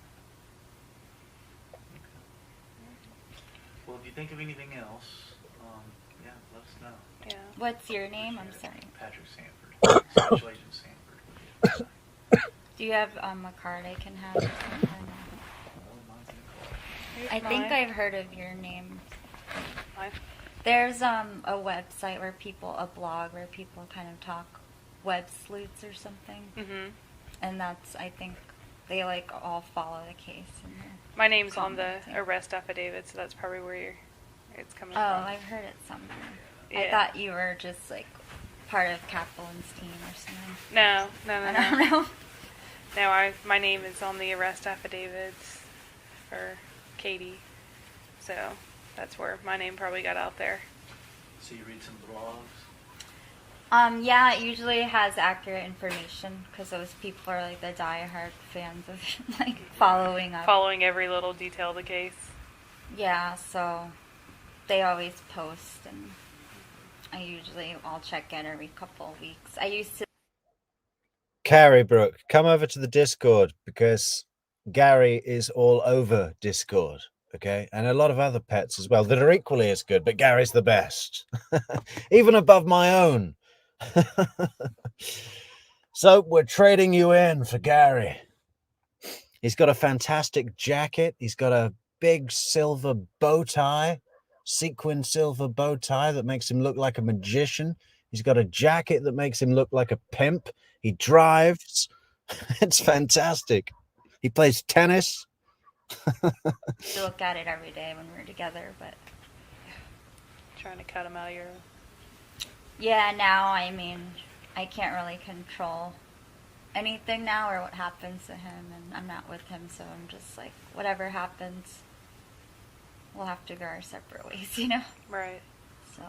that? Okay. Well, if you think of anything else, yeah, let us know. Yeah. what's your name? I'm sorry. Patrick Sanford. Special Agent Sanford. Do you have a card I can have? Or something? Oh, mine's in the car. I Here's think mine. I've heard of your name. Mine. There's a website where people, a blog where people kind of talk web sleuths or something, Mhm. and that's, I think, they like all follow the case. And My name's on the commenting. arrest affidavit, so that's probably where it's coming oh, from. I've heard it somewhere. I Yeah. thought you were just like part of Kaplan's team or something. No. I don't know. No, my name is on the arrest affidavits for Katie, so that's where my name probably got out there. So you read some blogs? Yeah, it usually has accurate information because those people are like the diehard fans of like following up. Following every little detail of the case. Yeah, so they always post, and I'll check it every couple of weeks. I used to. Carrie Brooke, come over to the Discord because Gary is all over Discord, okay? And a lot of other pets as well that are equally as good, but Gary's the best. Even above my own. So we're trading you in for Gary. He's got a fantastic jacket. He's got a big silver bow tie, sequin silver bow tie that makes him look like a magician. He's got a jacket that makes him look like a pimp. He drives. It's fantastic. He plays tennis. Look at it every day when we're together, but Trying to cut him out of your... yeah, now I mean I can't really control anything now or what happens to him, and I'm not with him, so I'm just like, whatever happens, we'll have to go our separate ways, you know. Right. So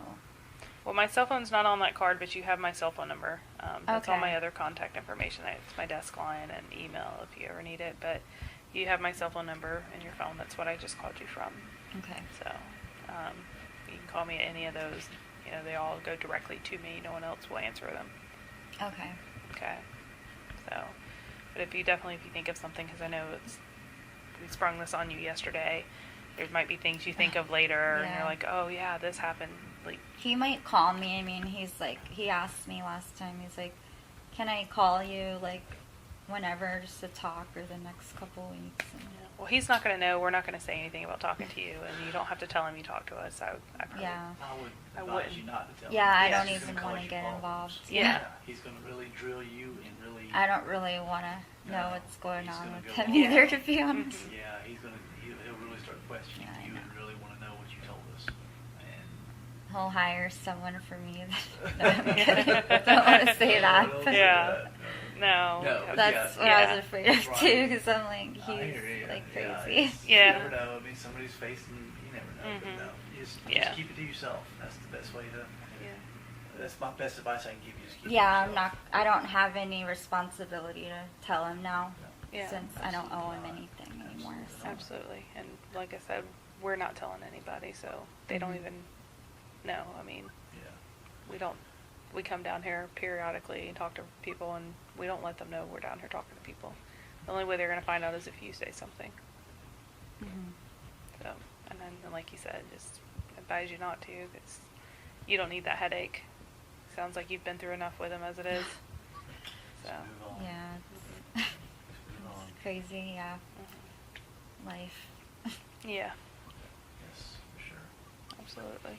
Well, my cell phone's not on that card, but you have my cell phone number. That's all Okay. my other contact information. It's my desk line and email if you ever need it. But you have my cell phone number in your phone. That's what I just called you from. okay. So you can call me at any of those. You know, they all go directly to me. No one else will answer them. Okay. Okay. So, but if you think of something, because I know we sprung this on you yesterday. There might be things you think of later, and Yeah. you're like, oh yeah, this happened. Like, He might call me. I mean, he asked me last time, he's like, can I call you, like, whenever, just to talk, or the next couple weeks? And, well, he's not going to know. We're not going to say anything about talking to you, and you don't have to tell him you talked to us. I probably, yeah. I would I advise wouldn't. you not to tell Yeah, I him. don't He's even gonna want cause to you get problems. involved. Yeah. He's going to really drill you and really... I don't really want to know what's going He's on gonna with go him all either, out. to be honest. Yeah, he'll really start questioning Yeah, I you know. and really want to know what you told us. And He'll hire someone for me. No, I'm kidding. I don't want to say that. Don't but say Yeah. that, No. No. That's what I Yeah. was afraid of Right. too, because I'm like, I he's hear you. like Yeah, crazy. it's- Yeah. You never know. I mean, somebody's facing, you never know. Mhm. But no, just Yeah. keep it to yourself. That's the best way to... Yeah. That's my best advice I can give you. Is keep it Yeah, to I'm yourself. not. I don't have any responsibility to tell him now, Yeah. since I don't owe him Absolutely anything not. anymore. So. Absolutely. And like I said, we're not telling anybody, so they don't Mhm. even know. I mean, Yeah. we come down here periodically and talk to people, and we don't let them know we're down here talking to people. The only way they're going to find out is if you say something. Mhm. So, and then, like you said, just advise you not to, because you don't need that headache. Sounds like you've been through enough with him as it is. So, Let's move on. Yeah, Let's move on. it's crazy. Yeah, mhm. life. Yeah, Yes, for sure. absolutely.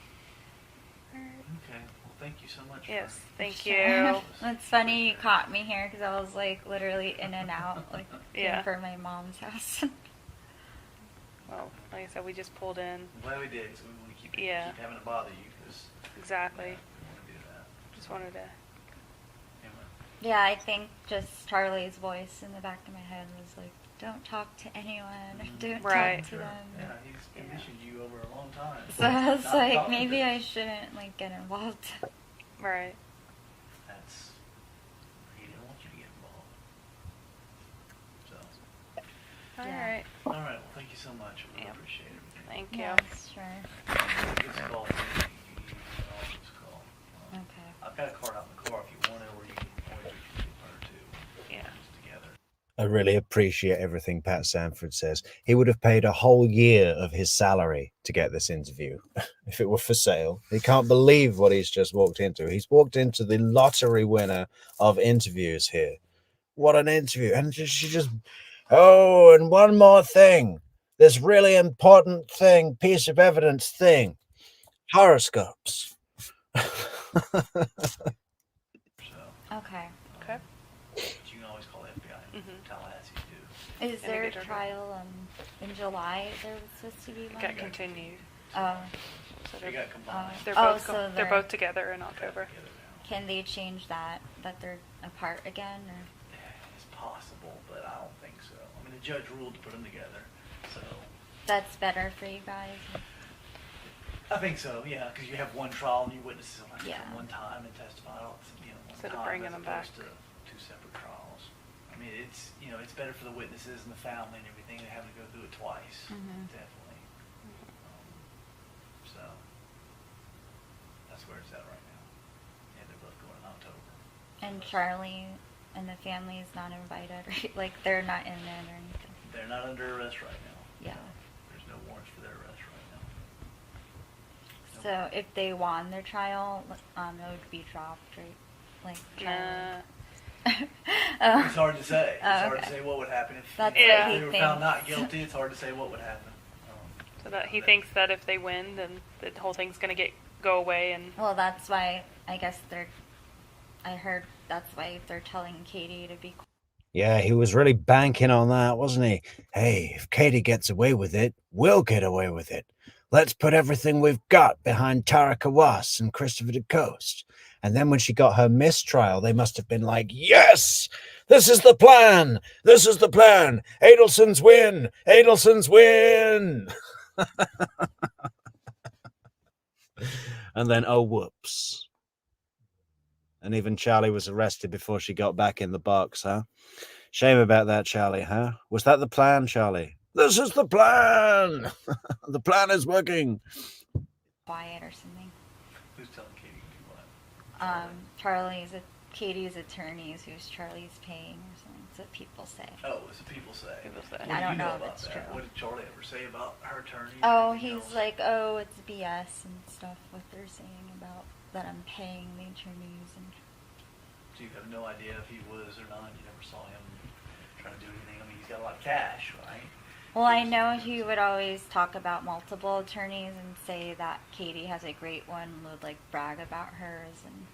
All right. Okay. Well, thank you so much. Yes, for- thank Yeah. you. It's funny you caught me here because I was like literally in and out, like Yeah. for my mom's house. Well, like I said, we just pulled in. I'm glad we did, so we want to keep having to bother you because Exactly. we want to do that. Just wanted to. Anyway. Yeah, I think just Charlie's voice in the back of my head was like, "Don't talk to anyone. Don't Right. talk to them." Yeah, he's conditioned you over a long time. So I was Not like, talking maybe to I us. shouldn't like get involved. Right. That's he didn't want you to get involved. So, All Yeah. right. all right. Well, thank you so much. We really Yep. appreciate it. Thank you. Yes, sure. Give us a call. You always give us a call. Okay. I've got a card out in the car if you want it, or you can always get one or two. Yeah. Just together. I really appreciate everything Pat Sanford says. He would have paid a whole year of his salary to get this interview if it were for sale. He can't believe what he's just walked into. He's walked into the lottery winner of interviews here. What an interview. And she just, oh, and one more thing. This really important thing, piece of evidence thing. Horoscopes. So, Okay. Okay. but you can always call the FBI in Mhm. Tallahassee too. Is And there a get her- trial in July? There was supposed to be one. Got continued. Oh. So They got combined. they're Oh, both so they're they're- both together in October. Together Can they change that they're apart again? Or? It's possible, but I don't think so. I mean, the judge ruled to put them together, so. That's better for you guys? I think so, yeah, because you have one trial and you witness it like Yeah. one time and testify all one Instead of time bringing as them back. opposed to two separate trials. I mean, it's it's better for the witnesses and the family and everything than having to go through it twice. Mhm. Definitely. So that's where it's at right now. Yeah, they're both going in October. And Charlie and the family is not invited, right? Like, they're not in it or anything? They're not under arrest right now. Yeah. There's no warrants for their arrest right now. So if they won their trial, it would be dropped, right? Like, Charlie. It's hard to say. It's Oh, hard okay. to say what would happen if That's if what they he were found not thinks. guilty. It's hard to say what would happen. So that he thinks that if they win, then the whole thing's going to go away, and Well, that's why I guess I heard that's why they're telling Katie to be. Yeah, he was really banking on that, wasn't he? Hey, if Katie gets away with it, we'll get away with it. Let's put everything we've got behind Tara Kawas and Christopher DeCoste. And then when she got her mistrial, they must have been like, yes, this is the plan. This is the plan. Adelson's win. Adelson's win. And then, oh, whoops. And even Charlie was arrested before she got back in the box, huh? Shame about that, Charlie, huh? Was that the plan, Charlie? This is the plan. The plan is working. Quiet or something. Who's telling Katie to do what? Katie's attorneys, who's Charlie's paying or something. That's what people say. Oh, it's what people say. People say. What I do don't you know if about it's that? true. What did Charlie ever say about her attorney? Oh, Anything he's else? like, oh, it's BS and stuff. What they're saying about that I'm paying the attorneys and. So you have no idea if he was or not. You never saw him trying to do anything. I mean, he's got a lot of cash, right? Well, I know he would always talk about multiple attorneys and say that Katie has a great one, would like brag about hers and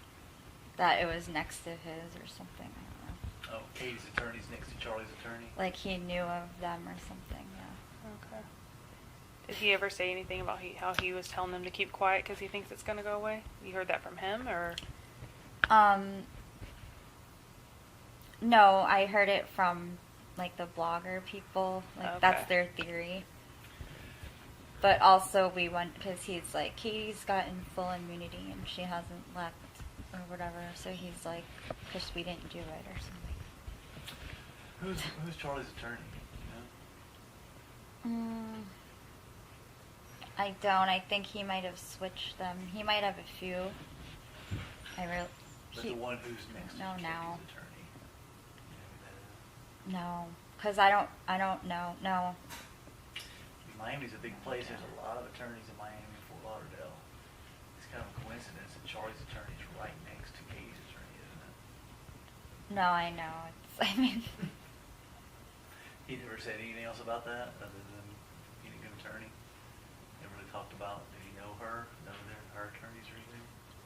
that it was next to his or something. I don't know. Oh, Katie's attorney's next to Charlie's attorney. Like he knew of them or something. Yeah. okay. Did he ever say anything about how he was telling them to keep quiet because he thinks it's going to go away? You heard that from him, or? No, I heard it from like the blogger people. Like Okay. that's their theory. But also we went because he's like Katie's gotten full immunity and she hasn't left or whatever. So he's like, because we didn't do it or something. Who's Charlie's attorney? You know? I don't. I think he might have switched them. He might have a few. But the one who's next to No, Katie's now. attorney. No, because I don't know. No. Miami's a big place. There's a lot of attorneys in Miami and Fort Lauderdale. It's kind of a coincidence that Charlie's attorney is right next to Katie's attorney, isn't it? No, I know. I mean, He never said anything else about that other than being a good attorney. Never really talked about, did he know her? Know her attorneys or anything?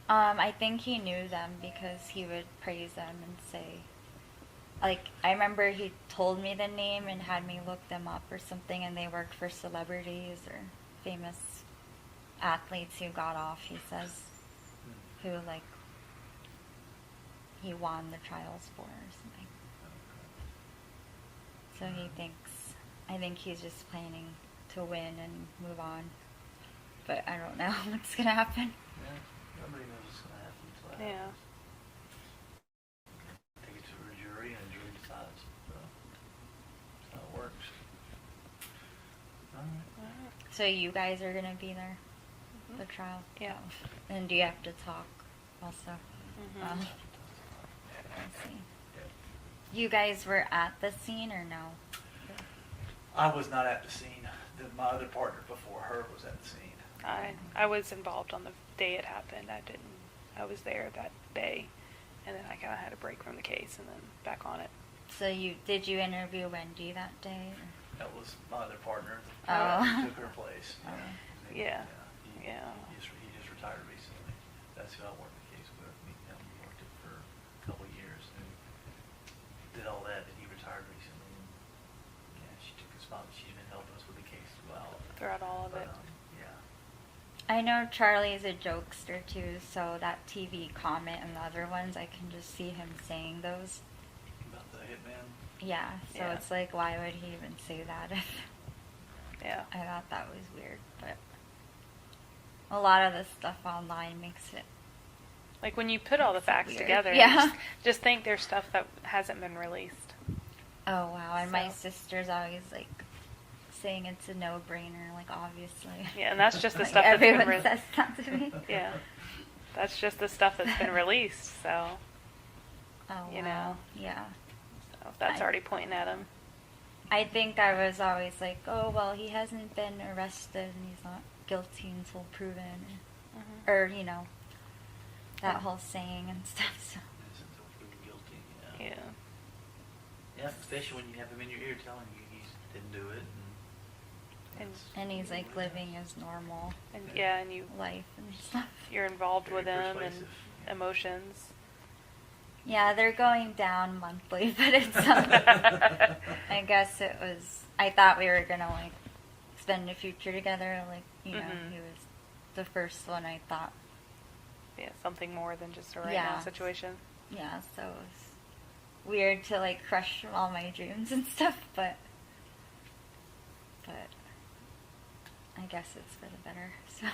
I think he knew them because he would praise them and say, like, I remember he told me the name and had me look them up or something, and they worked for celebrities or famous athletes who got off, he says, who, like, he won the trials for or something. So I think he's just planning to win and move on. But I don't know what's going to happen. Yeah, nobody knows what's going to happen until that Yeah. happens. Take it to a jury and a jury decides. So that's how it works. All right. So you guys are going to be there, the trial? Yeah. And do you have to talk also? Mhm. I see. You guys were at the scene or no? I was not at the scene. My other partner before her was at the scene. I was involved on the day it happened. I was there that day, and then I kind of had a break from the case and then back on it. So did you interview Wendy that day? Or? That was my other partner. Oh. He took her place. Oh. Yeah. He just retired recently. That's who I worked the case with. We worked it for a couple of years and did all that. And he retired recently. And, yeah, she took his spot. She's been helping us with the case as well. Throughout all of But, it. yeah. I know Charlie's a jokester too, so that TV comment and the other ones, I can just see him saying those. About the hitman. Yeah, so Yeah. it's like, why would he even say that? Yeah. I thought that was weird, but a lot of the stuff online makes it. Like when you put all the facts weird. together, Yeah. just think there's stuff that hasn't been released. Oh wow! And my So- sister's always like saying it's a no-brainer, like obviously. Yeah, and that's just the Like, stuff that's been everyone says that to me. Yeah, that's just the stuff that's been released. So, Oh You wow. know. Yeah. so that's already pointing at him. I think I was always like, oh well, he hasn't been arrested and he's not guilty until proven, Mhm. or you know, that whole saying and stuff. So. Innocent until proven guilty. Yeah. Yeah, especially when you have him in your ear telling you he didn't do it. And he's like living his normal And yeah, and life and stuff. you're involved Very with him persuasive. and emotions. Yeah, they're going down monthly, but it's. I guess it was. I thought we were gonna like spend the future together. Like you know, Mhm. he was the first one. I thought. Yeah, something more than just a right Yeah. now situation. Yeah, so it was weird to like crush all my dreams and stuff, but I guess it's for the better. So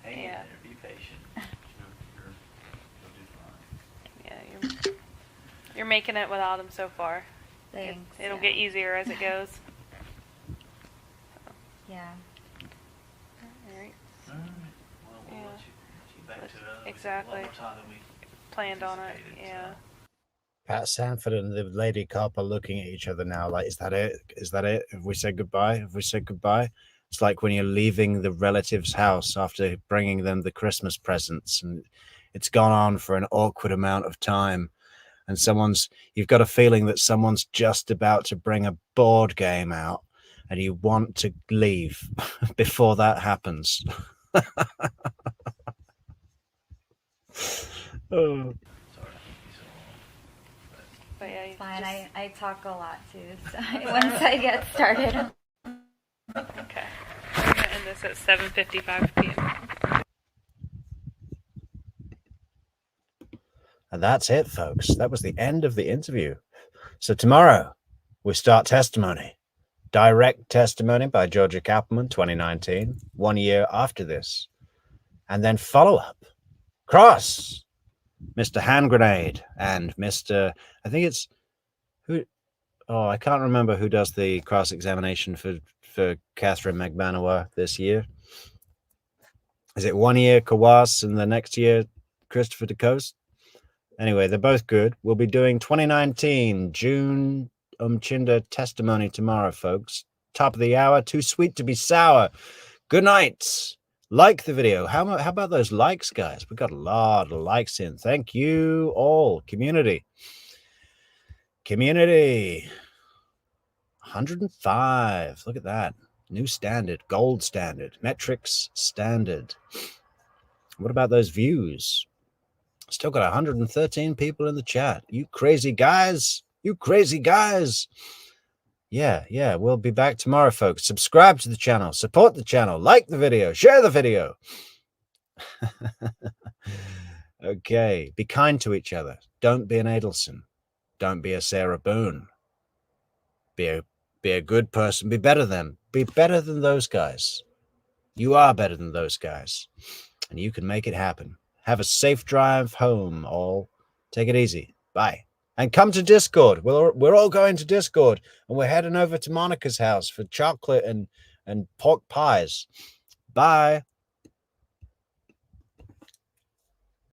Hang in Yeah. there, be patient. You'll do fine. Yeah, you're making it without him so far. thanks. It'll yeah. get easier as it goes. Yeah. All right. All right. Well, we'll Yeah. let you back to it. Exactly. A lot more time than we Planned on it. anticipated, Yeah. so. Pat Sanford and the lady cop are looking at each other now. Like, is that it? Is that it? Have we said goodbye? Have we said goodbye? It's like when you're leaving the relative's house after bringing them the Christmas presents, and it's gone on for an awkward amount of time. And you've got a feeling that someone's just about to bring a board game out, and you want to leave before that happens. Oh. Sorry to keep you so long. But yeah, It's fine. just- I talk a lot too. So once I get started. Okay. We're gonna end this at 7:55 p.m. And that's it, folks. That was the end of the interview. So tomorrow, we start testimony. Direct testimony by Georgia Kappelman, 2019, 1 year after this. And then follow-up. Cross, Mr. Hand Grenade, and Mr. I think it's... who? Oh, I can't remember who does the cross-examination for Catherine McManawar this year. Is it 1 year Kawas and the next year Christopher DeCoste? Anyway, they're both good. We'll be doing 2019 June Umchinda testimony tomorrow, folks. Top of the hour. Too sweet to be sour. Good night. Like the video. How about those likes, guys? We got a lot of likes in. Thank you all. Community. 105. Look at that. New standard. Gold standard. Metrix standard. What about those views? Still got 113 people in the chat. You crazy guys. You crazy guys. Yeah. We'll be back tomorrow, folks. Subscribe to the channel. Support the channel. Like the video. Share the video. Okay. Be kind to each other. Don't be an Adelson. Don't be a Sarah Boone. Be a good person. Be better than. Be better than those guys. You are better than those guys. And you can make it happen. Have a safe drive home, all. Take it easy. Bye. And come to Discord. We're all going to Discord. And we're heading over to Monica's house for chocolate and pork pies. Bye.